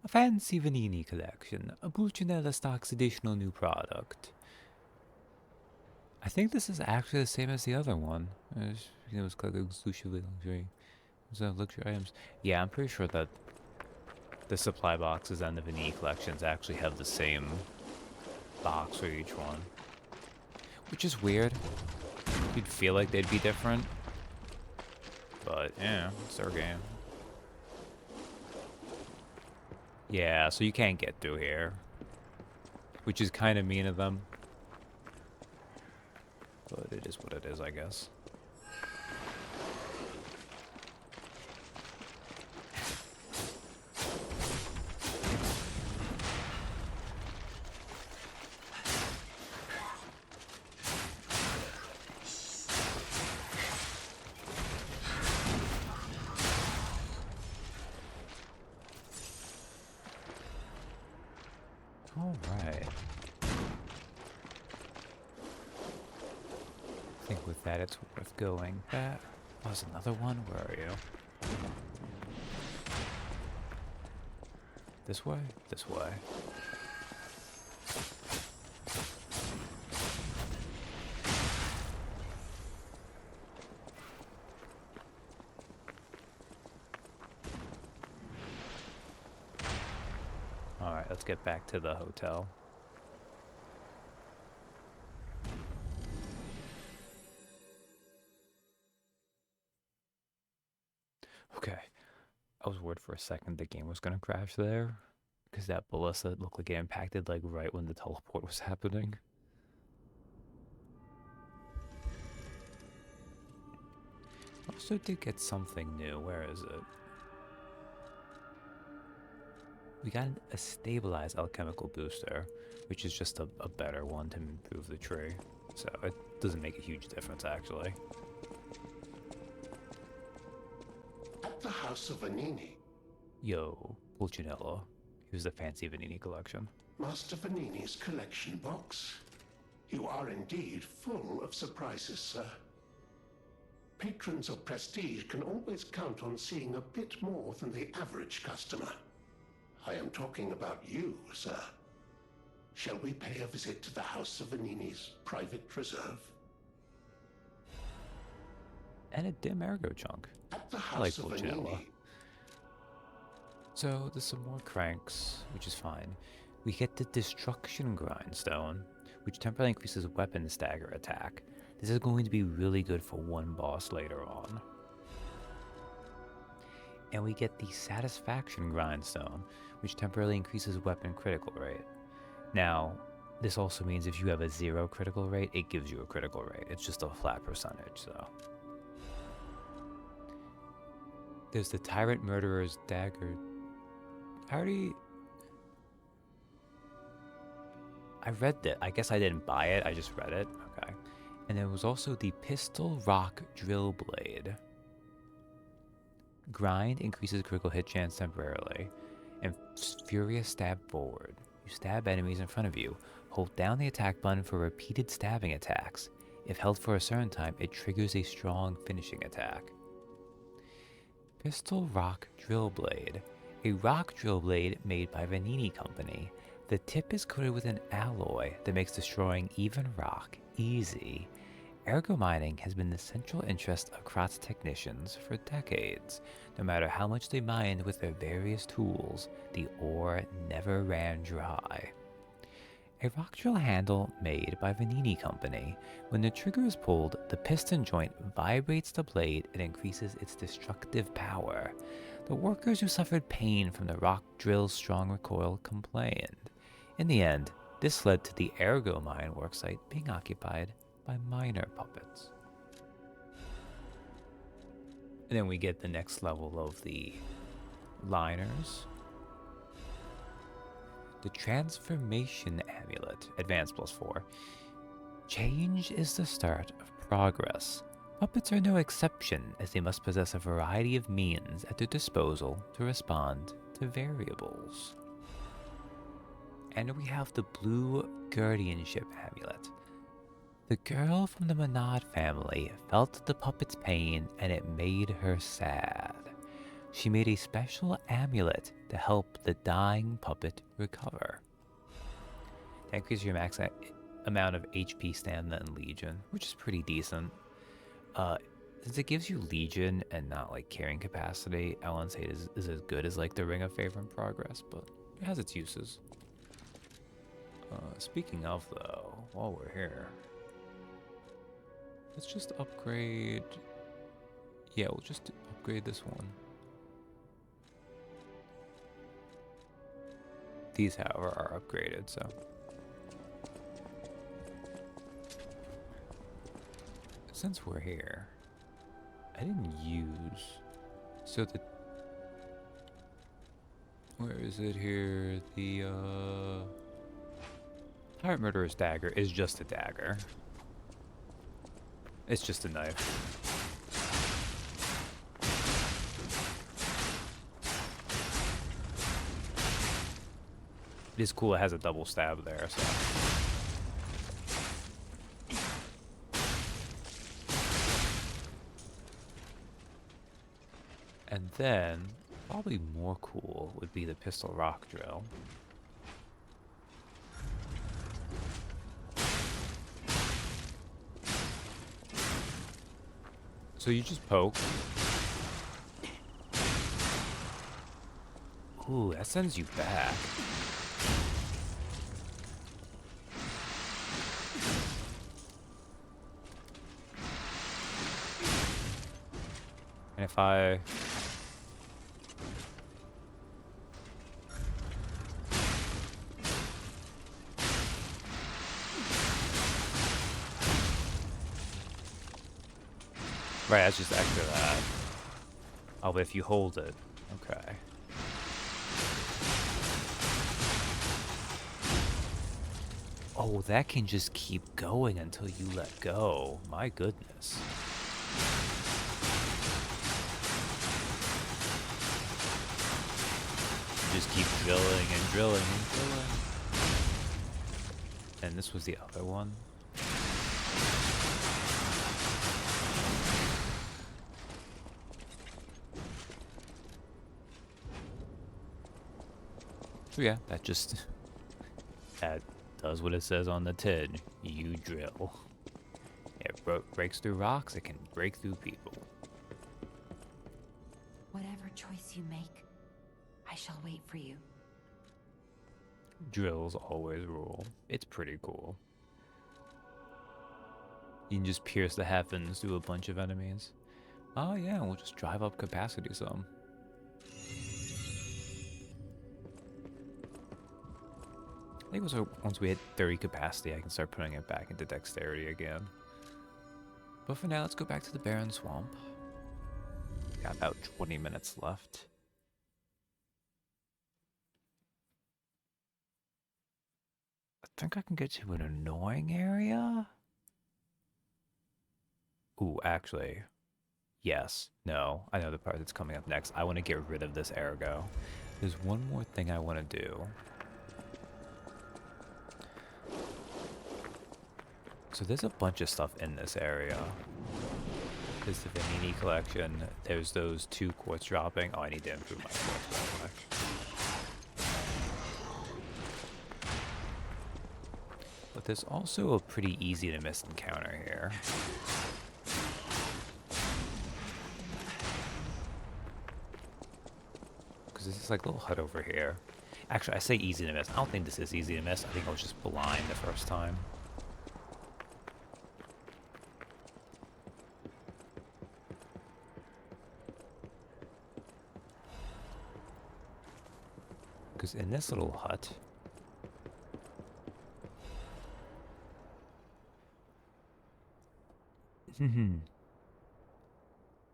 A Fancy Vanini Collection. A Pulcinella stocks additional new product. I think this is actually the same as the other one. It was called exclusively luxury. So luxury items. Yeah, I'm pretty sure that the supply boxes and the Vanini collections actually have the same box for each one. Which is weird. You'd feel like they'd be different. But, yeah, it's their game. Yeah, so you can't get through here. Which is kind of mean of them. But it is what it is, I guess. Alright. I think with that it's worth going. That was another one. Where are you? This way? This way. Alright, let's get back to the hotel. Okay. I was worried for a second the game was gonna crash there. Because that ballista looked like it impacted like right when the teleport was happening. Also did get something new. Where is it? We got a stabilized alchemical booster, which is just a better one to improve the tree. So it doesn't make a huge difference, actually. At the House of Vanini. Yo, Pulcinella. Here's the Fancy Vanini collection. Master Vanini's collection box. You are indeed full of surprises, sir. Patrons of prestige can always count on seeing a bit more than the average customer. I am talking about you, sir. Shall we pay a visit to the House of Vanini's private reserve? And a dim ergo chunk. At the I like House of Pulcinella. Vanini. So there's some more cranks, which is fine. We get the Destruction Grindstone, which temporarily increases weapon stagger attack. This is going to be really good for one boss later on. And we get the Satisfaction Grindstone, which temporarily increases weapon critical rate. Now, this also means if you have a 0 critical rate, it gives you a critical rate. It's just a flat percentage, so. There's the Tyrant Murderer's Dagger. I read that. I guess I didn't buy it. I just read it. Okay. And there was also the Pistol Rock Drill Blade. Grind increases critical hit chance temporarily. And Furious Stab Forward. You stab enemies in front of you. Hold down the attack button for repeated stabbing attacks. If held for a certain time, it triggers a strong finishing attack. Pistol Rock Drill Blade. A rock drill blade made by Vanini Company. The tip is coated with an alloy that makes destroying even rock easy. Ergo mining has been the central interest of Kratz technicians for decades. No matter how much they mined with their various tools, the ore never ran dry. A rock drill handle made by Vanini Company. When the trigger is pulled, the piston joint vibrates the blade and increases its destructive power. The workers who suffered pain from the rock drill's strong recoil complained. In the end, this led to the Ergo mine worksite being occupied by miner puppets. And then we get the next level of the liners. The Transformation Amulet, Advanced +4. Change is the start of progress. Puppets are no exception, as they must possess a variety of means at their disposal to respond to variables. And we have the Blue Guardianship Amulet. The girl from the Monad family felt the puppet's pain and it made her sad. She made a special amulet to help the dying puppet recover. That increases your max amount of HP, stamina, and Legion, which is pretty decent. Since it gives you Legion and not like carrying capacity, I wouldn't say it is as good as like the Ring of Favor and Progress, but it has its uses. Speaking of though, while we're here, let's just upgrade. Yeah, we'll just upgrade this one. These, however, are upgraded, so. Since we're here, I didn't use, so the, where is it here? The, Pirate Murderer's Dagger is just a dagger. It's just a knife. It is cool, it has a double stab there, so. And then, probably more cool would be the pistol rock drill. So you just poke. Ooh, that sends you back. And if I... Right, that's just extra that. Oh, but if you hold it, okay. Oh, that can just keep going until you let go. My goodness. Just keep drilling and drilling and drilling. And this was the other one. So yeah, that just, that does what it says on the tin. You drill. It breaks through rocks, it can break through people. Whatever choice you make, I shall wait for you. Drills always rule. It's pretty cool. You can just pierce the heavens through a bunch of enemies. Oh yeah, we'll just drive up capacity some. I think once we hit 30 capacity, I can start putting it back into dexterity again. But for now, let's go back to the Barren Swamp. Got about 20 minutes left. I think I can get to an annoying area. Ooh, actually, yes. No, I know the part that's coming up next. I want to get rid of this ergo. There's one more thing I want to do. So there's a bunch of stuff in this area. There's the Vanini collection. There's those 2 quartz dropping. Oh, I need to improve my quartz collection. But there's also a pretty easy to miss encounter here. Because there's this like little hut over here. Actually, I say easy to miss. I don't think this is easy to miss. I think I was just blind the first time. Because in this little hut,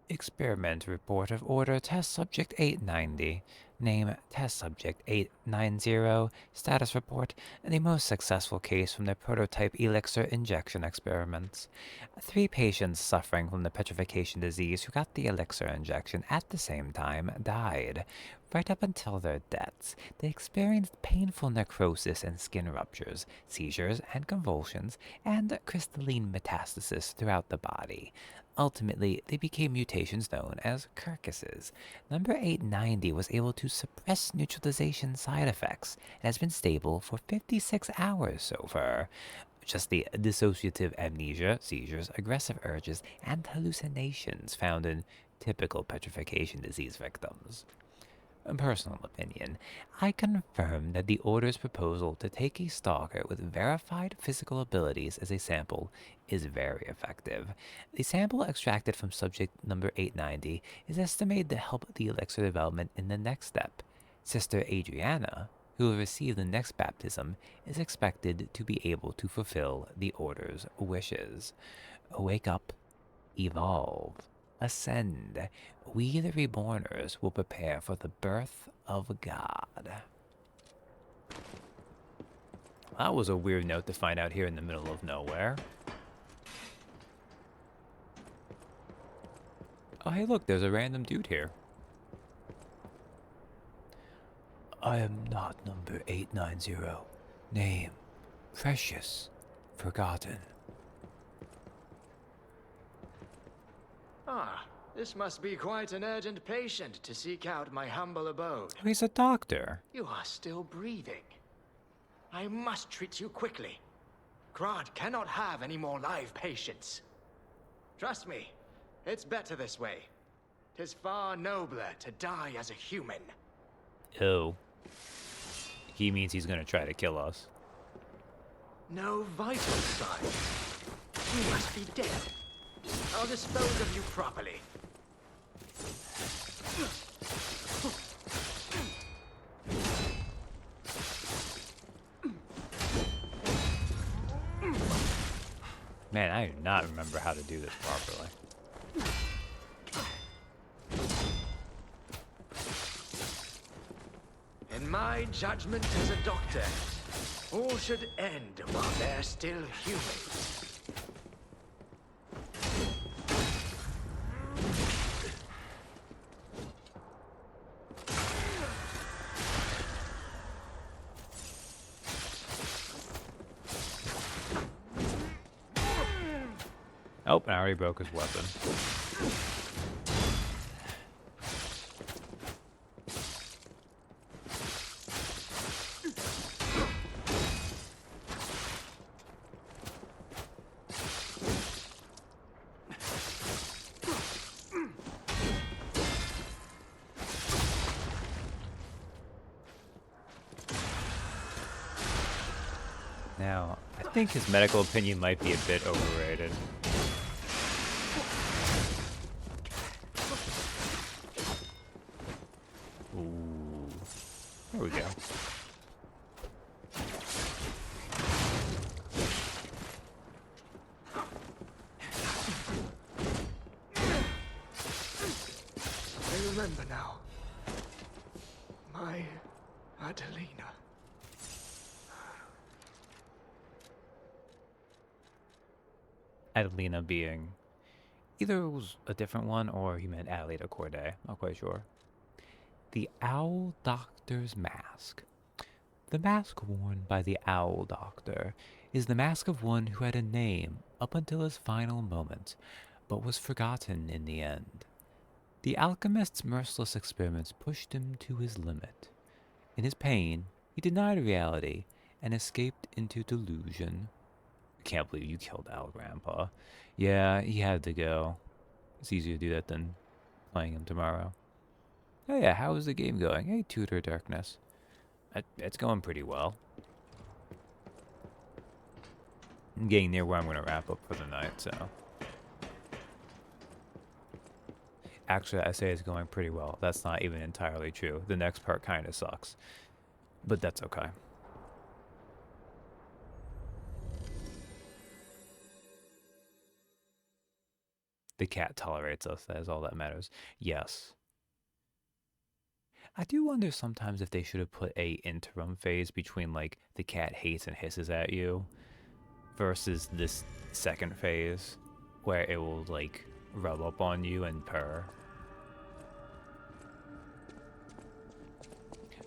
Experiment report of Order Test Subject 890. Name Test Subject 890, status report, the most successful case from the prototype elixir injection experiments. 3 patients suffering from the petrification disease who got the elixir injection at the same time died. Right up until their deaths, they experienced painful necrosis and skin ruptures, seizures and convulsions, and crystalline metastasis throughout the body. Ultimately, they became mutations known as carcasses. Number 890 was able to suppress neutralization side effects and has been stable for 56 hours so far. Just the dissociative amnesia, seizures, aggressive urges, and hallucinations found in typical petrification disease victims. Personal opinion, I confirm that the Order's proposal to take a stalker with verified physical abilities as a sample is very effective. The sample extracted from subject number 890 is estimated to help the elixir development in the next step. Sister Adriana, who will receive the next baptism, is expected to be able to fulfill the Order's wishes. Wake up, evolve, ascend. We, the Reborners, will prepare for the birth of God. That was a weird note to find out here in the middle of nowhere. Oh, hey, look, there's a random dude here. I am not number 890. Name, Precious, Forgotten. Ah, this must be quite an urgent patient to seek out my humble abode. Oh, he's a doctor. You are still breathing. I must treat you quickly. Krad cannot have any more live patients. Trust me, it's better this way. 'Tis far nobler to die as a human. Oh. He means he's gonna try to kill us. No vital signs. You must be dead. I'll dispose of you properly. Man, I do not remember how to do this properly. In my judgment as a doctor, all should end while they're still humans. Oh, I already broke his weapon. Now, I think his medical opinion might be a bit overrated. Ooh. There we go. I remember now. My Adelina. Adelina being either it was a different one or he meant Adelina Corday. Not quite sure. The Owl Doctor's Mask. The mask worn by the Owl Doctor is the mask of one who had a name up until his final moment, but was forgotten in the end. The alchemist's merciless experiments pushed him to his limit. In his pain, he denied reality and escaped into delusion. Can't believe you killed Al, Grandpa. Yeah, he had to go. It's easier to do that than playing him tomorrow. Oh yeah, how is the game going? Hey, Tutor Darkness. It's going pretty well. I'm getting near where I'm going to wrap up for the night, so. Actually, I say it's going pretty well. That's not even entirely true. The next part kind of sucks. But that's okay. The cat tolerates us. That is all that matters. Yes. I do wonder sometimes if they should have put a interim phase between like the cat hates and hisses at you versus this second phase where it will like rub up on you and purr.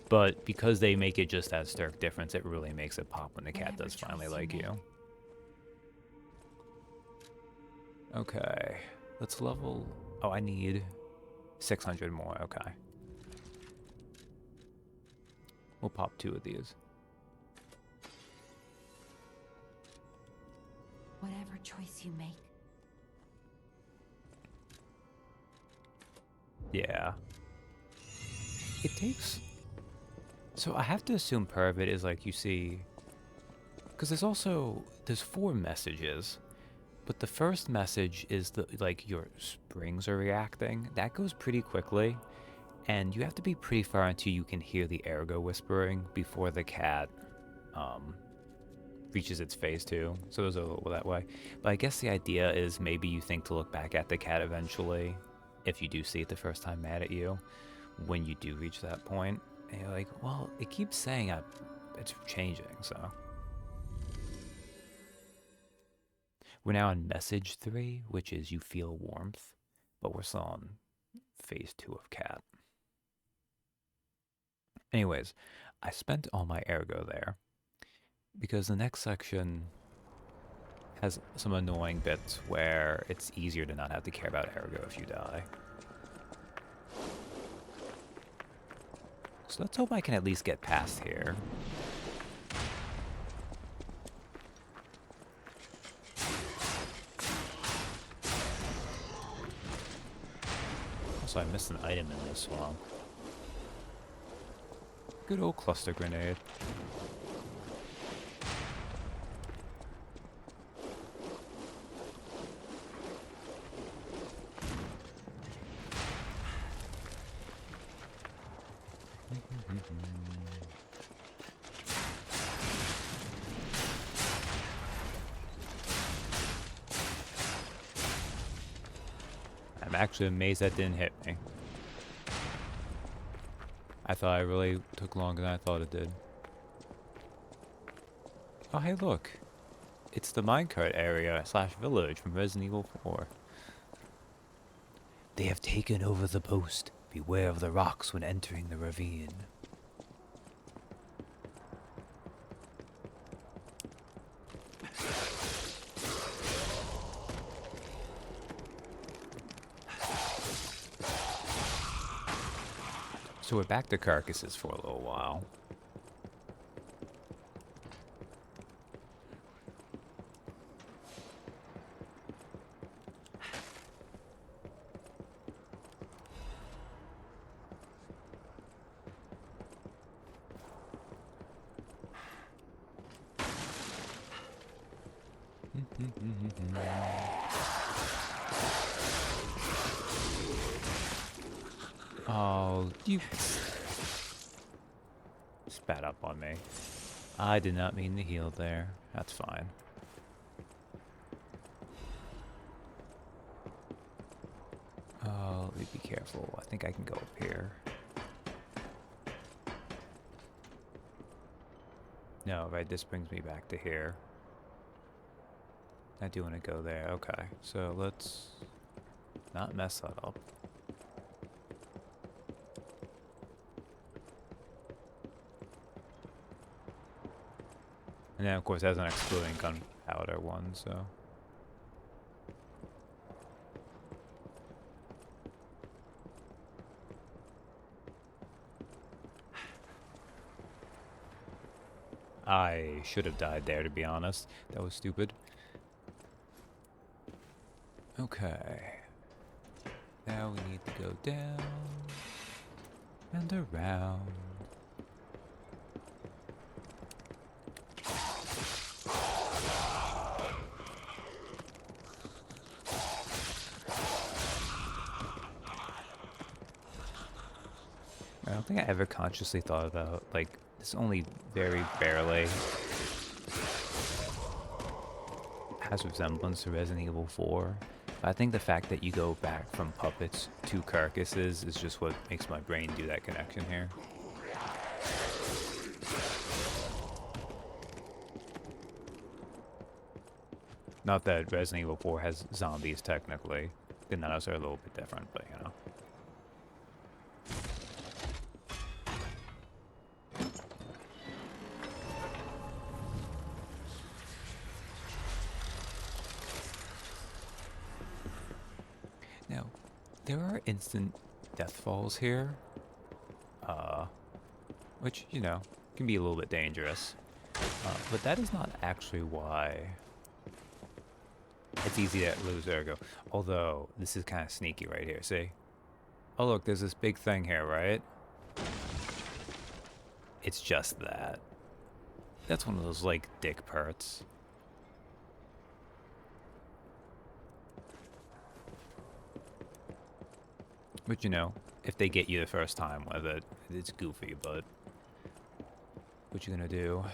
But because they make it just that stark difference, it really makes it pop when the cat does finally like you. Okay, let's level... Oh, I need 600 more, okay. We'll pop 2 of these. Whatever choice you make. Yeah. It takes... So I have to assume part of it is like you see... Because there's 4 messages. But the first message is like your springs are reacting. That goes pretty quickly. And you have to be pretty far until you can hear the ergo whispering before the cat reaches its phase 2. So there's a little that way. But I guess the idea is maybe you think to look back at the cat eventually, if you do see it the first time mad at you, when you do reach that point. And you're like, well, it keeps saying it's changing, so. We're now on message 3, which is you feel warmth, but we're still on phase 2 of cat. Anyways, I spent all my ergo there because the next section has some annoying bits where it's easier to not have to care about ergo if you die. So let's hope I can at least get past here. Also, I missed an item in this swamp. Good old cluster grenade. I'm actually amazed that didn't hit me. I thought I really took longer than I thought it did. Oh, hey, look. It's the minecart area / village from Resident Evil 4. They have taken over the post. Beware of the rocks when entering the ravine. So we're back to carcasses for a little while. Oh, you spat up on me. I did not mean to heal there. That's fine. Oh, let me be careful. I think I can go up here. No, right, this brings me back to here. I do want to go there. Okay, so let's not mess that up. And then, of course, it has an exploding gunpowder one, so... I should have died there, to be honest. That was stupid. Okay. Now we need to go down and around. I don't think I ever consciously thought about, like, this only very barely has resemblance to Resident Evil 4, I think the fact that you go back from puppets to carcasses is just what makes my brain do that connection here. Not that Resident Evil 4 has zombies technically. The Nanos are a little bit different, but you know. Now, there are instant death falls here, which, you know, can be a little bit dangerous. But that is not actually why it's easy to lose Ergo. Although, this is kind of sneaky right here, see? Oh look, there's this big thing here, right? It's just that. That's one of those, like, dick perks. But, you know, if they get you the first time with it, it's goofy, but what you gonna do?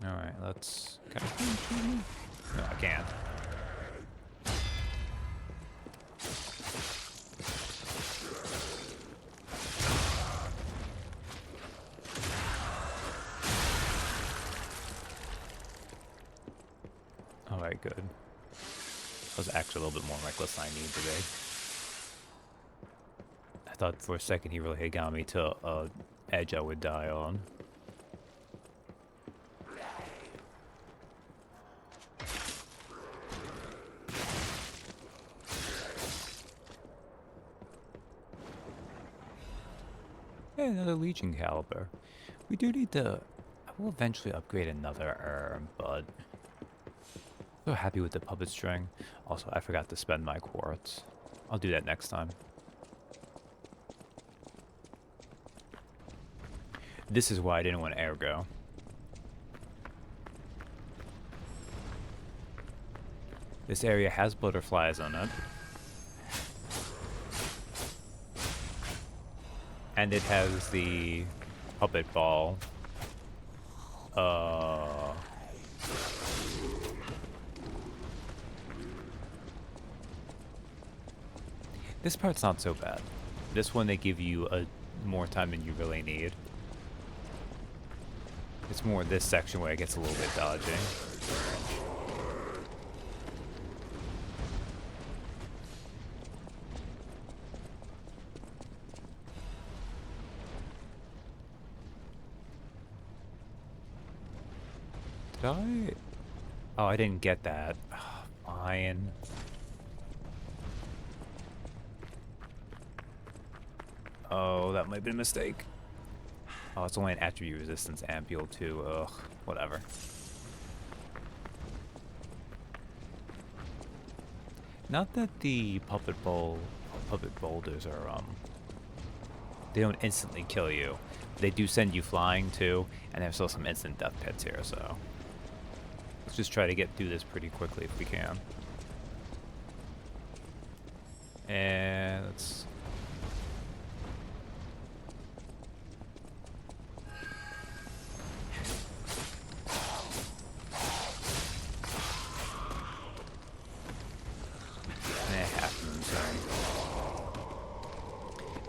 Alright, let's... Can I... No, I can't. Alright, good. That was actually a little bit more reckless than I need to be. I thought for a second he really had got me to an edge I would die on. Hey, another Legion caliber. We do need to... I will eventually upgrade another arm, but... So happy with the puppet string. Also, I forgot to spend my quartz. I'll do that next time. This is why I didn't want Ergo. This area has butterflies on it. And it has the puppet ball. This part's not so bad. This one, they give you more time than you really need. It's more this section where it gets a little bit dodgy. Did I? Oh, I didn't get that. Oh, fine. Oh, that might have been a mistake. Oh, it's only an attribute resistance ampule too. Ugh, whatever. Not that the puppet boulders are they don't instantly kill you. They do send you flying too, and there's still some instant death pits here, so let's just try to get through this pretty quickly if we can. And let's...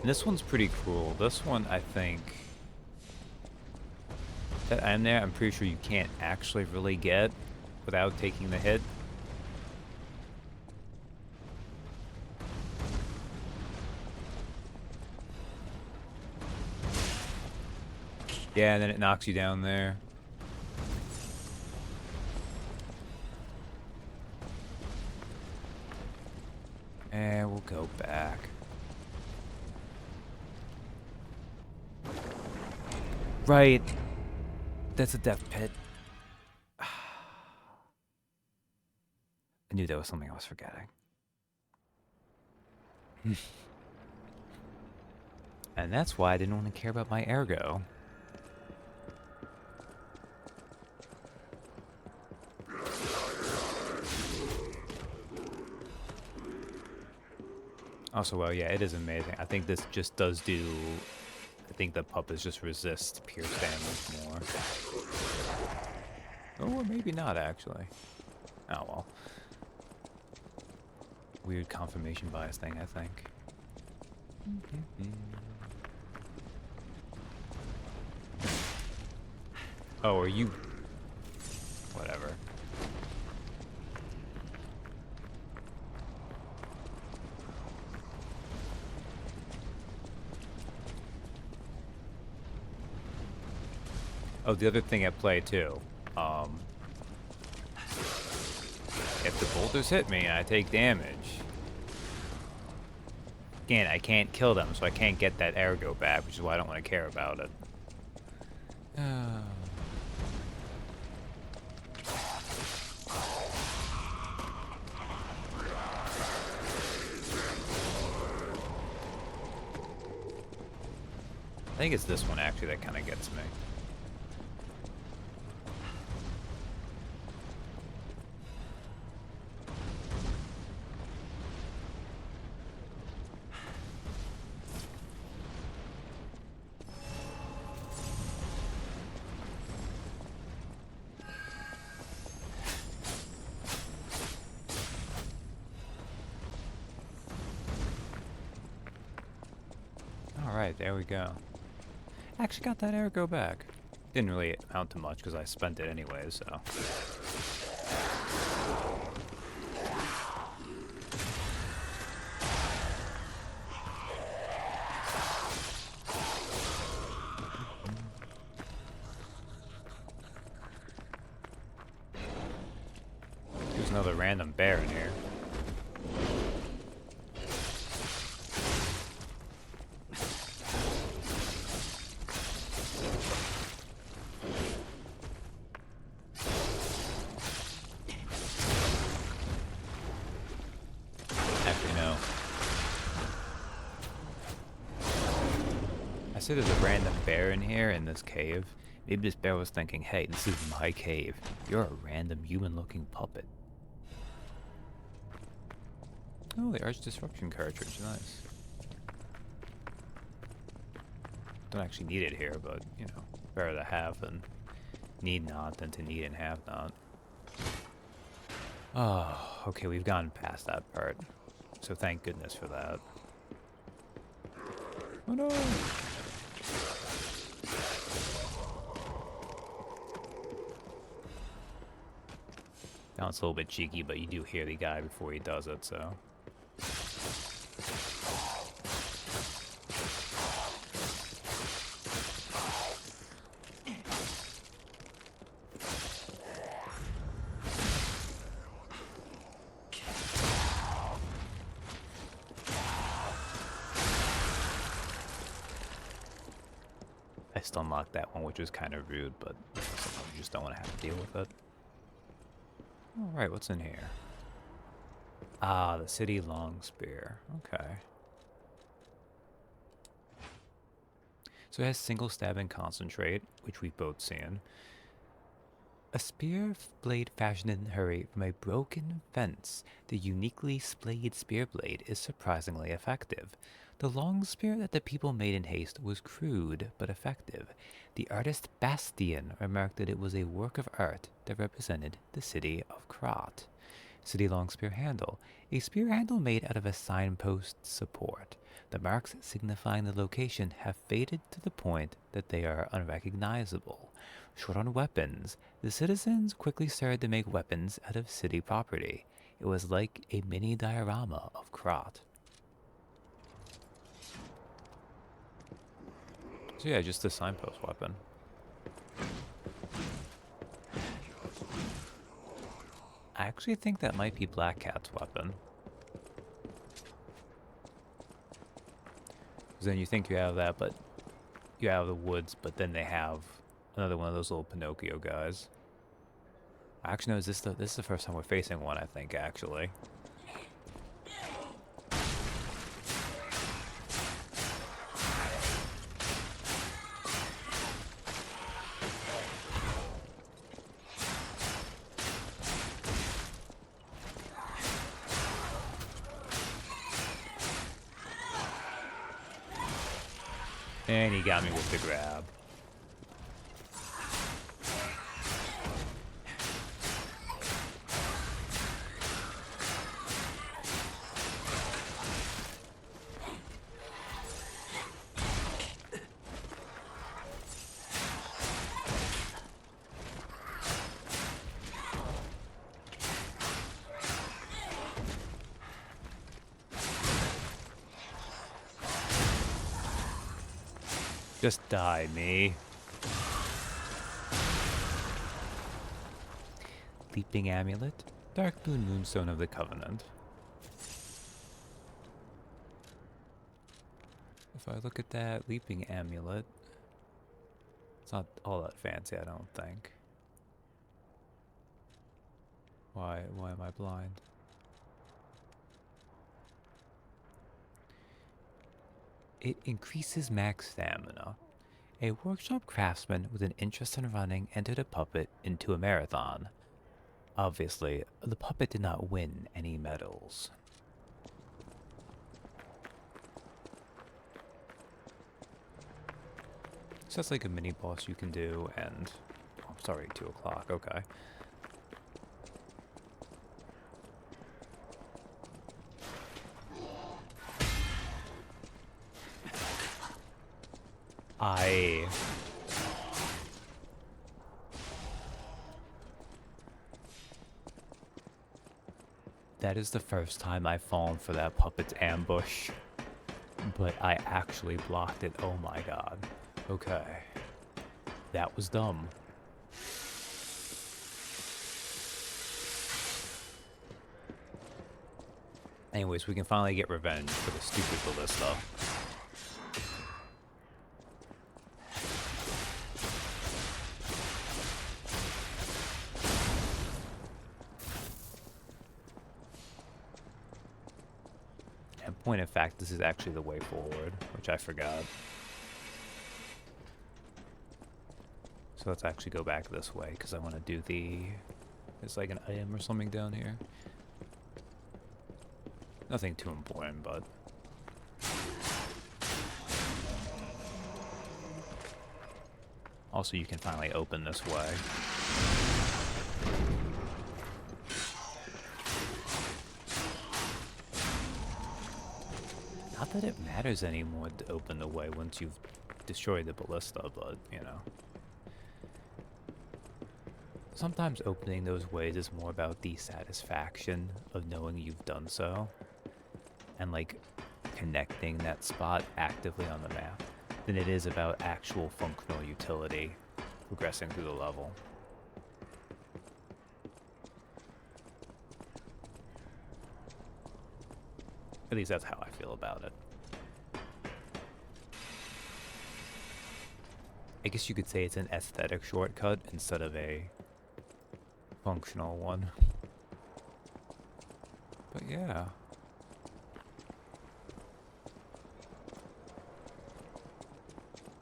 And this one's pretty cruel. This one, I think... That end there, I'm pretty sure you can't actually really get without taking the hit. Yeah, and then it knocks you down there. And we'll go back. Right. That's a death pit. I knew there was something I was forgetting. And that's why I didn't want to care about my Ergo. Also, well, yeah, it is amazing. I think this just does do... I think the puppets just resist pierce damage more. Oh, or maybe not, actually. Oh, well. Weird confirmation bias thing, I think. Oh, are you... Whatever. Oh, the other thing at play, too. If the boulders hit me and I take damage... Again, I can't kill them, so I can't get that ergo back, which is why I don't want to care about it. I think it's this one, actually, that kind of gets me. Alright, there we go. Actually got that ergo back. Didn't really amount to much because I spent it anyway, so. There's another random bear in here. There's a random bear in here in this cave. Maybe this bear was thinking, hey, this is my cave. You're a random human-looking puppet. Oh, the Arch Disruption cartridge. Nice. Don't actually need it here, but, you know, better to have than need not than to need and have not. Oh, okay, we've gone past that part. So thank goodness for that. Oh no! Now it's a little bit cheeky, but you do hear the guy before he does it, so. I still unlocked that one, which was kind of rude, but sometimes you just don't want to have to deal with it. Alright, what's in here? Ah, the City Long Spear. Okay. So it has single stab and concentrate, which we've both seen. A spear blade fashioned in a hurry from a broken fence, the uniquely splayed spear blade is surprisingly effective. The long spear that the people made in haste was crude but effective. The artist Bastian remarked that it was a work of art that represented the city of Krat. City long spear handle. A spear handle made out of a signpost support. The marks signifying the location have faded to the point that they are unrecognizable. Short on weapons, the citizens quickly started to make weapons out of city property. It was like a mini diorama of Krat. So yeah, just a signpost weapon. I actually think that might be Black Cat's weapon. Because then you think you have that, but you have the woods, but then they have another one of those little Pinocchio guys. Actually, no, this is the first time we're facing one, I think, actually. And he got me with the grab. Just die, me. Leaping Amulet, Darkmoon Moonstone of the Covenant. If I look at that Leaping Amulet, it's not all that fancy, I don't think. Why am I blind? It increases max stamina. A workshop craftsman with an interest in running entered a puppet into a marathon. Obviously, the puppet did not win any medals. So that's like a mini boss you can do, and oh, sorry, 2 o'clock. Okay. That is the first time I've fallen for that puppet's ambush. But I actually blocked it. Oh my god. Okay. That was dumb. Anyways, we can finally get revenge for the stupid ballista. Point of fact, this is actually the way forward, which I forgot. So let's actually go back this way, because I want to do the... There's like an item or something down here. Nothing too important, but... Also, you can finally open this way. Not that it matters anymore to open the way once you've destroyed the ballista, but, you know. Sometimes opening those ways is more about the satisfaction of knowing you've done so. And, like, connecting that spot actively on the map than it is about actual functional utility progressing through the level. At least that's how I feel about it. I guess you could say it's an aesthetic shortcut instead of a functional one. But yeah.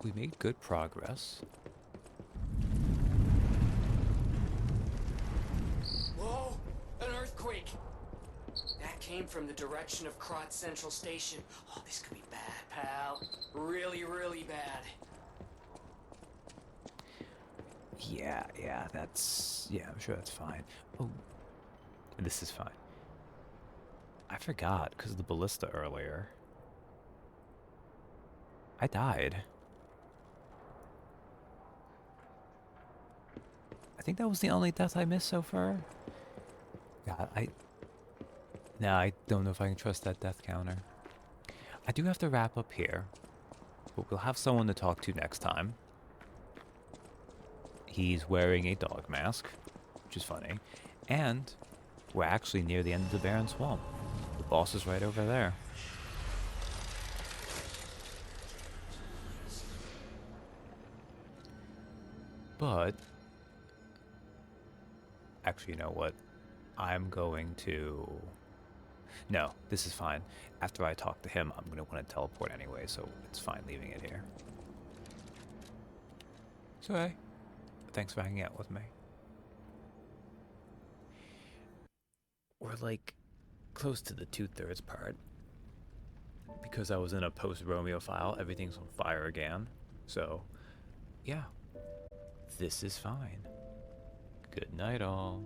We made good progress. Whoa! An earthquake! That came from the direction of Krat Central Station. Oh, this could be bad, pal. Really, really bad. Yeah, that's... Yeah, I'm sure that's fine. Oh, this is fine. I forgot, because of the ballista earlier. I died. I think that was the only death I missed so far. God, Nah, I don't know if I can trust that death counter. I do have to wrap up here, but we'll have someone to talk to next time. He's wearing a dog mask, which is funny, and we're actually near the end of the Barren Swamp. The boss is right over there. But actually, you know what? I'm going to... No, this is fine. After I talk to him, I'm going to want to teleport anyway, so it's fine leaving it here. So, hey, thanks for hanging out with me. We're like close to the 2/3 part. Because because I was in a post-Romeo file, everything's on fire again. So, yeah. This is fine. Good night, all.